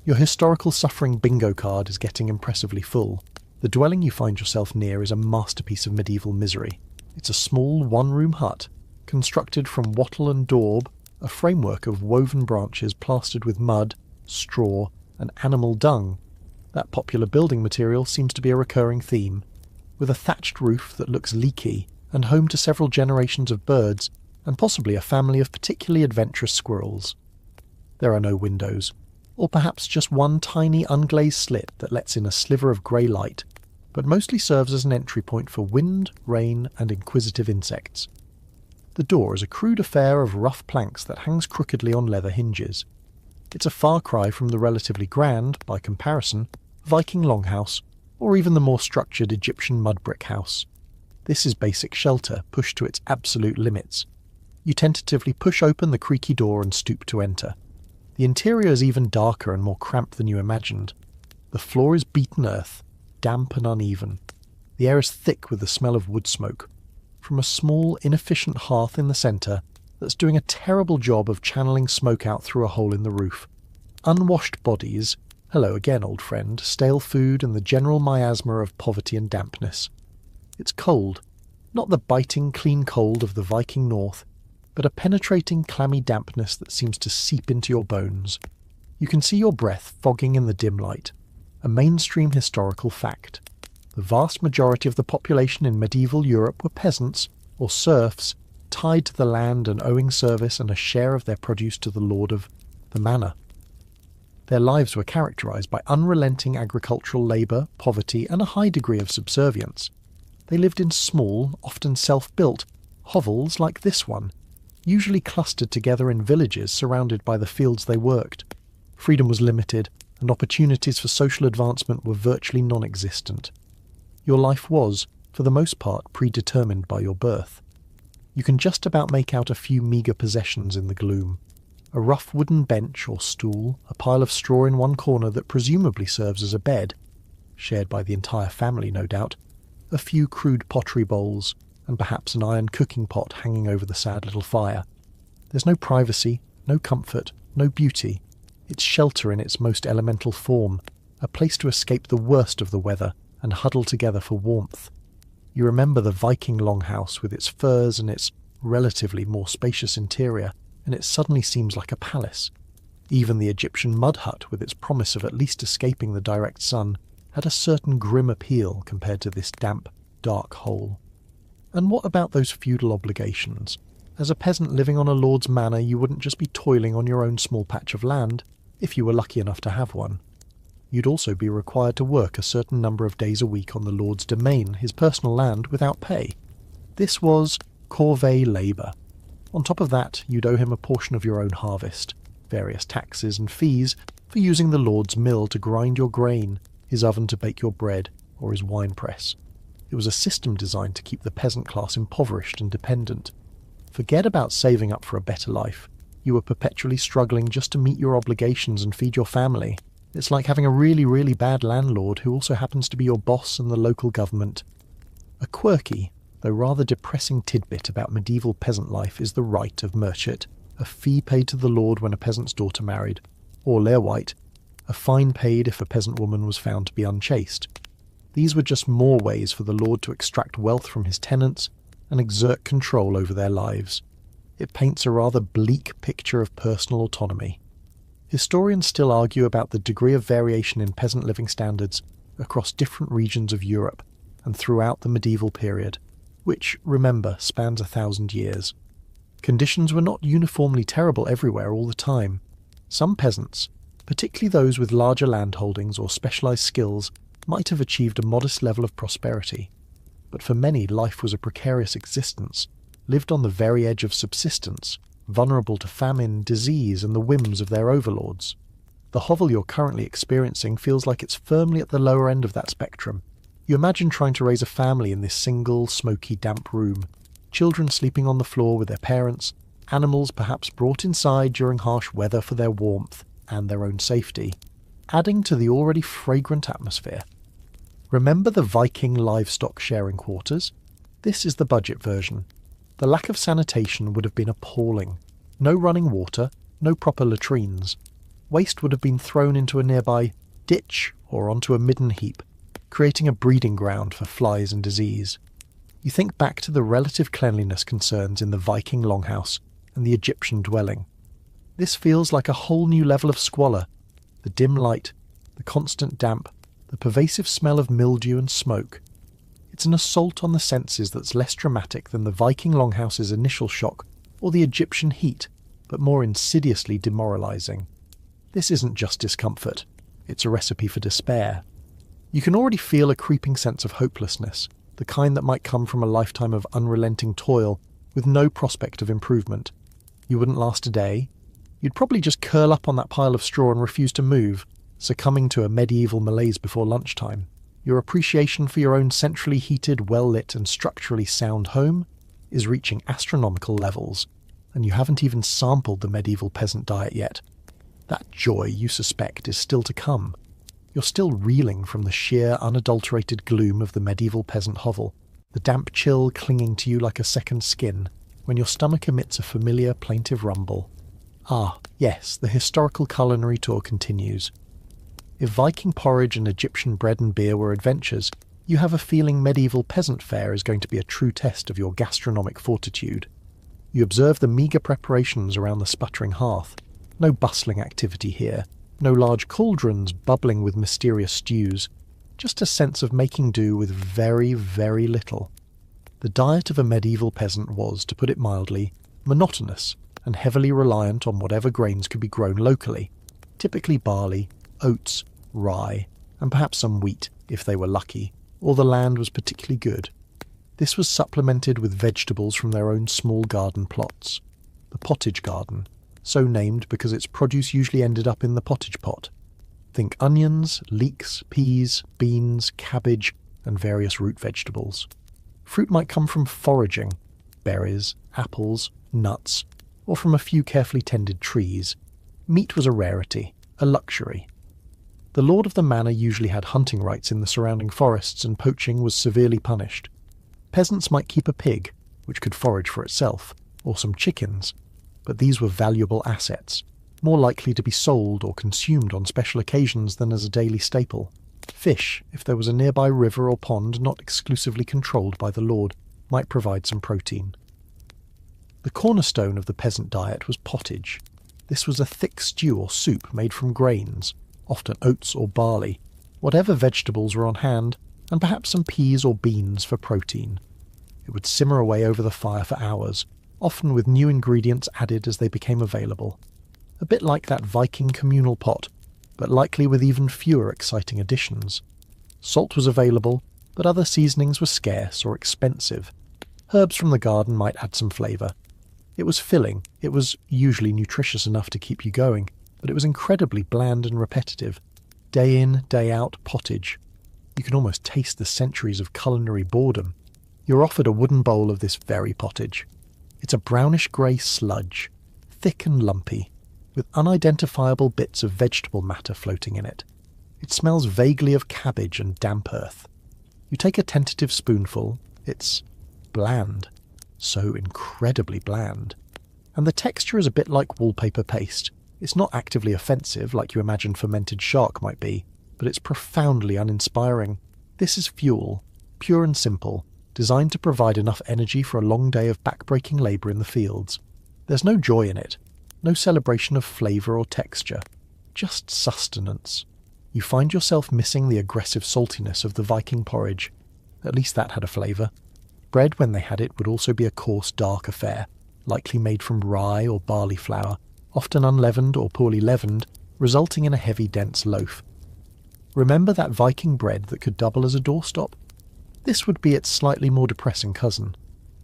Your historical suffering bingo card is getting impressively full. The dwelling you find yourself near is a masterpiece of medieval misery. It's a small one-room hut, constructed from wattle and daub, a framework of woven branches plastered with mud, straw, and animal dung. That popular building material seems to be a recurring theme. With a thatched roof that looks leaky, and home to several generations of birds, and possibly a family of particularly adventurous squirrels. There are no windows, or perhaps just one tiny unglazed slit that lets in a sliver of grey light, but mostly serves as an entry point for wind, rain, and inquisitive insects. The door is a crude affair of rough planks that hangs crookedly on leather hinges. It's a far cry from the relatively grand, by comparison, Viking Longhouse, or even the more structured Egyptian mud brick house. This is basic shelter, pushed to its absolute limits. You tentatively push open the creaky door and stoop to enter. The interior is even darker and more cramped than you imagined. The floor is beaten earth, damp and uneven. The air is thick with the smell of wood smoke, from a small, inefficient hearth in the centre that's doing a terrible job of channeling smoke out through a hole in the roof. Unwashed bodies, hello again, old friend, stale food and the general miasma of poverty and dampness. It's cold, not the biting, clean cold of the Viking North, but a penetrating, clammy dampness that seems to seep into your bones. You can see your breath fogging in the dim light. A mainstream historical fact. The vast majority of the population in medieval Europe were peasants, or serfs, tied to the land and owing service and a share of their produce to the lord of the manor. Their lives were characterised by unrelenting agricultural labour, poverty, and a high degree of subservience. They lived in small, often self-built, hovels like this one, usually clustered together in villages surrounded by the fields they worked. Freedom was limited, and opportunities for social advancement were virtually non-existent. Your life was, for the most part, predetermined by your birth. You can just about make out a few meagre possessions in the gloom. A rough wooden bench or stool, a pile of straw in one corner that presumably serves as a bed, shared by the entire family no doubt, a few crude pottery bowls, and perhaps an iron cooking pot hanging over the sad little fire. There's no privacy, no comfort, no beauty. It's shelter in its most elemental form, a place to escape the worst of the weather and huddle together for warmth. You remember the Viking Longhouse with its furs and its relatively more spacious interior, and it suddenly seems like a palace. Even the Egyptian mud hut, with its promise of at least escaping the direct sun, had a certain grim appeal compared to this damp, dark hole. And what about those feudal obligations? As a peasant living on a lord's manor, you wouldn't just be toiling on your own small patch of land, if you were lucky enough to have one. You'd also be required to work a certain number of days a week on the lord's domain, his personal land, without pay. This was corvée labour. On top of that, you'd owe him a portion of your own harvest, various taxes and fees for using the lord's mill to grind your grain, his oven to bake your bread, or his wine press. It was a system designed to keep the peasant class impoverished and dependent. Forget about saving up for a better life. You were perpetually struggling just to meet your obligations and feed your family. It's like having a really, really bad landlord who also happens to be your boss in the local government. A quirky, though rather depressing tidbit about medieval peasant life is the right of merchant, a fee paid to the lord when a peasant's daughter married, or leerwhite, a fine paid if a peasant woman was found to be unchaste. These were just more ways for the lord to extract wealth from his tenants and exert control over their lives. It paints a rather bleak picture of personal autonomy. Historians still argue about the degree of variation in peasant living standards across different regions of Europe and throughout the medieval period, which, remember, spans 1,000 years. Conditions were not uniformly terrible everywhere all the time. Some peasants, particularly those with larger landholdings or specialised skills, might have achieved a modest level of prosperity. But for many, life was a precarious existence, lived on the very edge of subsistence, vulnerable to famine, disease, and the whims of their overlords. The hovel you're currently experiencing feels like it's firmly at the lower end of that spectrum. You imagine trying to raise a family in this single, smoky, damp room, children sleeping on the floor with their parents, animals perhaps brought inside during harsh weather for their warmth and their own safety, adding to the already fragrant atmosphere. Remember the Viking livestock sharing quarters? This is the budget version. The lack of sanitation would have been appalling. No running water, no proper latrines. Waste would have been thrown into a nearby ditch or onto a midden heap, creating a breeding ground for flies and disease. You think back to the relative cleanliness concerns in the Viking Longhouse and the Egyptian dwelling. This feels like a whole new level of squalor. The dim light, the constant damp, the pervasive smell of mildew and smoke. It's an assault on the senses that's less dramatic than the Viking Longhouse's initial shock or the Egyptian heat, but more insidiously demoralising. This isn't just discomfort, it's a recipe for despair. You can already feel a creeping sense of hopelessness, the kind that might come from a lifetime of unrelenting toil with no prospect of improvement. You wouldn't last a day. You'd probably just curl up on that pile of straw and refuse to move, succumbing to a medieval malaise before lunchtime. Your appreciation for your own centrally heated, well-lit and structurally sound home is reaching astronomical levels, and you haven't even sampled the medieval peasant diet yet. That joy, you suspect, is still to come. You're still reeling from the sheer, unadulterated gloom of the medieval peasant hovel, the damp chill clinging to you like a second skin, when your stomach emits a familiar, plaintive rumble. Ah, yes, the historical culinary tour continues. If Viking porridge and Egyptian bread and beer were adventures, you have a feeling medieval peasant fare is going to be a true test of your gastronomic fortitude. You observe the meagre preparations around the sputtering hearth. No bustling activity here, no large cauldrons bubbling with mysterious stews, just a sense of making do with very, very little. The diet of a medieval peasant was, to put it mildly, monotonous and heavily reliant on whatever grains could be grown locally, typically barley, oats, rye, and perhaps some wheat, if they were lucky, or the land was particularly good. This was supplemented with vegetables from their own small garden plots. The pottage garden, so named because its produce usually ended up in the pottage pot. Think onions, leeks, peas, beans, cabbage, and various root vegetables. Fruit might come from foraging, berries, apples, nuts, or from a few carefully tended trees. Meat was a rarity, a luxury. The lord of the manor usually had hunting rights in the surrounding forests, and poaching was severely punished. Peasants might keep a pig, which could forage for itself, or some chickens, but these were valuable assets, more likely to be sold or consumed on special occasions than as a daily staple. Fish, if there was a nearby river or pond not exclusively controlled by the lord, might provide some protein. The cornerstone of the peasant diet was pottage. This was a thick stew or soup made from grains, often oats or barley, whatever vegetables were on hand, and perhaps some peas or beans for protein. It would simmer away over the fire for hours, often with new ingredients added as they became available. A bit like that Viking communal pot, but likely with even fewer exciting additions. Salt was available, but other seasonings were scarce or expensive. Herbs from the garden might add some flavour. It was filling, it was usually nutritious enough to keep you going, but it was incredibly bland and repetitive. Day in, day out pottage. You can almost taste the centuries of culinary boredom. You're offered a wooden bowl of this very pottage. It's a brownish-grey sludge, thick and lumpy, with unidentifiable bits of vegetable matter floating in it. It smells vaguely of cabbage and damp earth. You take a tentative spoonful. It's bland. So incredibly bland. And the texture is a bit like wallpaper paste. It's not actively offensive like you imagine fermented shark might be, but it's profoundly uninspiring. This is fuel, pure and simple, designed to provide enough energy for a long day of backbreaking labour in the fields. There's no joy in it, no celebration of flavour or texture, just sustenance. You find yourself missing the aggressive saltiness of the Viking porridge. At least that had a flavour. Bread, when they had it, would also be a coarse, dark affair, likely made from rye or barley flour, often unleavened or poorly leavened, resulting in a heavy, dense loaf. Remember that Viking bread that could double as a doorstop? This would be its slightly more depressing cousin.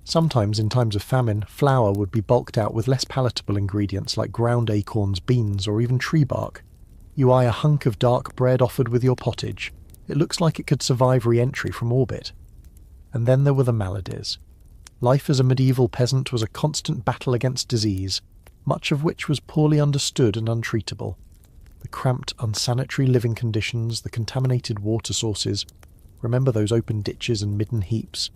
Sometimes, in times of famine, flour would be bulked out with less palatable ingredients like ground acorns, beans, or even tree bark. You eye a hunk of dark bread offered with your pottage. It looks like it could survive re-entry from orbit. And then there were the maladies. Life as a medieval peasant was a constant battle against disease, much of which was poorly understood and untreatable. The cramped, unsanitary living conditions, the contaminated water sources, remember those open ditches and midden heaps,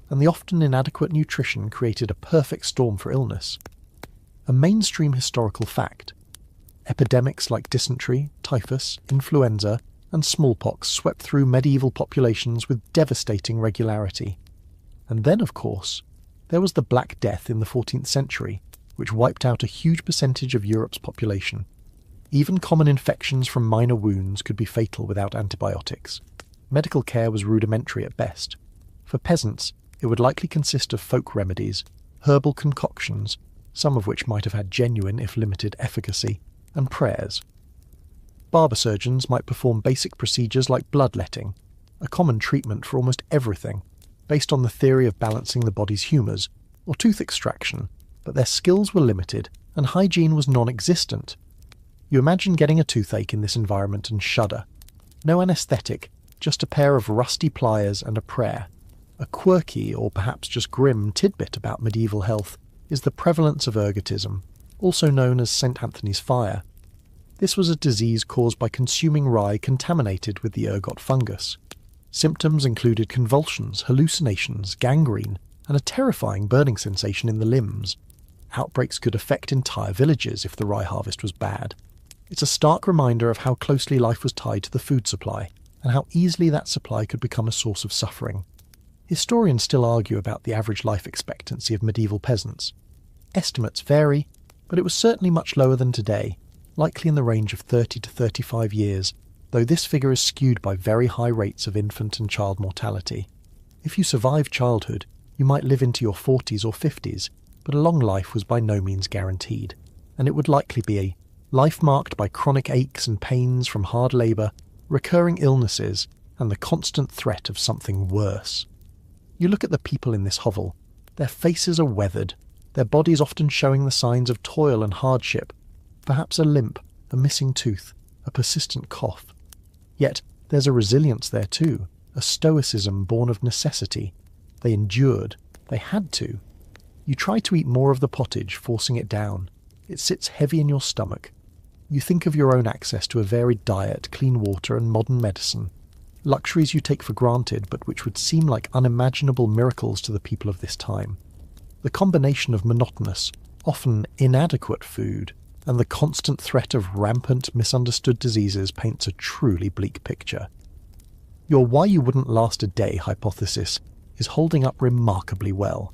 and the often inadequate nutrition created a perfect storm for illness. A mainstream historical fact. Epidemics like dysentery, typhus, influenza, and smallpox swept through medieval populations with devastating regularity. And then, of course, there was the Black Death in the 14th century, which wiped out a huge percentage of Europe's population. Even common infections from minor wounds could be fatal without antibiotics. Medical care was rudimentary at best. For peasants, it would likely consist of folk remedies, herbal concoctions, some of which might have had genuine, if limited, efficacy, and prayers. Barber surgeons might perform basic procedures like bloodletting, a common treatment for almost everything, based on the theory of balancing the body's humours, or tooth extraction, but their skills were limited, and hygiene was non-existent. You imagine getting a toothache in this environment and shudder. No anaesthetic, just a pair of rusty pliers and a prayer. A quirky, or perhaps just grim, tidbit about medieval health is the prevalence of ergotism, also known as St. Anthony's fire. This was a disease caused by consuming rye contaminated with the ergot fungus. Symptoms included convulsions, hallucinations, gangrene, and a terrifying burning sensation in the limbs. Outbreaks could affect entire villages if the rye harvest was bad. It's a stark reminder of how closely life was tied to the food supply, and how easily that supply could become a source of suffering. Historians still argue about the average life expectancy of medieval peasants. Estimates vary, but it was certainly much lower than today, likely in the range of 30 to 35 years, though this figure is skewed by very high rates of infant and child mortality. If you survived childhood, you might live into your 40s or 50s, but a long life was by no means guaranteed, and it would likely be a life marked by chronic aches and pains from hard labour, recurring illnesses, and the constant threat of something worse. You look at the people in this hovel. Their faces are weathered, their bodies often showing the signs of toil and hardship, perhaps a limp, a missing tooth, a persistent cough. Yet there's a resilience there too, a stoicism born of necessity. They endured, they had to. You try to eat more of the pottage, forcing it down. It sits heavy in your stomach. You think of your own access to a varied diet, clean water, and modern medicine. Luxuries you take for granted, but which would seem like unimaginable miracles to the people of this time. The combination of monotonous, often inadequate food, and the constant threat of rampant, misunderstood diseases paints a truly bleak picture. Your why you wouldn't last a day hypothesis is holding up remarkably well.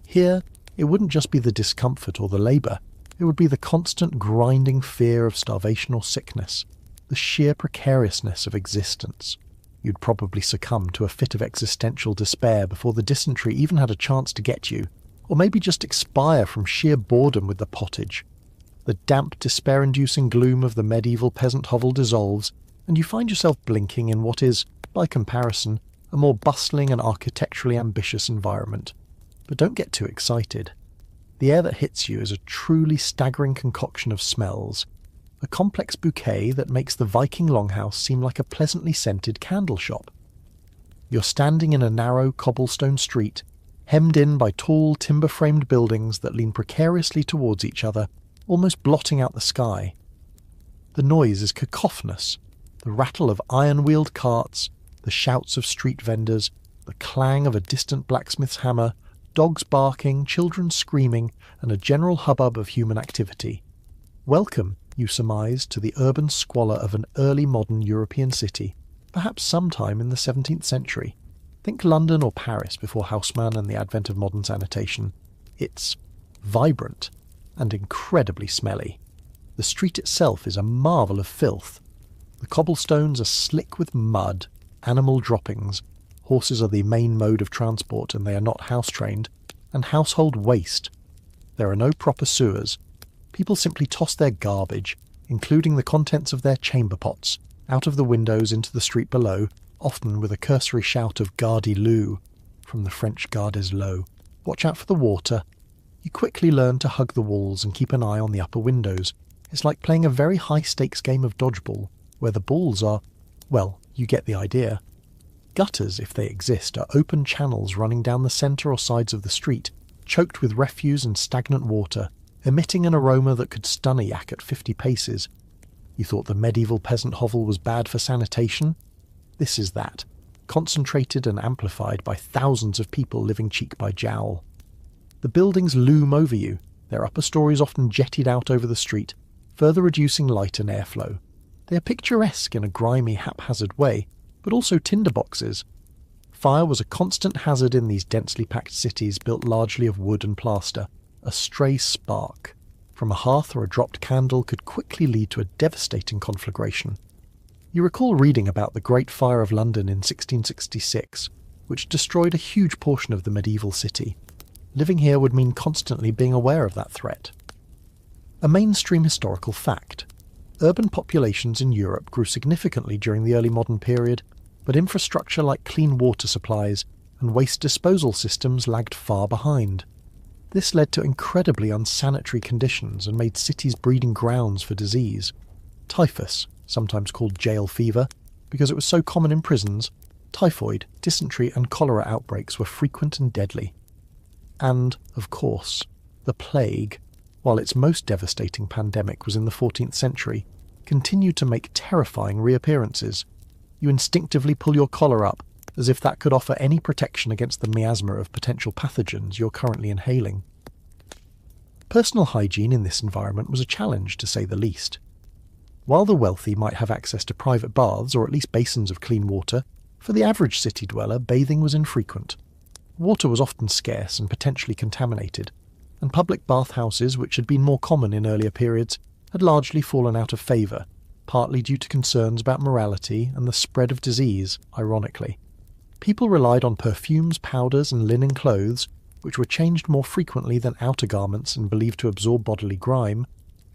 Here, it wouldn't just be the discomfort or the labour, it would be the constant grinding fear of starvation or sickness, the sheer precariousness of existence. You'd probably succumb to a fit of existential despair before the dysentery even had a chance to get you, or maybe just expire from sheer boredom with the pottage. The damp, despair-inducing gloom of the medieval peasant hovel dissolves, and you find yourself blinking in what is, by comparison, a more bustling and architecturally ambitious environment. But don't get too excited. The air that hits you is a truly staggering concoction of smells, a complex bouquet that makes the Viking Longhouse seem like a pleasantly scented candle shop. You're standing in a narrow cobblestone street, hemmed in by tall timber-framed buildings that lean precariously towards each other, almost blotting out the sky. The noise is cacophonous, the rattle of iron-wheeled carts, the shouts of street vendors, the clang of a distant blacksmith's hammer, dogs barking, children screaming, and a general hubbub of human activity. Welcome, you surmise, to the urban squalor of an early modern European city, perhaps sometime in the 17th century. Think London or Paris before Haussmann and the advent of modern sanitation. It's vibrant and incredibly smelly. The street itself is a marvel of filth. The cobblestones are slick with mud, animal droppings, horses are the main mode of transport and they are not house-trained, and household waste. There are no proper sewers. People simply toss their garbage, including the contents of their chamber pots, out of the windows into the street below, often with a cursory shout of "Gardez-l'eau," from the French "Gardez l'eau." Watch out for the water. You quickly learn to hug the walls and keep an eye on the upper windows. It's like playing a very high-stakes game of dodgeball, where the balls are, well, you get the idea. Gutters, if they exist, are open channels running down the centre or sides of the street, choked with refuse and stagnant water, emitting an aroma that could stun a yak at 50 paces. You thought the medieval peasant hovel was bad for sanitation? This is that, concentrated and amplified by thousands of people living cheek by jowl. The buildings loom over you, their upper stories often jettied out over the street, further reducing light and airflow. They are picturesque in a grimy, haphazard way, but also tinderboxes. Fire was a constant hazard in these densely packed cities built largely of wood and plaster. A stray spark from a hearth or a dropped candle could quickly lead to a devastating conflagration. You recall reading about the Great Fire of London in 1666, which destroyed a huge portion of the medieval city. Living here would mean constantly being aware of that threat. A mainstream historical fact. Urban populations in Europe grew significantly during the early modern period, but infrastructure like clean water supplies and waste disposal systems lagged far behind. This led to incredibly unsanitary conditions and made cities breeding grounds for disease. Typhus, sometimes called jail fever, because it was so common in prisons, typhoid, dysentery and cholera outbreaks were frequent and deadly. And, of course, the plague, while its most devastating pandemic was in the 14th century, continued to make terrifying reappearances. You instinctively pull your collar up, as if that could offer any protection against the miasma of potential pathogens you're currently inhaling. Personal hygiene in this environment was a challenge, to say the least. While the wealthy might have access to private baths or at least basins of clean water, for the average city dweller, bathing was infrequent. Water was often scarce and potentially contaminated, and public bathhouses, which had been more common in earlier periods, had largely fallen out of favour, partly due to concerns about morality and the spread of disease, ironically. People relied on perfumes, powders and linen clothes, which were changed more frequently than outer garments and believed to absorb bodily grime,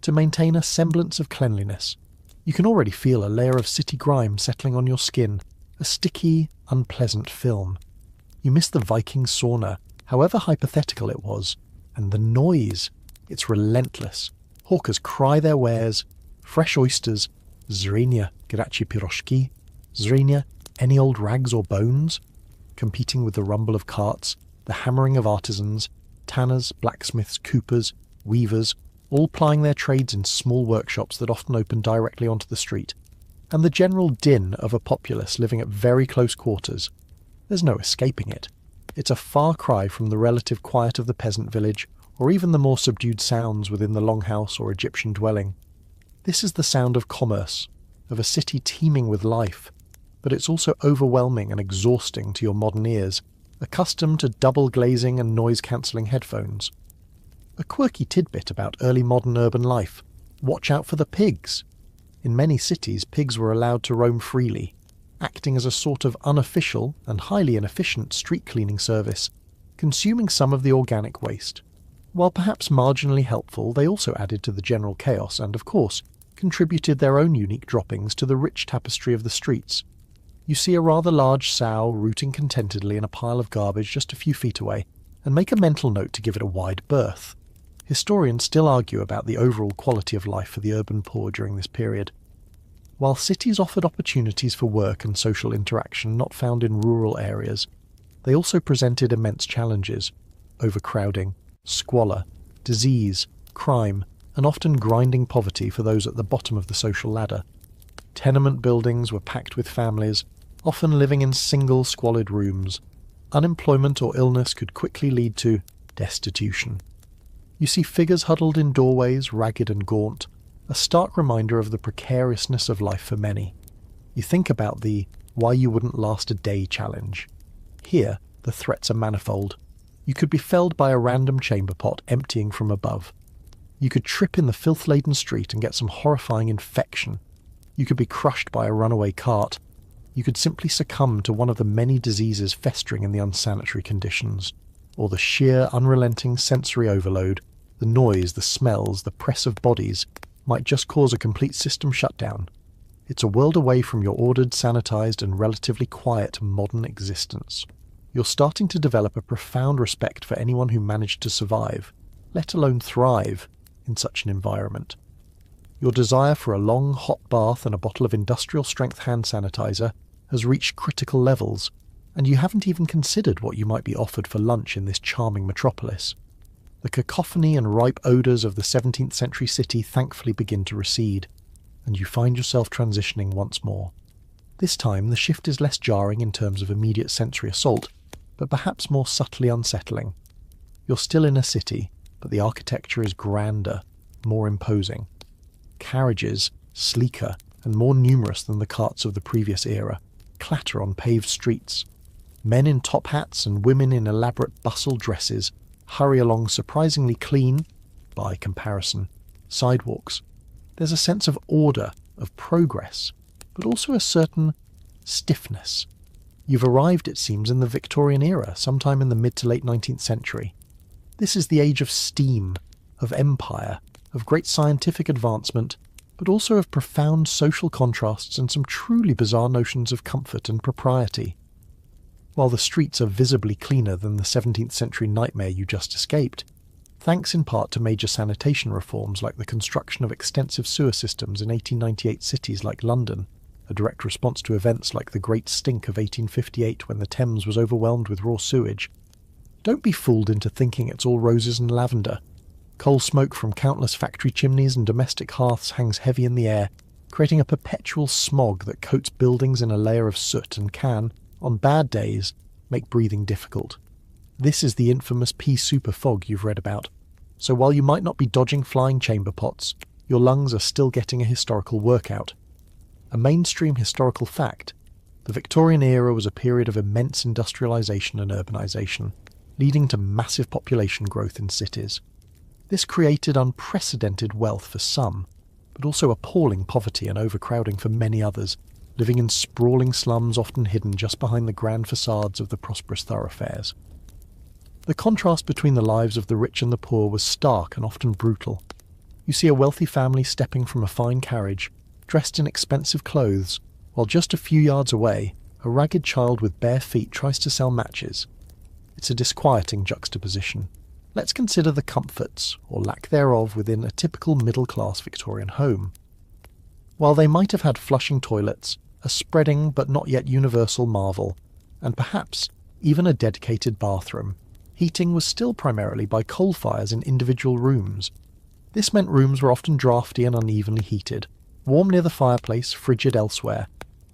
to maintain a semblance of cleanliness. You can already feel a layer of city grime settling on your skin, a sticky, unpleasant film. You miss the Viking sauna, however hypothetical it was, and the noise. It's relentless. Hawkers cry their wares, fresh oysters, zrenia, graci piroshki, zrenia, any old rags or bones, competing with the rumble of carts, the hammering of artisans, tanners, blacksmiths, coopers, weavers, all plying their trades in small workshops that often open directly onto the street, and the general din of a populace living at very close quarters. There's no escaping it. It's a far cry from the relative quiet of the peasant village, or even the more subdued sounds within the longhouse or Egyptian dwelling. This is the sound of commerce, of a city teeming with life, but it's also overwhelming and exhausting to your modern ears, accustomed to double glazing and noise-cancelling headphones. A quirky tidbit about early modern urban life: watch out for the pigs. In many cities, pigs were allowed to roam freely, acting as a sort of unofficial and highly inefficient street cleaning service, consuming some of the organic waste. While perhaps marginally helpful, they also added to the general chaos and, of course, contributed their own unique droppings to the rich tapestry of the streets. You see a rather large sow rooting contentedly in a pile of garbage just a few feet away, and make a mental note to give it a wide berth. Historians still argue about the overall quality of life for the urban poor during this period. While cities offered opportunities for work and social interaction not found in rural areas, they also presented immense challenges: overcrowding, squalor, disease, crime, and often grinding poverty for those at the bottom of the social ladder. Tenement buildings were packed with families, often living in single, squalid rooms. Unemployment or illness could quickly lead to destitution. You see figures huddled in doorways, ragged and gaunt, a stark reminder of the precariousness of life for many. You think about the "why you wouldn't last a day" challenge. Here, the threats are manifold. You could be felled by a random chamber pot emptying from above. You could trip in the filth-laden street and get some horrifying infection. You could be crushed by a runaway cart. You could simply succumb to one of the many diseases festering in the unsanitary conditions. Or the sheer, unrelenting sensory overload, the noise, the smells, the press of bodies, might just cause a complete system shutdown. It's a world away from your ordered, sanitized, and relatively quiet modern existence. You're starting to develop a profound respect for anyone who managed to survive, let alone thrive, in such an environment. Your desire for a long, hot bath and a bottle of industrial-strength hand sanitizer has reached critical levels, and you haven't even considered what you might be offered for lunch in this charming metropolis. The cacophony and ripe odours of the 17th century city thankfully begin to recede, and you find yourself transitioning once more. This time the shift is less jarring in terms of immediate sensory assault, but perhaps more subtly unsettling. You're still in a city, but the architecture is grander, more imposing. Carriages, sleeker and more numerous than the carts of the previous era, clatter on paved streets. Men in top hats and women in elaborate bustle dresses hurry along surprisingly clean, by comparison, sidewalks. There's a sense of order, of progress, but also a certain stiffness. You've arrived, it seems, in the Victorian era, sometime in the mid to late 19th century. This is the age of steam, of empire, of great scientific advancement, but also of profound social contrasts and some truly bizarre notions of comfort and propriety. While the streets are visibly cleaner than the 17th century nightmare you just escaped, thanks in part to major sanitation reforms like the construction of extensive sewer systems in 1898 cities like London, a direct response to events like the Great Stink of 1858 when the Thames was overwhelmed with raw sewage. Don't be fooled into thinking it's all roses and lavender. Coal smoke from countless factory chimneys and domestic hearths hangs heavy in the air, creating a perpetual smog that coats buildings in a layer of soot and can, on bad days, make breathing difficult. This is the infamous pea super fog you've read about. So while you might not be dodging flying chamber pots, your lungs are still getting a historical workout. A mainstream historical fact, the Victorian era was a period of immense industrialisation and urbanisation, leading to massive population growth in cities. This created unprecedented wealth for some, but also appalling poverty and overcrowding for many others, living in sprawling slums often hidden just behind the grand facades of the prosperous thoroughfares. The contrast between the lives of the rich and the poor was stark and often brutal. You see a wealthy family stepping from a fine carriage, dressed in expensive clothes, while just a few yards away, a ragged child with bare feet tries to sell matches. It's a disquieting juxtaposition. Let's consider the comforts, or lack thereof, within a typical middle-class Victorian home. While they might have had flushing toilets, a spreading but not yet universal marvel, and perhaps even a dedicated bathroom, heating was still primarily by coal fires in individual rooms. This meant rooms were often draughty and unevenly heated, warm near the fireplace, frigid elsewhere,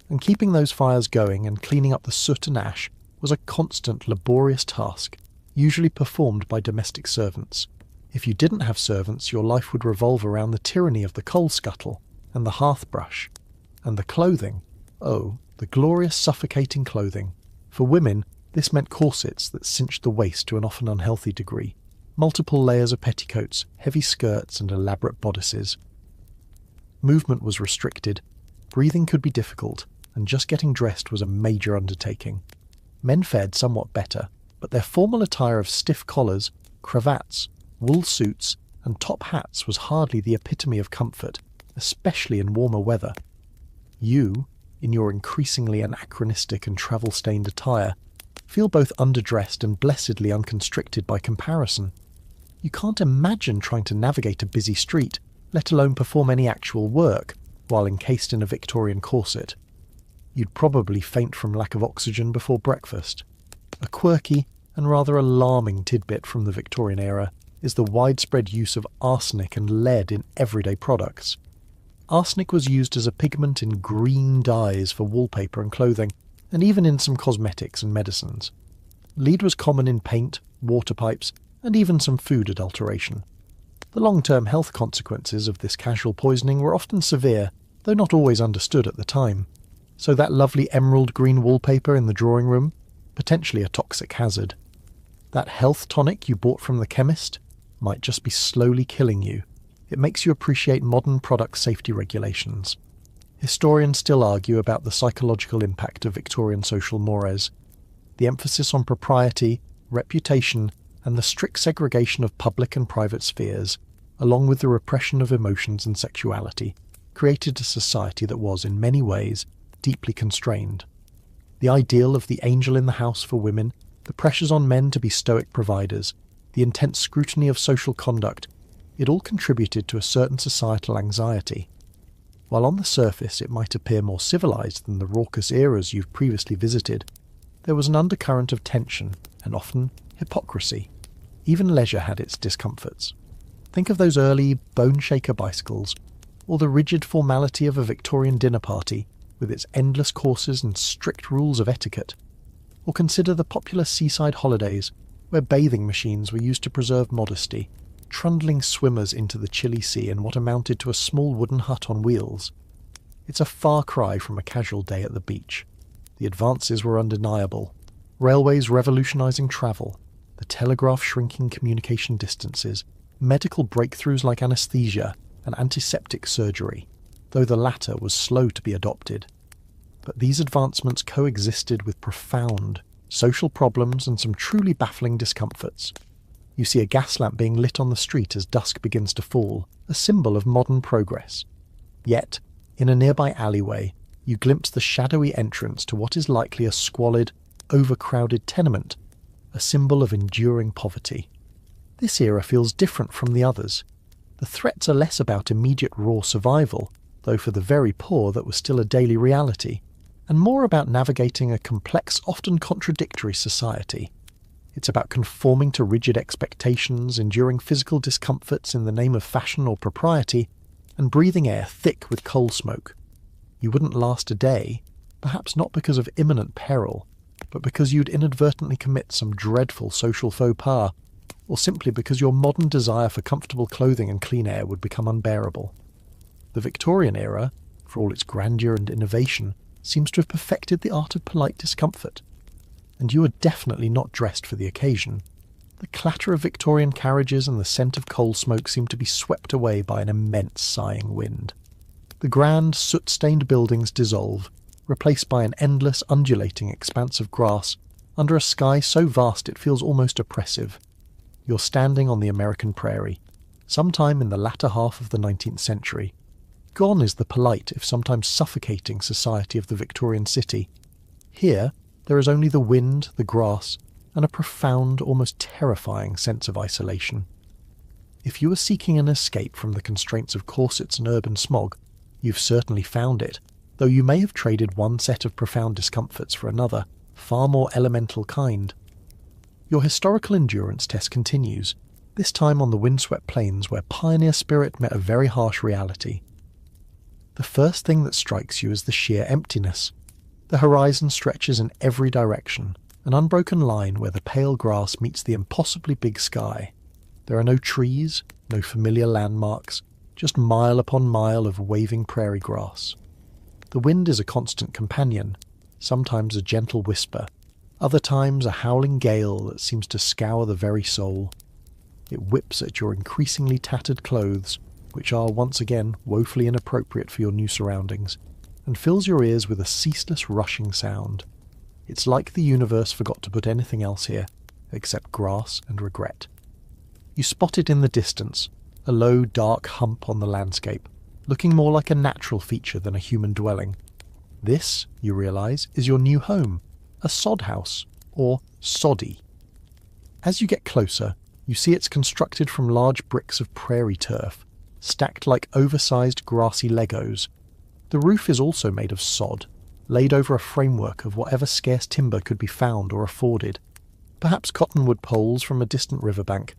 and keeping those fires going and cleaning up the soot and ash was a constant laborious task, usually performed by domestic servants. If you didn't have servants, your life would revolve around the tyranny of the coal scuttle and the hearth brush. And the clothing, oh, the glorious suffocating clothing. For women, this meant corsets that cinched the waist to an often unhealthy degree, multiple layers of petticoats, heavy skirts and elaborate bodices. Movement was restricted, breathing could be difficult, and just getting dressed was a major undertaking. Men fared somewhat better, but their formal attire of stiff collars, cravats, wool suits, and top hats was hardly the epitome of comfort, especially in warmer weather. You, in your increasingly anachronistic and travel-stained attire, feel both underdressed and blessedly unconstricted by comparison. You can't imagine trying to navigate a busy street, let alone perform any actual work, while encased in a Victorian corset. You'd probably faint from lack of oxygen before breakfast. A quirky and rather alarming tidbit from the Victorian era is the widespread use of arsenic and lead in everyday products. Arsenic was used as a pigment in green dyes for wallpaper and clothing, and even in some cosmetics and medicines. Lead was common in paint, water pipes, and even some food adulteration. The long-term health consequences of this casual poisoning were often severe, though not always understood at the time. So that lovely emerald green wallpaper in the drawing room, potentially a toxic hazard. That health tonic you bought from the chemist might just be slowly killing you. It makes you appreciate modern product safety regulations. Historians still argue about the psychological impact of Victorian social mores. The emphasis on propriety, reputation, and the strict segregation of public and private spheres, along with the repression of emotions and sexuality, created a society that was, in many ways, deeply constrained. The ideal of the angel in the house for women, the pressures on men to be stoic providers, the intense scrutiny of social conduct, it all contributed to a certain societal anxiety. While on the surface it might appear more civilized than the raucous eras you've previously visited, there was an undercurrent of tension and often hypocrisy. Even leisure had its discomforts. Think of those early bone-shaker bicycles, or the rigid formality of a Victorian dinner party with its endless courses and strict rules of etiquette. Or consider the popular seaside holidays where bathing machines were used to preserve modesty, trundling swimmers into the chilly sea in what amounted to a small wooden hut on wheels. It's a far cry from a casual day at the beach. The advances were undeniable. Railways revolutionising travel, the telegraph shrinking communication distances, medical breakthroughs like anaesthesia and antiseptic surgery, though the latter was slow to be adopted. But these advancements coexisted with profound social problems and some truly baffling discomforts. You see a gas lamp being lit on the street as dusk begins to fall, a symbol of modern progress. Yet, in a nearby alleyway, you glimpse the shadowy entrance to what is likely a squalid, overcrowded tenement, a symbol of enduring poverty. This era feels different from the others. The threats are less about immediate raw survival, though for the very poor that was still a daily reality, and more about navigating a complex, often contradictory society. It's about conforming to rigid expectations, enduring physical discomforts in the name of fashion or propriety, and breathing air thick with coal smoke. You wouldn't last a day, perhaps not because of imminent peril, but because you'd inadvertently commit some dreadful social faux pas, or simply because your modern desire for comfortable clothing and clean air would become unbearable. The Victorian era, for all its grandeur and innovation, seems to have perfected the art of polite discomfort. And you are definitely not dressed for the occasion. The clatter of Victorian carriages and the scent of coal smoke seem to be swept away by an immense sighing wind. The grand, soot-stained buildings dissolve, replaced by an endless, undulating expanse of grass under a sky so vast it feels almost oppressive. You're standing on the American prairie, sometime in the latter half of the 19th century. Gone is the polite, if sometimes suffocating, society of the Victorian city. Here, there is only the wind, the grass, and a profound, almost terrifying sense of isolation. If you are seeking an escape from the constraints of corsets and urban smog, you've certainly found it, though you may have traded one set of profound discomforts for another, far more elemental kind. Your historical endurance test continues, this time on the windswept plains where pioneer spirit met a very harsh reality. The first thing that strikes you is the sheer emptiness. The horizon stretches in every direction, an unbroken line where the pale grass meets the impossibly big sky. There are no trees, no familiar landmarks, just mile upon mile of waving prairie grass. The wind is a constant companion, sometimes a gentle whisper, other times a howling gale that seems to scour the very soul. It whips at your increasingly tattered clothes, which are once again woefully inappropriate for your new surroundings, and fills your ears with a ceaseless rushing sound. It's like the universe forgot to put anything else here, except grass and regret. You spot it in the distance, a low, dark hump on the landscape, looking more like a natural feature than a human dwelling. This, you realise, is your new home, a sod house, or soddy. As you get closer, you see it's constructed from large bricks of prairie turf, stacked like oversized grassy Legos. The roof is also made of sod, laid over a framework of whatever scarce timber could be found or afforded, perhaps cottonwood poles from a distant riverbank.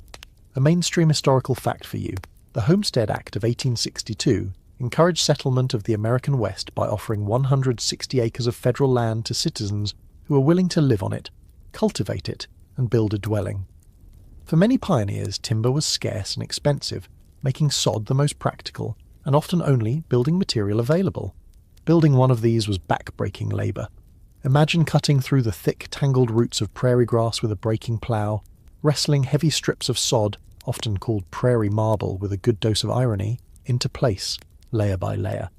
A mainstream historical fact for you: the Homestead Act of 1862 encouraged settlement of the American West by offering 160 acres of federal land to citizens who were willing to live on it, cultivate it, and build a dwelling. For many pioneers, timber was scarce and expensive, making sod the most practical and often only building material available. Building one of these was back-breaking labour. Imagine cutting through the thick, tangled roots of prairie grass with a breaking plough, wrestling heavy strips of sod, often called prairie marble with a good dose of irony, into place, layer by layer.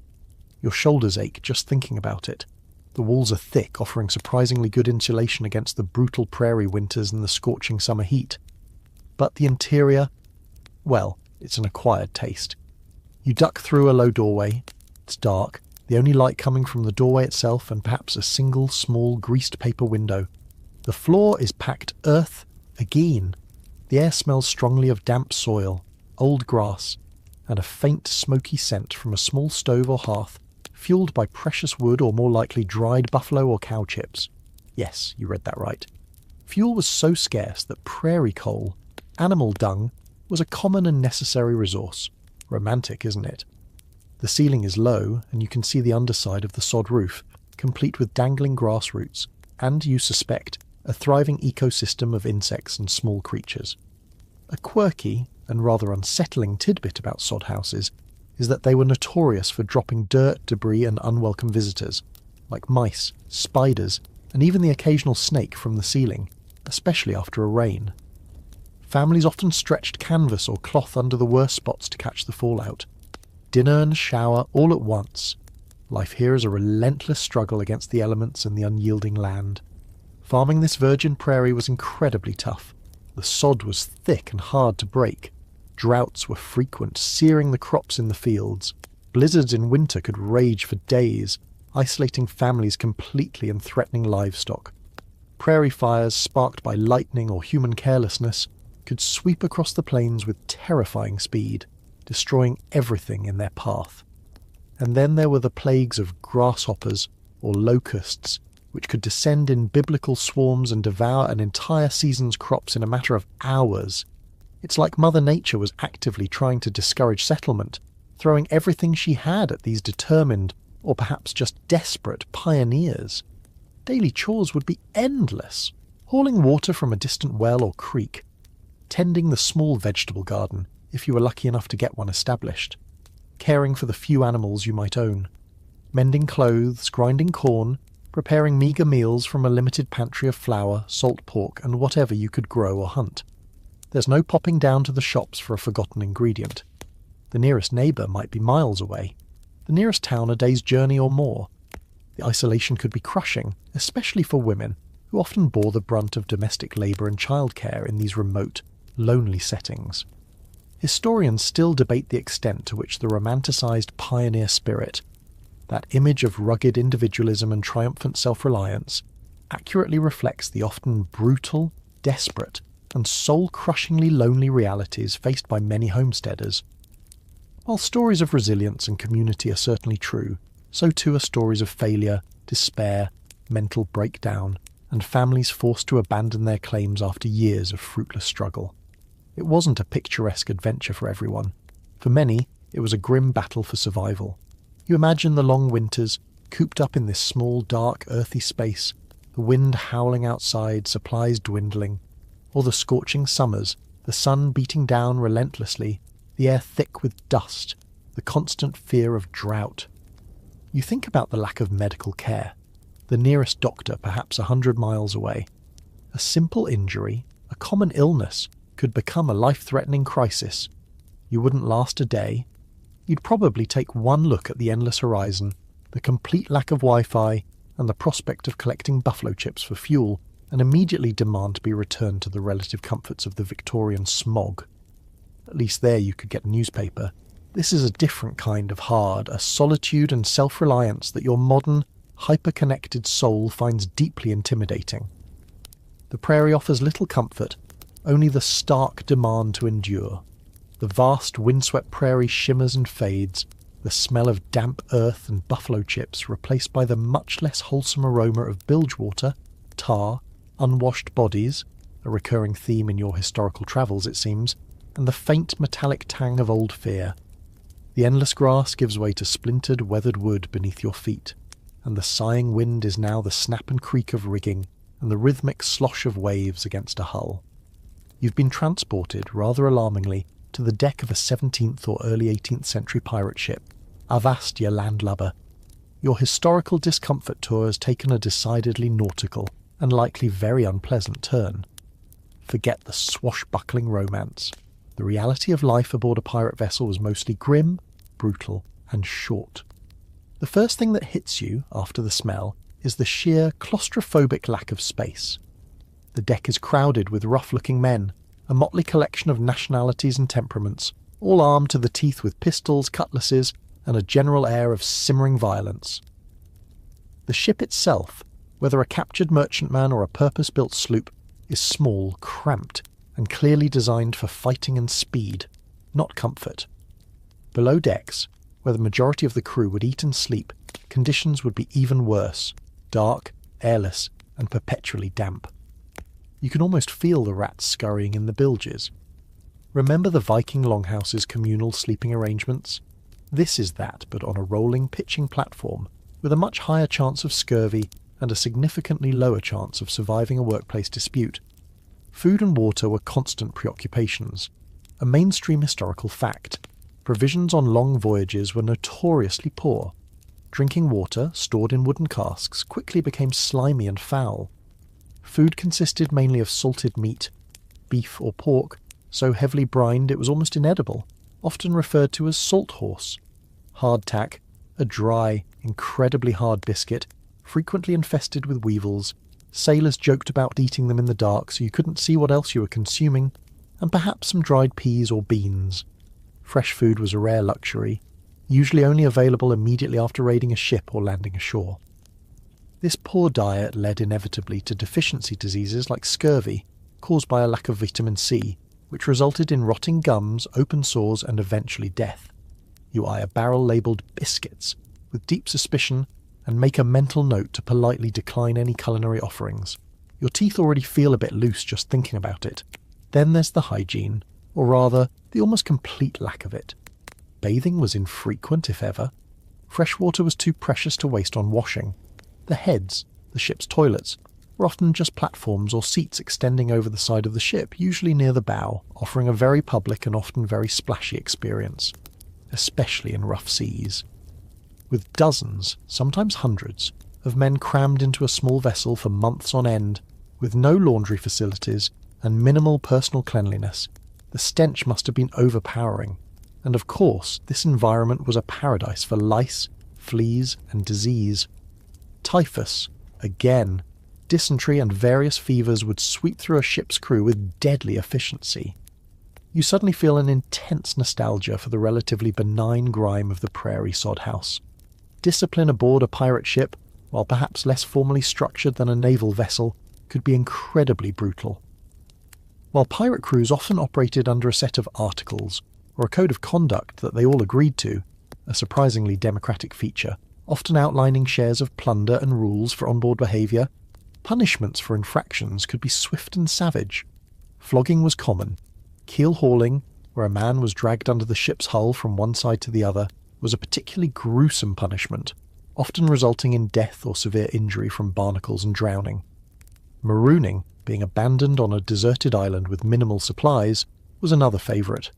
Your shoulders ache just thinking about it. The walls are thick, offering surprisingly good insulation against the brutal prairie winters and the scorching summer heat. But the interior, well, it's an acquired taste. You duck through a low doorway. It's dark, the only light coming from the doorway itself and perhaps a single small greased paper window. The floor is packed earth again. The air smells strongly of damp soil, old grass, and a faint smoky scent from a small stove or hearth, fueled by precious wood or more likely dried buffalo or cow chips. Yes, you read that right. Fuel was so scarce that prairie coal, animal dung, was a common and necessary resource. Romantic, isn't it? The ceiling is low, and you can see the underside of the sod roof, complete with dangling grass roots, and, you suspect, a thriving ecosystem of insects and small creatures. A quirky and rather unsettling tidbit about sod houses is that they were notorious for dropping dirt, debris, and unwelcome visitors, like mice, spiders, and even the occasional snake from the ceiling, especially after a rain. Families often stretched canvas or cloth under the worst spots to catch the fallout. Dinner and shower all at once. Life here is a relentless struggle against the elements and the unyielding land. Farming this virgin prairie was incredibly tough. The sod was thick and hard to break. Droughts were frequent, searing the crops in the fields. Blizzards in winter could rage for days, isolating families completely and threatening livestock. Prairie fires, sparked by lightning or human carelessness, could sweep across the plains with terrifying speed, destroying everything in their path. And then there were the plagues of grasshoppers or locusts, which could descend in biblical swarms and devour an entire season's crops in a matter of hours. It's like Mother Nature was actively trying to discourage settlement, throwing everything she had at these determined, or perhaps just desperate, pioneers. Daily chores would be endless. Hauling water from a distant well or creek, tending the small vegetable garden, if you were lucky enough to get one established, caring for the few animals you might own, mending clothes, grinding corn, preparing meagre meals from a limited pantry of flour, salt pork, and whatever you could grow or hunt. There's no popping down to the shops for a forgotten ingredient. The nearest neighbour might be miles away, the nearest town a day's journey or more. The isolation could be crushing, especially for women, who often bore the brunt of domestic labour and childcare in these remote, lonely settings. Historians still debate the extent to which the romanticised pioneer spirit, that image of rugged individualism and triumphant self-reliance, accurately reflects the often brutal, desperate, and soul-crushingly lonely realities faced by many homesteaders. While stories of resilience and community are certainly true, so too are stories of failure, despair, mental breakdown, and families forced to abandon their claims after years of fruitless struggle. It wasn't a picturesque adventure for everyone. For many, it was a grim battle for survival. You imagine the long winters, cooped up in this small, dark, earthy space, the wind howling outside, supplies dwindling, or the scorching summers, the sun beating down relentlessly, the air thick with dust, the constant fear of drought. You think about the lack of medical care, the nearest doctor perhaps 100 miles away. A simple injury, a common illness, could become a life-threatening crisis. You wouldn't last a day. You'd probably take one look at the endless horizon, the complete lack of Wi-Fi, and the prospect of collecting buffalo chips for fuel, and immediately demand to be returned to the relative comforts of the Victorian smog. At least there you could get a newspaper. This is a different kind of hard, a solitude and self-reliance that your modern, hyper-connected soul finds deeply intimidating. The prairie offers little comfort, only the stark demand to endure. The vast windswept prairie shimmers and fades, the smell of damp earth and buffalo chips replaced by the much less wholesome aroma of bilge water, tar, unwashed bodies, a recurring theme in your historical travels it seems, and the faint metallic tang of old fear. The endless grass gives way to splintered, weathered wood beneath your feet, and the sighing wind is now the snap and creak of rigging and the rhythmic slosh of waves against a hull. You've been transported, rather alarmingly, to the deck of a 17th or early 18th century pirate ship. Avast, ye landlubber. Your historical discomfort tour has taken a decidedly nautical and likely very unpleasant turn. Forget the swashbuckling romance. The reality of life aboard a pirate vessel was mostly grim, brutal, and short. The first thing that hits you, after the smell, is the sheer claustrophobic lack of space. The deck is crowded with rough-looking men, a motley collection of nationalities and temperaments, all armed to the teeth with pistols, cutlasses, and a general air of simmering violence. The ship itself, whether a captured merchantman or a purpose-built sloop, is small, cramped, and clearly designed for fighting and speed, not comfort. Below decks, where the majority of the crew would eat and sleep, conditions would be even worse, dark, airless, and perpetually damp. You can almost feel the rats scurrying in the bilges. Remember the Viking Longhouse's communal sleeping arrangements? This is that, but on a rolling, pitching platform, with a much higher chance of scurvy and a significantly lower chance of surviving a workplace dispute. Food and water were constant preoccupations. A mainstream historical fact. Provisions on long voyages were notoriously poor. Drinking water, stored in wooden casks, quickly became slimy and foul. Food consisted mainly of salted meat, beef or pork, so heavily brined it was almost inedible, often referred to as salt horse. Hardtack, a dry, incredibly hard biscuit, frequently infested with weevils. Sailors joked about eating them in the dark so you couldn't see what else you were consuming, and perhaps some dried peas or beans. Fresh food was a rare luxury, usually only available immediately after raiding a ship or landing ashore. This poor diet led inevitably to deficiency diseases like scurvy, caused by a lack of vitamin C, which resulted in rotting gums, open sores, and eventually death. You eye a barrel labelled biscuits, with deep suspicion, and make a mental note to politely decline any culinary offerings. Your teeth already feel a bit loose just thinking about it. Then there's the hygiene, or rather, the almost complete lack of it. Bathing was infrequent, if ever. Fresh water was too precious to waste on washing. The heads, the ship's toilets, were often just platforms or seats extending over the side of the ship, usually near the bow, offering a very public and often very splashy experience, especially in rough seas. With dozens, sometimes hundreds, of men crammed into a small vessel for months on end, with no laundry facilities and minimal personal cleanliness, the stench must have been overpowering, and of course this environment was a paradise for lice, fleas, and disease. Typhus, again, dysentery and various fevers would sweep through a ship's crew with deadly efficiency. You suddenly feel an intense nostalgia for the relatively benign grime of the prairie sod house. Discipline aboard a pirate ship, while perhaps less formally structured than a naval vessel, could be incredibly brutal. While pirate crews often operated under a set of articles, or a code of conduct that they all agreed to, a surprisingly democratic feature, often outlining shares of plunder and rules for onboard behaviour, punishments for infractions could be swift and savage. Flogging was common. Keel hauling, where a man was dragged under the ship's hull from one side to the other, was a particularly gruesome punishment, often resulting in death or severe injury from barnacles and drowning. Marooning, being abandoned on a deserted island with minimal supplies, was another favourite.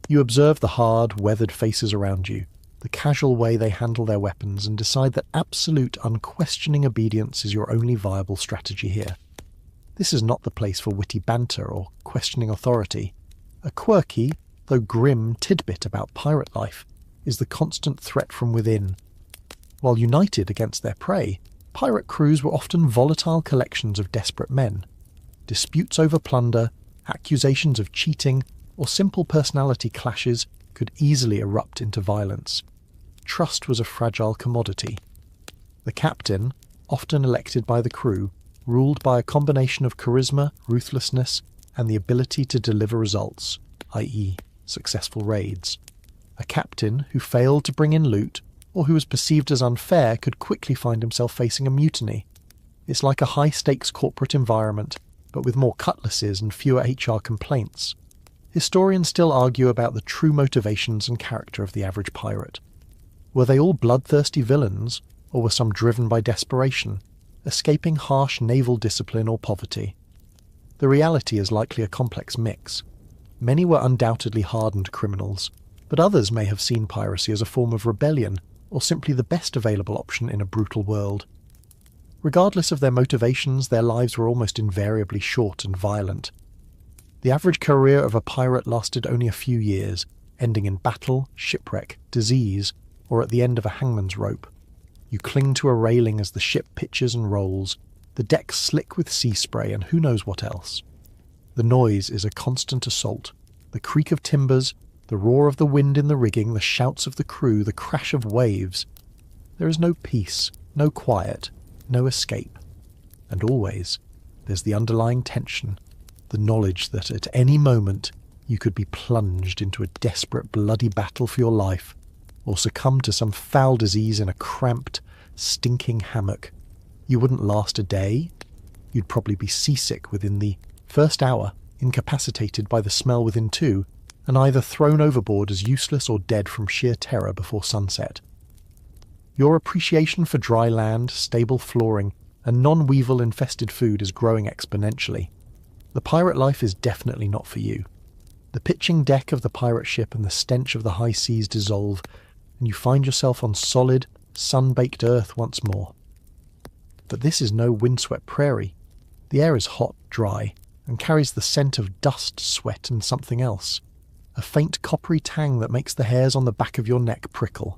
You observe the hard, weathered faces around you, the casual way they handle their weapons, and decide that absolute, unquestioning obedience is your only viable strategy here. This is not the place for witty banter or questioning authority. A quirky, though grim, tidbit about pirate life is the constant threat from within. While united against their prey, pirate crews were often volatile collections of desperate men. Disputes over plunder, accusations of cheating, or simple personality clashes could easily erupt into violence. Trust was a fragile commodity. The captain, often elected by the crew, ruled by a combination of charisma, ruthlessness, and the ability to deliver results, i.e., successful raids. A captain who failed to bring in loot, or who was perceived as unfair, could quickly find himself facing a mutiny. It's like a high-stakes corporate environment, but with more cutlasses and fewer HR complaints. Historians still argue about the true motivations and character of the average pirate. Were they all bloodthirsty villains, or were some driven by desperation, escaping harsh naval discipline or poverty? The reality is likely a complex mix. Many were undoubtedly hardened criminals, but others may have seen piracy as a form of rebellion, or simply the best available option in a brutal world. Regardless of their motivations, their lives were almost invariably short and violent. The average career of a pirate lasted only a few years, ending in battle, shipwreck, disease, or at the end of a hangman's rope. You cling to a railing as the ship pitches and rolls, the decks slick with sea spray and who knows what else. The noise is a constant assault. The creak of timbers, the roar of the wind in the rigging, the shouts of the crew, the crash of waves. There is no peace, no quiet, no escape. And always, there's the underlying tension, the knowledge that at any moment you could be plunged into a desperate, bloody battle for your life, or succumb to some foul disease in a cramped, stinking hammock. You wouldn't last a day. You'd probably be seasick within the first hour, incapacitated by the smell within 2, and either thrown overboard as useless or dead from sheer terror before sunset. Your appreciation for dry land, stable flooring, and non-weevil infested food is growing exponentially. The pirate life is definitely not for you. The pitching deck of the pirate ship and the stench of the high seas dissolve, and you find yourself on solid, sun-baked earth once more. But this is no windswept prairie. The air is hot, dry, and carries the scent of dust, sweat, and something else. A faint coppery tang that makes the hairs on the back of your neck prickle.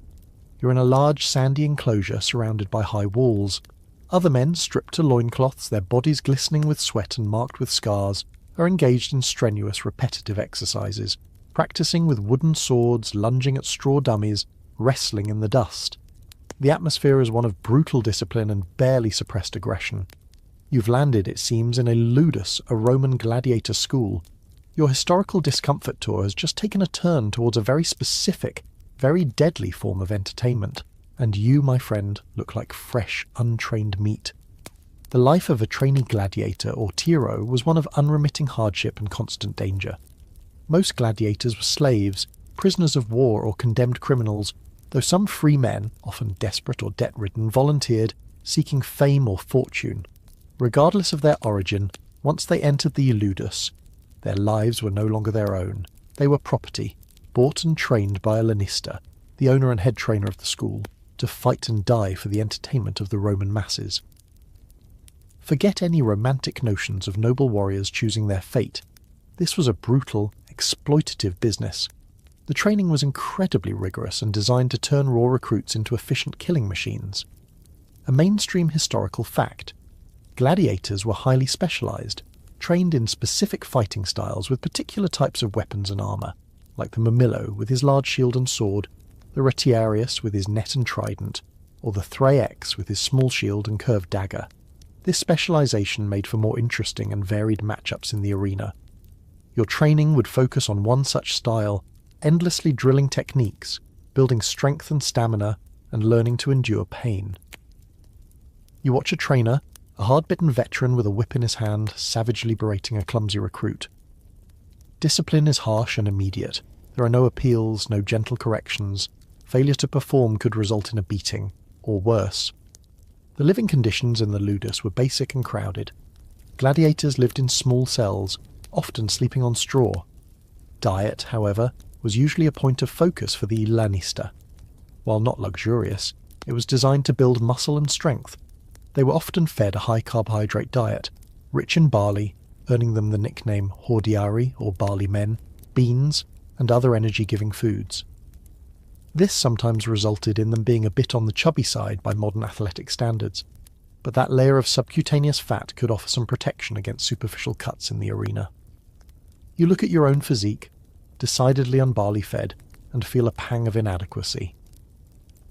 You're in a large sandy enclosure surrounded by high walls. Other men, stripped to loincloths, their bodies glistening with sweat and marked with scars, are engaged in strenuous, repetitive exercises, practicing with wooden swords, lunging at straw dummies, wrestling in the dust. The atmosphere is one of brutal discipline and barely suppressed aggression. You've landed, it seems, in a ludus, a Roman gladiator school. Your historical discomfort tour has just taken a turn towards a very specific, very deadly form of entertainment, and you, my friend, look like fresh, untrained meat. The life of a trainee gladiator or tiro was one of unremitting hardship and constant danger. Most gladiators were slaves, prisoners of war or condemned criminals, though some free men, often desperate or debt-ridden, volunteered, seeking fame or fortune. Regardless of their origin, once they entered the ludus, their lives were no longer their own. They were property, bought and trained by a lanista, the owner and head trainer of the school, to fight and die for the entertainment of the Roman masses. Forget any romantic notions of noble warriors choosing their fate. This was a brutal, exploitative business. The training was incredibly rigorous and designed to turn raw recruits into efficient killing machines. A mainstream historical fact. Gladiators were highly specialized, trained in specific fighting styles with particular types of weapons and armor, like the Murmillo with his large shield and sword, the Retiarius with his net and trident, or the Thraex with his small shield and curved dagger. This specialization made for more interesting and varied matchups in the arena. Your training would focus on one such style, endlessly drilling techniques, building strength and stamina, and learning to endure pain. You watch a trainer, a hard-bitten veteran with a whip in his hand, savagely berating a clumsy recruit. Discipline is harsh and immediate. There are no appeals, no gentle corrections. Failure to perform could result in a beating, or worse. The living conditions in the ludus were basic and crowded. Gladiators lived in small cells, often sleeping on straw. Diet, however, was usually a point of focus for the lanista. While not luxurious, it was designed to build muscle and strength. They were often fed a high-carbohydrate diet, rich in barley, earning them the nickname hordiari, or barley men, beans, and other energy-giving foods. This sometimes resulted in them being a bit on the chubby side by modern athletic standards, but that layer of subcutaneous fat could offer some protection against superficial cuts in the arena. You look at your own physique, decidedly unbarley-fed, and feel a pang of inadequacy.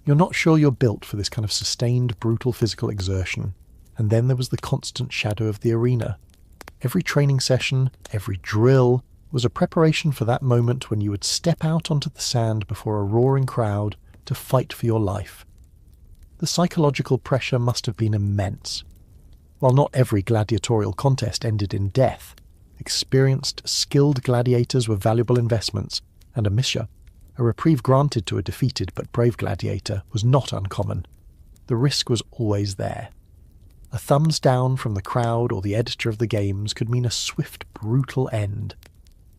You're not sure you're built for this kind of sustained, brutal physical exertion, And then there was the constant shadow of the arena. Every training session, every drill, was a preparation for that moment when you would step out onto the sand before a roaring crowd to fight for your life. The psychological pressure must have been immense. While not every gladiatorial contest ended in death, experienced, skilled gladiators were valuable investments, and a missia, a reprieve granted to a defeated but brave gladiator, was not uncommon. The risk was always there. A thumbs down from the crowd or the editor of the games could mean a swift, brutal end.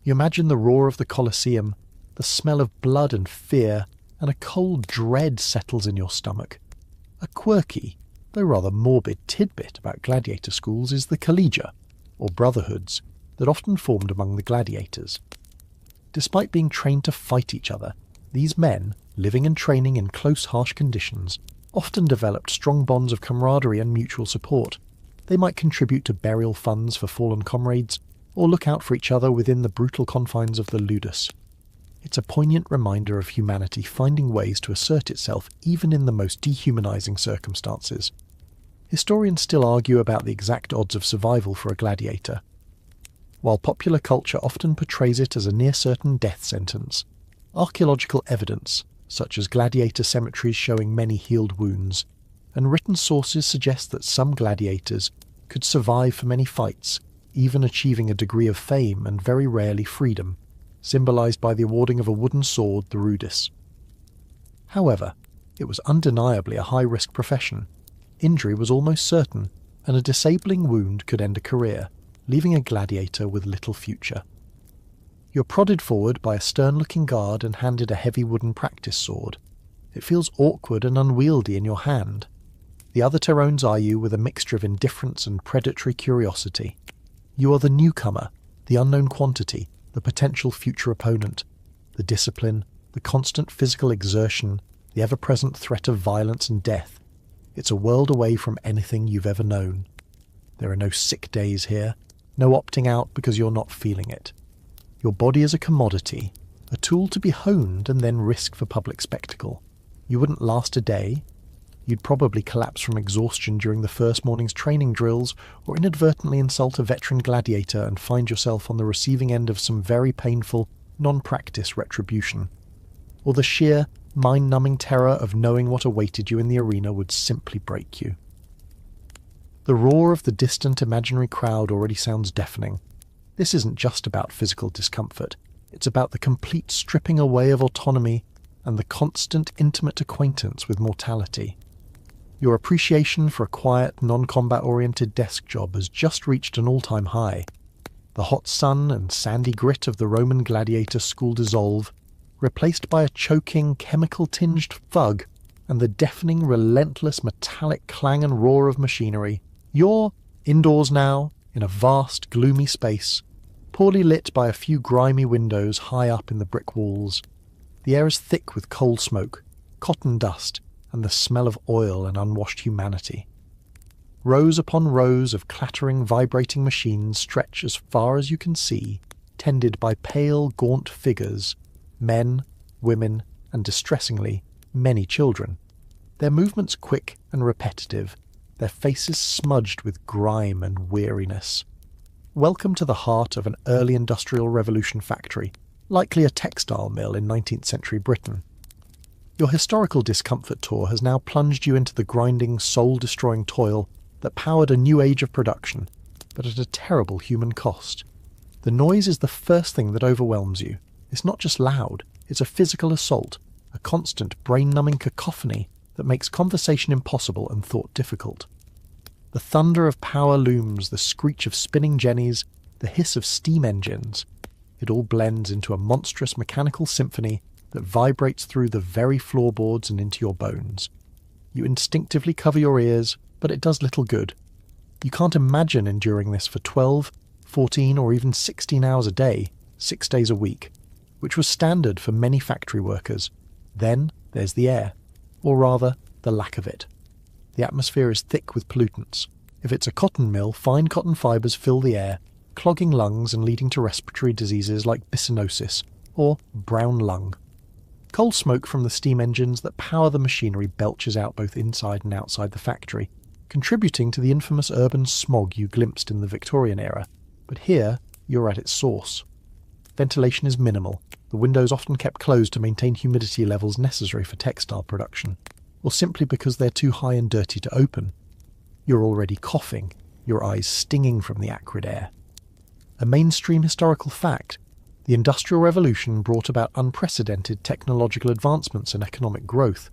You imagine the roar of the Colosseum, the smell of blood and fear, and a cold dread settles in your stomach. A quirky, though rather morbid tidbit about gladiator schools is the collegia, or brotherhoods, that often formed among the gladiators. Despite being trained to fight each other, these men, living and training in close, harsh conditions, often developed strong bonds of camaraderie and mutual support. They might contribute to burial funds for fallen comrades, or look out for each other within the brutal confines of the ludus. It's a poignant reminder of humanity finding ways to assert itself even in the most dehumanizing circumstances. Historians still argue about the exact odds of survival for a gladiator. While popular culture often portrays it as a near-certain death sentence, archaeological evidence, such as gladiator cemeteries showing many healed wounds, and written sources suggest that some gladiators could survive for many fights, even achieving a degree of fame and very rarely freedom, symbolised by the awarding of a wooden sword, the rudis. However, it was undeniably a high-risk profession. Injury was almost certain, and a disabling wound could end a career, leaving a gladiator with little future. You're prodded forward by a stern-looking guard and handed a heavy wooden practice sword. It feels awkward and unwieldy in your hand. The other Tyrones eye you with a mixture of indifference and predatory curiosity. You are the newcomer, the unknown quantity, the potential future opponent. The discipline, the constant physical exertion, the ever-present threat of violence and death. It's a world away from anything you've ever known. There are no sick days here, no opting out because you're not feeling it. Your body is a commodity, a tool to be honed and then risked for public spectacle. You wouldn't last a day. You'd probably collapse from exhaustion during the first morning's training drills, or inadvertently insult a veteran gladiator and find yourself on the receiving end of some very painful, non-practice retribution. Or the sheer, mind-numbing terror of knowing what awaited you in the arena would simply break you. The roar of the distant imaginary crowd already sounds deafening. This isn't just about physical discomfort. It's about the complete stripping away of autonomy and the constant intimate acquaintance with mortality. Your appreciation for a quiet, non-combat-oriented desk job has just reached an all-time high. The hot sun and sandy grit of the Roman gladiator school dissolve, replaced by a choking, chemical-tinged thug and the deafening, relentless metallic clang and roar of machinery. You're indoors now, in a vast, gloomy space, poorly lit by a few grimy windows high up in the brick walls. The air is thick with coal smoke, cotton dust, and the smell of oil and unwashed humanity. Rows upon rows of clattering, vibrating machines stretch as far as you can see, tended by pale, gaunt figures, men, women, and distressingly, many children. Their movements quick and repetitive, their faces smudged with grime and weariness. Welcome to the heart of an early industrial revolution factory, likely a textile mill in 19th century Britain. Your historical discomfort tour has now plunged you into the grinding, soul-destroying toil that powered a new age of production, but at a terrible human cost. The noise is the first thing that overwhelms you. It's not just loud, it's a physical assault, a constant brain-numbing cacophony that makes conversation impossible and thought difficult. The thunder of power looms, the screech of spinning jennies, the hiss of steam engines. It all blends into a monstrous mechanical symphony that vibrates through the very floorboards and into your bones. You instinctively cover your ears, but it does little good. You can't imagine enduring this for 12, 14 or even 16 hours a day, 6 days a week, which was standard for many factory workers. Then there's the air, or rather, the lack of it. The atmosphere is thick with pollutants. If it's a cotton mill, fine cotton fibres fill the air, clogging lungs and leading to respiratory diseases like byssinosis, or brown lung. Coal smoke from the steam engines that power the machinery belches out both inside and outside the factory, contributing to the infamous urban smog you glimpsed in the Victorian era, but here you're at its source. Ventilation is minimal, the windows often kept closed to maintain humidity levels necessary for textile production, or simply because they're too high and dirty to open. You're already coughing, your eyes stinging from the acrid air. A mainstream historical fact, the Industrial Revolution brought about unprecedented technological advancements and economic growth,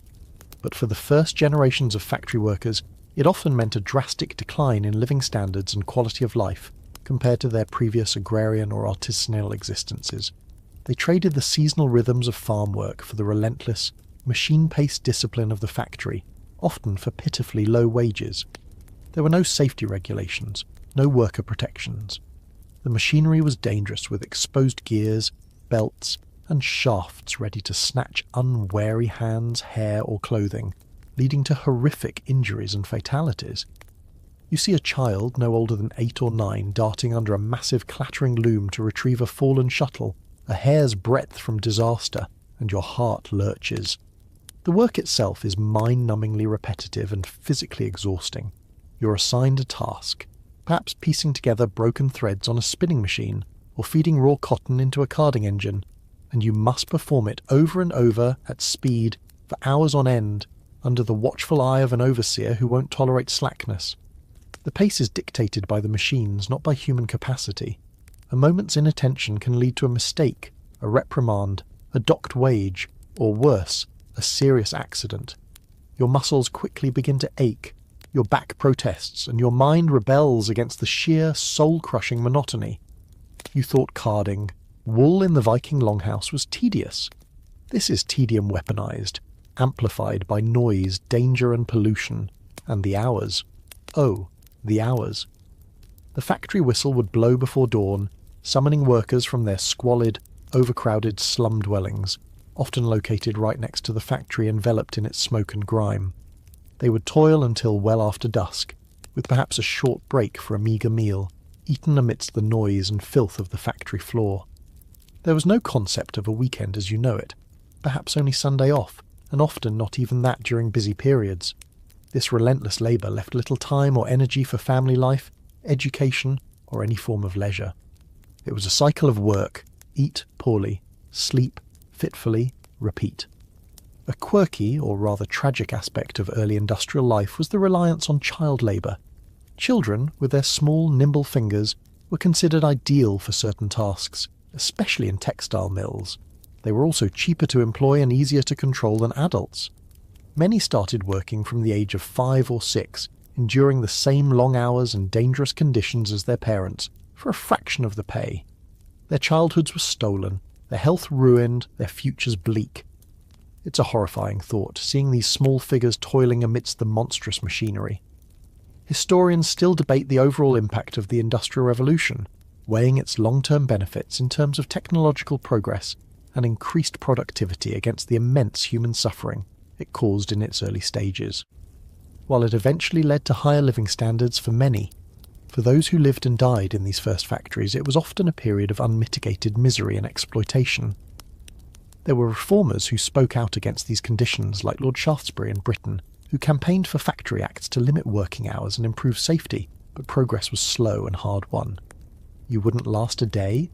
but for the first generations of factory workers, it often meant a drastic decline in living standards and quality of life compared to their previous agrarian or artisanal existences. They traded the seasonal rhythms of farm work for the relentless, machine-paced discipline of the factory, often for pitifully low wages. There were no safety regulations, no worker protections. The machinery was dangerous with exposed gears, belts, and shafts ready to snatch unwary hands, hair, or clothing, leading to horrific injuries and fatalities. You see a child no older than 8 or 9 darting under a massive clattering loom to retrieve a fallen shuttle, a hair's breadth from disaster, and your heart lurches. The work itself is mind-numbingly repetitive and physically exhausting. You're assigned a task, perhaps piecing together broken threads on a spinning machine or feeding raw cotton into a carding engine, and you must perform it over and over at speed for hours on end under the watchful eye of an overseer who won't tolerate slackness. The pace is dictated by the machines, not by human capacity. A moment's inattention can lead to a mistake, a reprimand, a docked wage, or worse, a serious accident. Your muscles quickly begin to ache, your back protests, and your mind rebels against the sheer, soul-crushing monotony. You thought carding wool in the Viking Longhouse was tedious. This is tedium weaponized, amplified by noise, danger, and pollution. And the hours. Oh, the hours. The factory whistle would blow before dawn, summoning workers from their squalid, overcrowded slum dwellings, often located right next to the factory enveloped in its smoke and grime. They would toil until well after dusk, with perhaps a short break for a meagre meal, eaten amidst the noise and filth of the factory floor. There was no concept of a weekend as you know it, perhaps only Sunday off, and often not even that during busy periods. This relentless labour left little time or energy for family life, education, or any form of leisure. It was a cycle of work, eat poorly, sleep fitfully, repeat. A quirky, or rather tragic aspect of early industrial life was the reliance on child labour. Children, with their small, nimble fingers, were considered ideal for certain tasks, especially in textile mills. They were also cheaper to employ and easier to control than adults. Many started working from the age of 5 or 6, enduring the same long hours and dangerous conditions as their parents, for a fraction of the pay. Their childhoods were stolen, their health ruined, their futures bleak. It's a horrifying thought, seeing these small figures toiling amidst the monstrous machinery. Historians still debate the overall impact of the Industrial Revolution, weighing its long-term benefits in terms of technological progress and increased productivity against the immense human suffering it caused in its early stages. While it eventually led to higher living standards for many, for those who lived and died in these first factories, it was often a period of unmitigated misery and exploitation. There were reformers who spoke out against these conditions, like Lord Shaftesbury in Britain, who campaigned for factory acts to limit working hours and improve safety, but progress was slow and hard-won. You wouldn't last a day?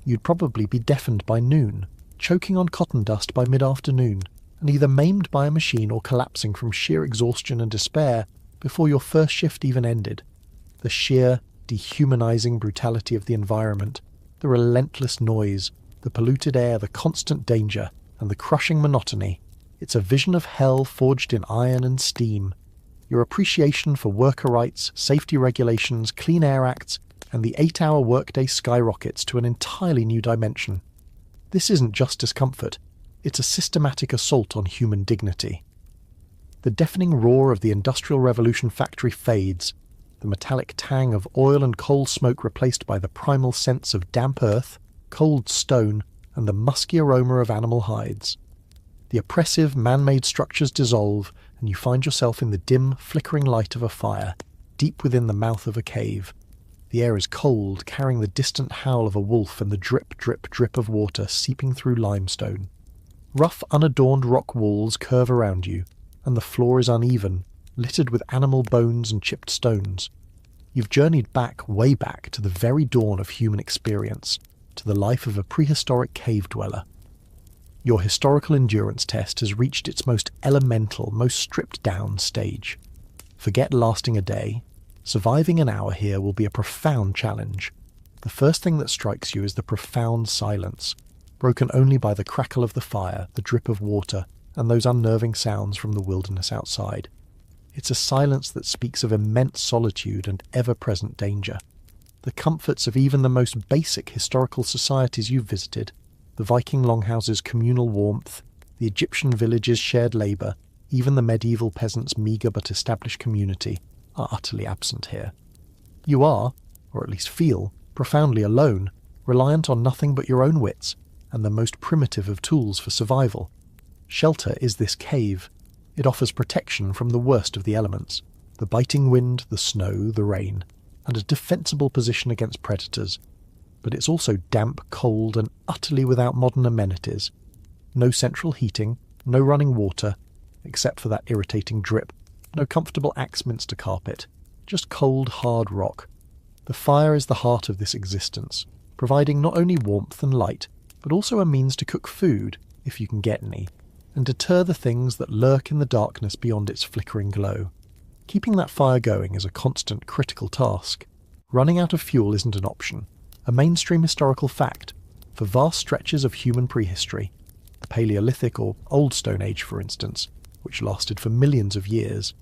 You'd probably be deafened by noon, choking on cotton dust by mid-afternoon, and either maimed by a machine or collapsing from sheer exhaustion and despair before your first shift even ended. The sheer, dehumanizing brutality of the environment, the relentless noise, the polluted air, the constant danger, and the crushing monotony. It's a vision of hell forged in iron and steam. Your appreciation for worker rights, safety regulations, Clean Air Acts, and the 8-hour workday skyrockets to an entirely new dimension. This isn't just discomfort, it's a systematic assault on human dignity. The deafening roar of the Industrial Revolution factory fades, the metallic tang of oil and coal smoke replaced by the primal sense of damp earth, cold stone, and the musky aroma of animal hides. The oppressive man-made structures dissolve, and you find yourself in the dim, flickering light of a fire, deep within the mouth of a cave. The air is cold, carrying the distant howl of a wolf and the drip, drip, drip of water seeping through limestone. Rough, unadorned rock walls curve around you, and the floor is uneven, littered with animal bones and chipped stones. You've journeyed back, way back, to the very dawn of human experience, to the life of a prehistoric cave dweller. Your historical endurance test has reached its most elemental, most stripped-down stage. Forget lasting a day. Surviving an hour here will be a profound challenge. The first thing that strikes you is the profound silence, broken only by the crackle of the fire, the drip of water, and those unnerving sounds from the wilderness outside. It's a silence that speaks of immense solitude and ever-present danger. The comforts of even the most basic historical societies you've visited, the Viking Longhouse's communal warmth, the Egyptian village's shared labour, even the medieval peasants' meagre but established community, are utterly absent here. You are, or at least feel, profoundly alone, reliant on nothing but your own wits and the most primitive of tools for survival. Shelter is this cave. It offers protection from the worst of the elements, the biting wind, the snow, the rain, and a defensible position against predators. But it's also damp, cold, and utterly without modern amenities. No central heating, no running water, except for that irritating drip, no comfortable Axminster carpet, just cold, hard rock. The fire is the heart of this existence, providing not only warmth and light, but also a means to cook food, if you can get any, and deter the things that lurk in the darkness beyond its flickering glow. Keeping that fire going is a constant, critical task. Running out of fuel isn't an option, a mainstream historical fact. For vast stretches of human prehistory, the Paleolithic or Old Stone Age for instance, which lasted for millions of years,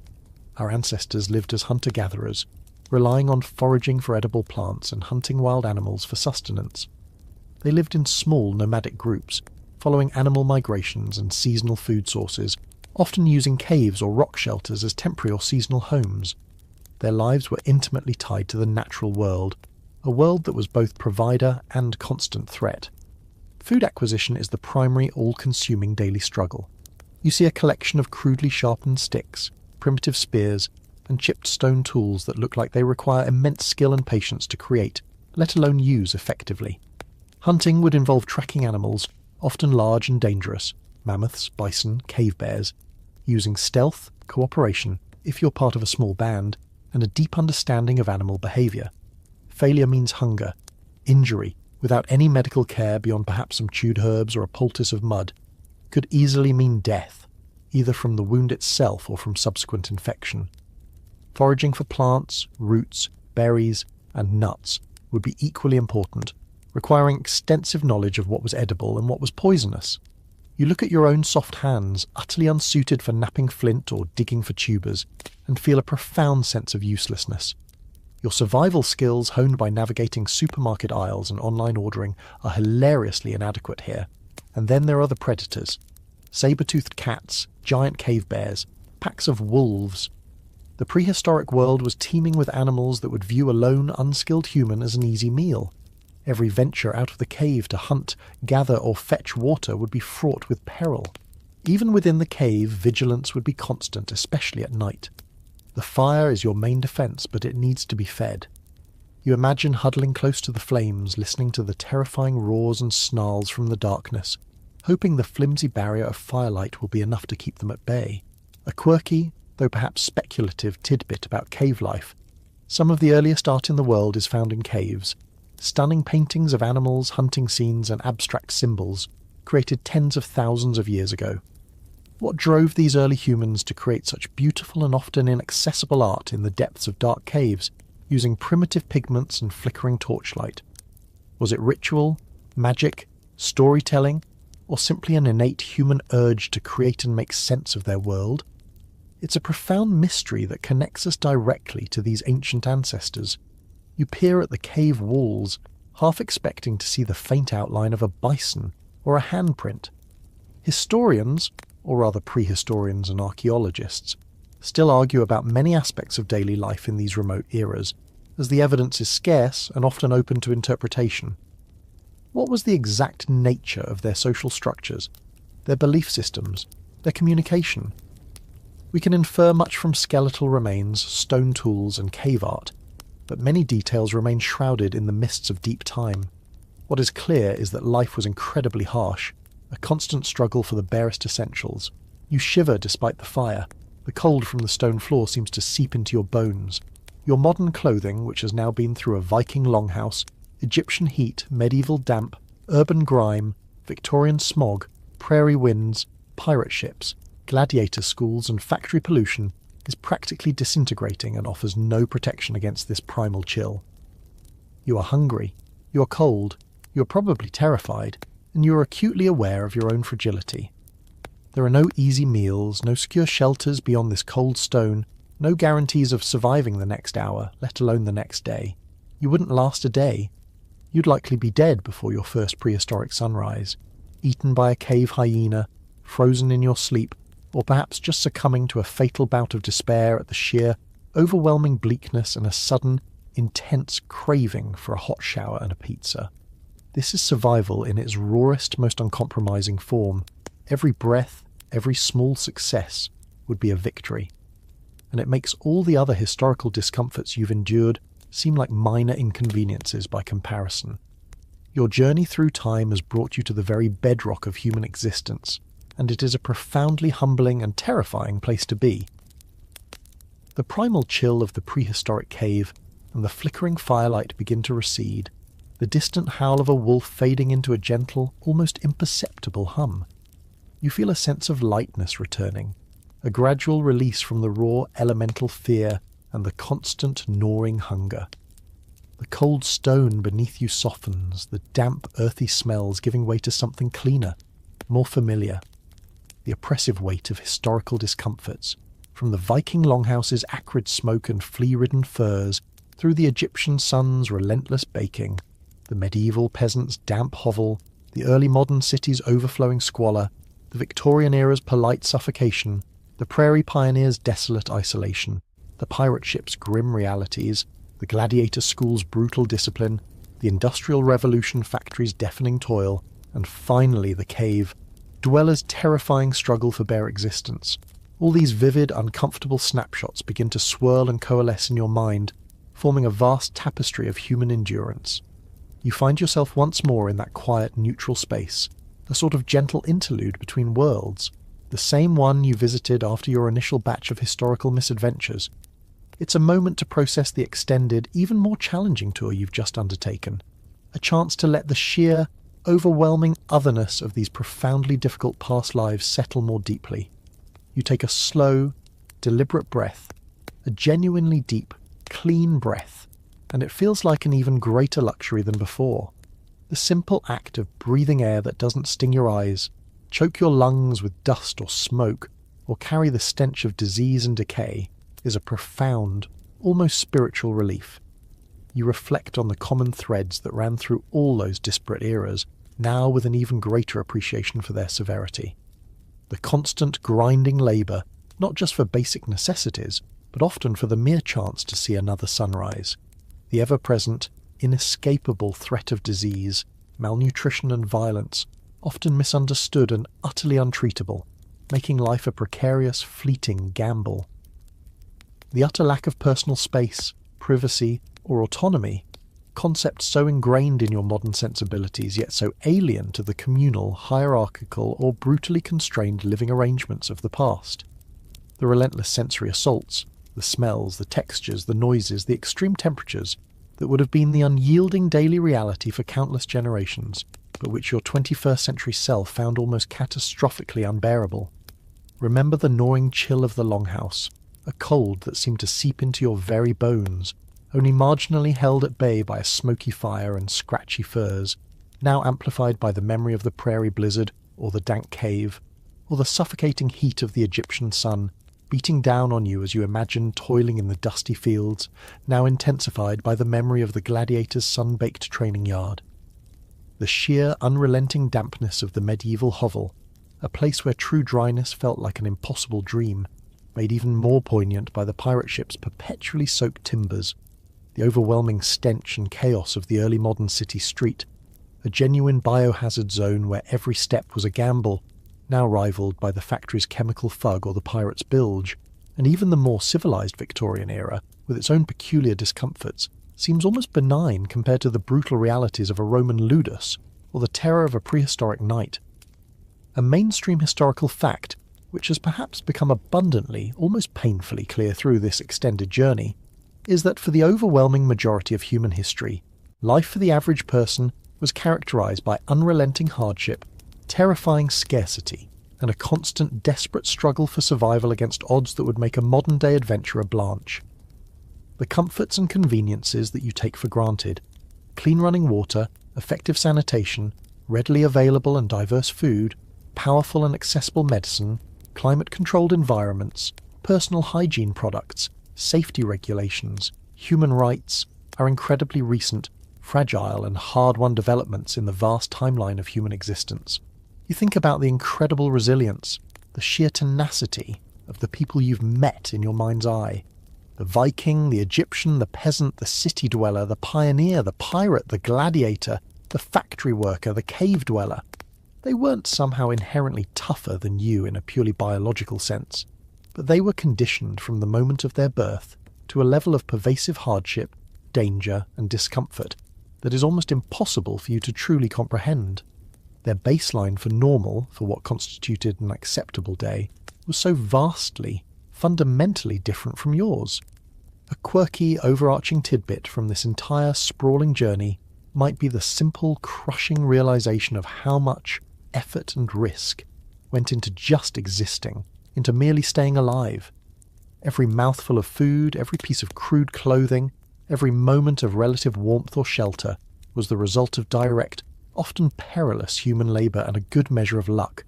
our ancestors lived as hunter-gatherers, relying on foraging for edible plants and hunting wild animals for sustenance. They lived in small nomadic groups, following animal migrations and seasonal food sources, often using caves or rock shelters as temporary or seasonal homes. Their lives were intimately tied to the natural world, a world that was both provider and constant threat. Food acquisition is the primary all-consuming daily struggle. You see a collection of crudely sharpened sticks, primitive spears, and chipped stone tools that look like they require immense skill and patience to create, let alone use effectively. Hunting would involve tracking animals, often large and dangerous, mammoths, bison, cave bears, using stealth, cooperation, if you're part of a small band, and a deep understanding of animal behaviour. Failure means hunger, injury, without any medical care beyond perhaps some chewed herbs or a poultice of mud, could easily mean death, either from the wound itself or from subsequent infection. Foraging for plants, roots, berries, and nuts would be equally important, requiring extensive knowledge of what was edible and what was poisonous. You look at your own soft hands, utterly unsuited for knapping flint or digging for tubers, and feel a profound sense of uselessness. Your survival skills, honed by navigating supermarket aisles and online ordering, are hilariously inadequate here. And then there are the predators. Saber-toothed cats, giant cave bears, packs of wolves. The prehistoric world was teeming with animals that would view a lone, unskilled human as an easy meal. Every venture out of the cave to hunt, gather, or fetch water would be fraught with peril. Even within the cave, vigilance would be constant, especially at night. The fire is your main defence, but it needs to be fed. You imagine huddling close to the flames, listening to the terrifying roars and snarls from the darkness, hoping the flimsy barrier of firelight will be enough to keep them at bay. A quirky, though perhaps speculative, tidbit about cave life. Some of the earliest art in the world is found in caves. Stunning paintings of animals, hunting scenes, and abstract symbols, created tens of thousands of years ago. What drove these early humans to create such beautiful and often inaccessible art in the depths of dark caves, using primitive pigments and flickering torchlight? Was it ritual, magic, storytelling, or simply an innate human urge to create and make sense of their world? It's a profound mystery that connects us directly to these ancient ancestors. You peer at the cave walls, half expecting to see the faint outline of a bison or a handprint. Historians, or rather prehistorians and archaeologists, still argue about many aspects of daily life in these remote eras, as the evidence is scarce and often open to interpretation. What was the exact nature of their social structures, their belief systems, their communication? We can infer much from skeletal remains, stone tools, and cave art, but many details remain shrouded in the mists of deep time. What is clear is that life was incredibly harsh, a constant struggle for the barest essentials. You shiver despite the fire, The cold from the stone floor seems to seep into your bones. Your modern clothing, which has now been through a Viking Longhouse, Egyptian heat, medieval damp, urban grime, Victorian smog, prairie winds, pirate ships, gladiator schools and factory pollution, is practically disintegrating and offers no protection against this primal chill. You are hungry, you are cold, you are probably terrified, and you are acutely aware of your own fragility. There are no easy meals, no secure shelters beyond this cold stone, no guarantees of surviving the next hour, let alone the next day. You wouldn't last a day. You'd likely be dead before your first prehistoric sunrise, eaten by a cave hyena, frozen in your sleep, or perhaps just succumbing to a fatal bout of despair at the sheer, overwhelming bleakness and a sudden, intense craving for a hot shower and a pizza. This is survival in its rawest, most uncompromising form. Every breath, every small success would be a victory. And it makes all the other historical discomforts you've endured seem like minor inconveniences by comparison. Your journey through time has brought you to the very bedrock of human existence, and it is a profoundly humbling and terrifying place to be. The primal chill of the prehistoric cave and the flickering firelight begin to recede, the distant howl of a wolf fading into a gentle, almost imperceptible hum. You feel a sense of lightness returning, a gradual release from the raw elemental fear and the constant gnawing hunger. The cold stone beneath you softens, the damp, earthy smells giving way to something cleaner, more familiar. The oppressive weight of historical discomforts, from the Viking Longhouse's acrid smoke and flea-ridden furs, through the Egyptian sun's relentless baking, the medieval peasant's damp hovel, the early modern city's overflowing squalor, the Victorian era's polite suffocation, the prairie pioneer's desolate isolation, the pirate ship's grim realities, the gladiator school's brutal discipline, the Industrial Revolution factory's deafening toil, and finally the cave, dwellers' terrifying struggle for bare existence. All these vivid, uncomfortable snapshots begin to swirl and coalesce in your mind, forming a vast tapestry of human endurance. You find yourself once more in that quiet, neutral space, a sort of gentle interlude between worlds, the same one you visited after your initial batch of historical misadventures. It's a moment to process the extended, even more challenging tour you've just undertaken, a chance to let the sheer, overwhelming otherness of these profoundly difficult past lives settle more deeply. You take a slow, deliberate breath, a genuinely deep, clean breath, and it feels like an even greater luxury than before. The simple act of breathing air that doesn't sting your eyes, choke your lungs with dust or smoke, or carry the stench of disease and decay, is a profound, almost spiritual relief. You reflect on the common threads that ran through all those disparate eras, now with an even greater appreciation for their severity. The constant grinding labour, not just for basic necessities, but often for the mere chance to see another sunrise. The ever-present, inescapable threat of disease, malnutrition and violence, often misunderstood and utterly untreatable, making life a precarious, fleeting gamble. The utter lack of personal space, privacy, or autonomy, concepts so ingrained in your modern sensibilities yet so alien to the communal, hierarchical, or brutally constrained living arrangements of the past. The relentless sensory assaults, the smells, the textures, the noises, the extreme temperatures that would have been the unyielding daily reality for countless generations, but which your 21st century self found almost catastrophically unbearable. Remember the gnawing chill of the Longhouse, a cold that seemed to seep into your very bones, only marginally held at bay by a smoky fire and scratchy furs, now amplified by the memory of the prairie blizzard or the dank cave, or the suffocating heat of the Egyptian sun, beating down on you as you imagined toiling in the dusty fields, now intensified by the memory of the gladiator's sun-baked training yard. The sheer, unrelenting dampness of the medieval hovel, a place where true dryness felt like an impossible dream, made even more poignant by the pirate ship's perpetually soaked timbers, the overwhelming stench and chaos of the early modern city street, a genuine biohazard zone where every step was a gamble, now rivaled by the factory's chemical fug or the pirate's bilge, and even the more civilized Victorian era, with its own peculiar discomforts, seems almost benign compared to the brutal realities of a Roman ludus or the terror of a prehistoric night. A mainstream historical fact which has perhaps become abundantly, almost painfully clear through this extended journey, is that for the overwhelming majority of human history, life for the average person was characterised by unrelenting hardship, terrifying scarcity, and a constant desperate struggle for survival against odds that would make a modern-day adventurer blanch. The comforts and conveniences that you take for granted, clean running water, effective sanitation, readily available and diverse food, powerful and accessible medicine, climate-controlled environments, personal hygiene products, safety regulations, human rights, are incredibly recent, fragile and hard-won developments in the vast timeline of human existence. You think about the incredible resilience, the sheer tenacity of the people you've met in your mind's eye. The Viking, the Egyptian, the peasant, the city dweller, the pioneer, the pirate, the gladiator, the factory worker, the cave dweller. They weren't somehow inherently tougher than you in a purely biological sense, but they were conditioned from the moment of their birth to a level of pervasive hardship, danger, and discomfort that is almost impossible for you to truly comprehend. Their baseline for normal, for what constituted an acceptable day, was so vastly, fundamentally different from yours. A quirky, overarching tidbit from this entire sprawling journey might be the simple, crushing realization of how much effort and risk went into just existing, into merely staying alive. Every mouthful of food, every piece of crude clothing, every moment of relative warmth or shelter was the result of direct, often perilous human labour and a good measure of luck.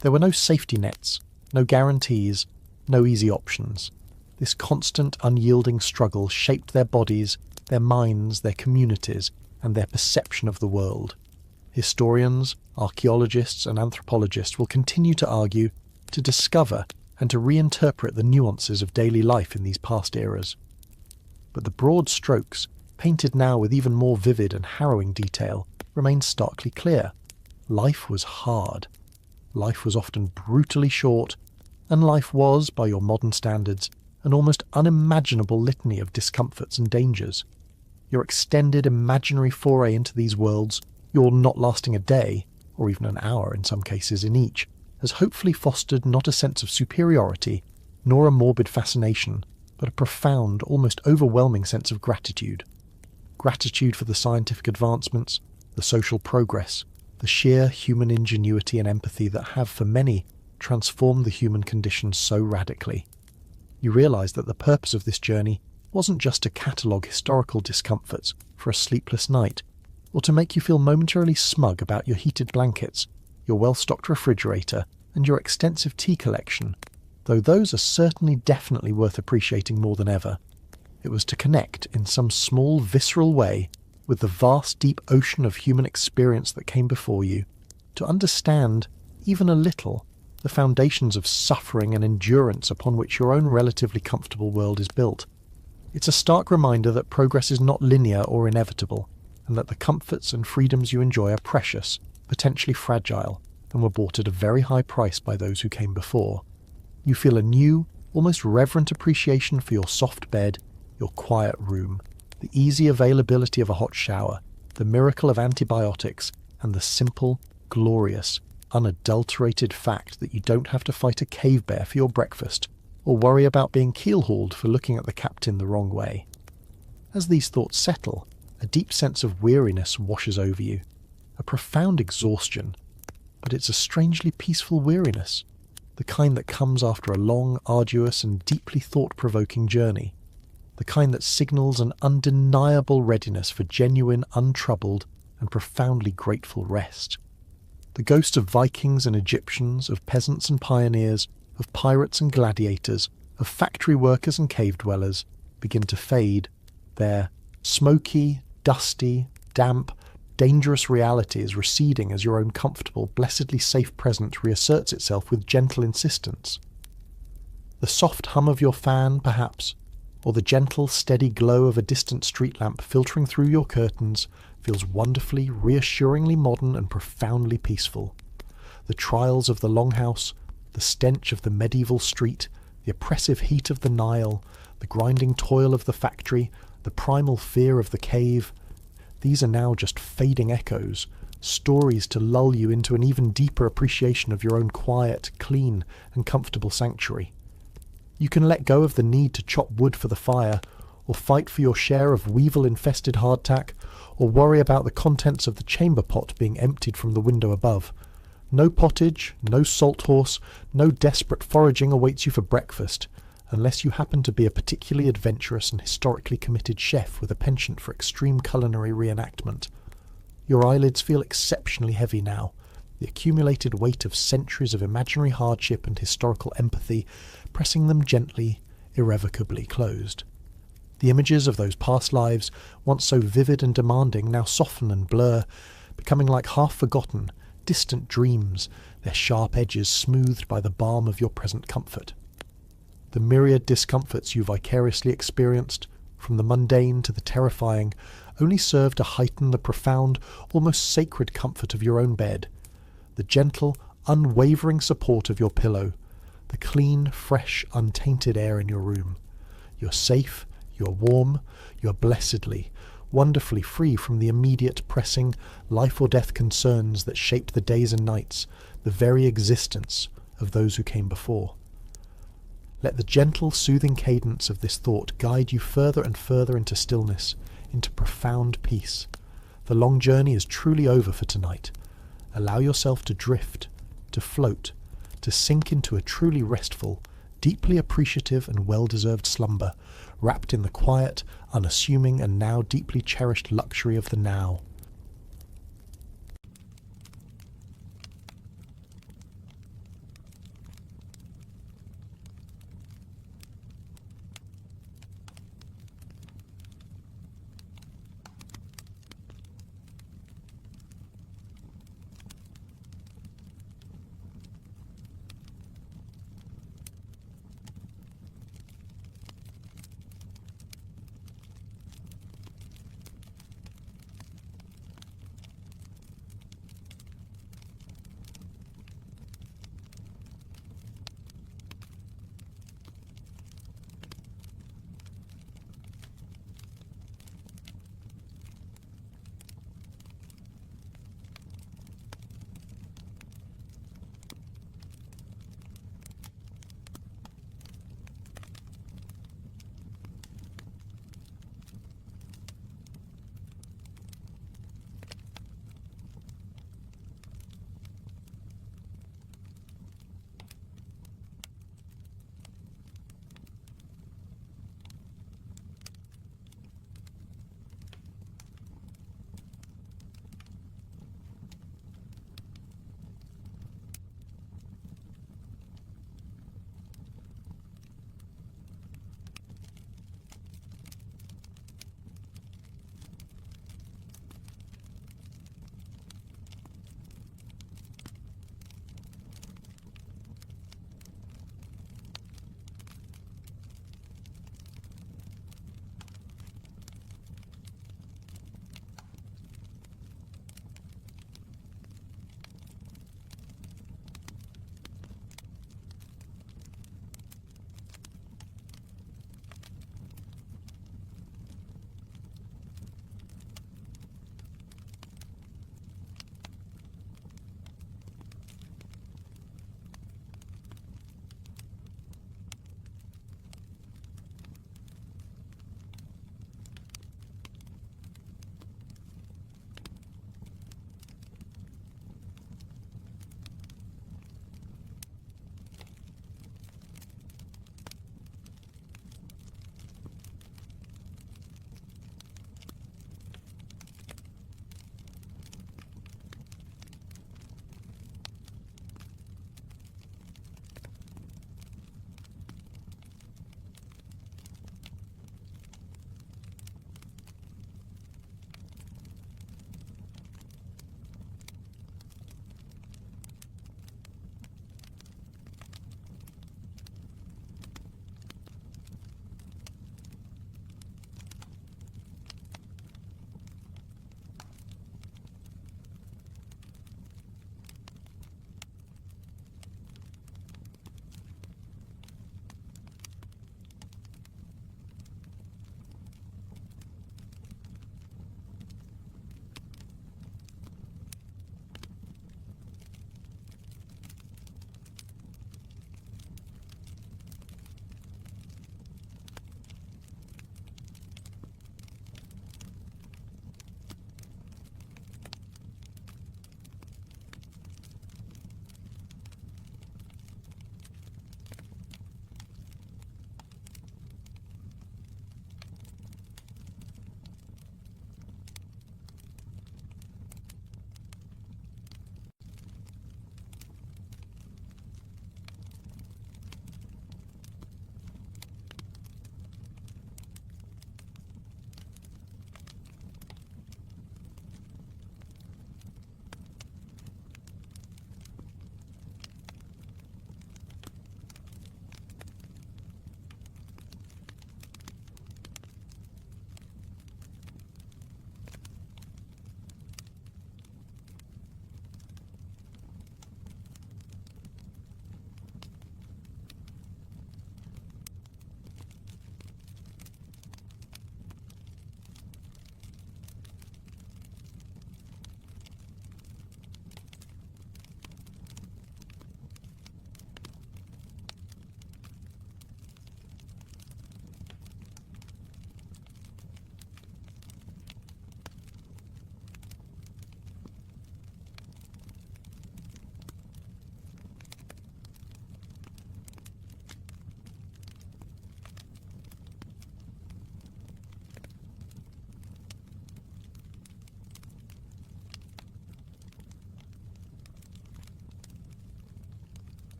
There were no safety nets, no guarantees, no easy options. This constant, unyielding struggle shaped their bodies, their minds, their communities, and their perception of the world. Historians, archaeologists, and anthropologists will continue to argue, to discover, and to reinterpret the nuances of daily life in these past eras. But the broad strokes, painted now with even more vivid and harrowing detail, remain starkly clear. Life was hard. Life was often brutally short, and life was, by your modern standards, an almost unimaginable litany of discomforts and dangers. Your extended imaginary foray into these worlds, your not lasting a day, or even an hour in some cases in each, has hopefully fostered not a sense of superiority, nor a morbid fascination, but a profound, almost overwhelming sense of gratitude. Gratitude for the scientific advancements, the social progress, the sheer human ingenuity and empathy that have, for many, transformed the human condition so radically. You realise that the purpose of this journey wasn't just to catalogue historical discomforts for a sleepless night, or to make you feel momentarily smug about your heated blankets, your well-stocked refrigerator, and your extensive tea collection, though those are certainly definitely worth appreciating more than ever. It was to connect, in some small, visceral way, with the vast, deep ocean of human experience that came before you, to understand, even a little, the foundations of suffering and endurance upon which your own relatively comfortable world is built. It's a stark reminder that progress is not linear or inevitable, and that the comforts and freedoms you enjoy are precious, potentially fragile, and were bought at a very high price by those who came before. You feel a new, almost reverent appreciation for your soft bed, your quiet room, the easy availability of a hot shower, the miracle of antibiotics, and the simple, glorious, unadulterated fact that you don't have to fight a cave bear for your breakfast, or worry about being keel-hauled for looking at the captain the wrong way. As these thoughts settle, a deep sense of weariness washes over you, a profound exhaustion, but it's a strangely peaceful weariness, the kind that comes after a long, arduous and deeply thought-provoking journey, the kind that signals an undeniable readiness for genuine, untroubled and profoundly grateful rest. The ghosts of Vikings and Egyptians, of peasants and pioneers, of pirates and gladiators, of factory workers and cave dwellers begin to fade. Their smoky, dusty, damp, dangerous reality is receding as your own comfortable, blessedly safe present reasserts itself with gentle insistence. The soft hum of your fan, perhaps, or the gentle, steady glow of a distant street lamp filtering through your curtains feels wonderfully, reassuringly modern and profoundly peaceful. The trials of the Longhouse, the stench of the medieval street, the oppressive heat of the Nile, the grinding toil of the factory, the primal fear of the cave, these are now just fading echoes, stories to lull you into an even deeper appreciation of your own quiet, clean, and comfortable sanctuary. You can let go of the need to chop wood for the fire, or fight for your share of weevil-infested hardtack, or worry about the contents of the chamber pot being emptied from the window above. No pottage, no salt horse, no desperate foraging awaits you for breakfast, unless you happen to be a particularly adventurous and historically committed chef with a penchant for extreme culinary reenactment. Your eyelids feel exceptionally heavy now, the accumulated weight of centuries of imaginary hardship and historical empathy pressing them gently, irrevocably closed. The images of those past lives, once so vivid and demanding, now soften and blur, becoming like half-forgotten, distant dreams, their sharp edges smoothed by the balm of your present comfort. The myriad discomforts you vicariously experienced, from the mundane to the terrifying, only serve to heighten the profound, almost sacred comfort of your own bed, the gentle, unwavering support of your pillow, the clean, fresh, untainted air in your room. You're safe, you're warm, you're blessedly, wonderfully free from the immediate, pressing, life-or-death concerns that shape the days and nights, the very existence of those who came before. Let the gentle, soothing cadence of this thought guide you further and further into stillness, into profound peace. The long journey is truly over for tonight. Allow yourself to drift, to float, to sink into a truly restful, deeply appreciative and well-deserved slumber, wrapped in the quiet, unassuming and now deeply cherished luxury of the now.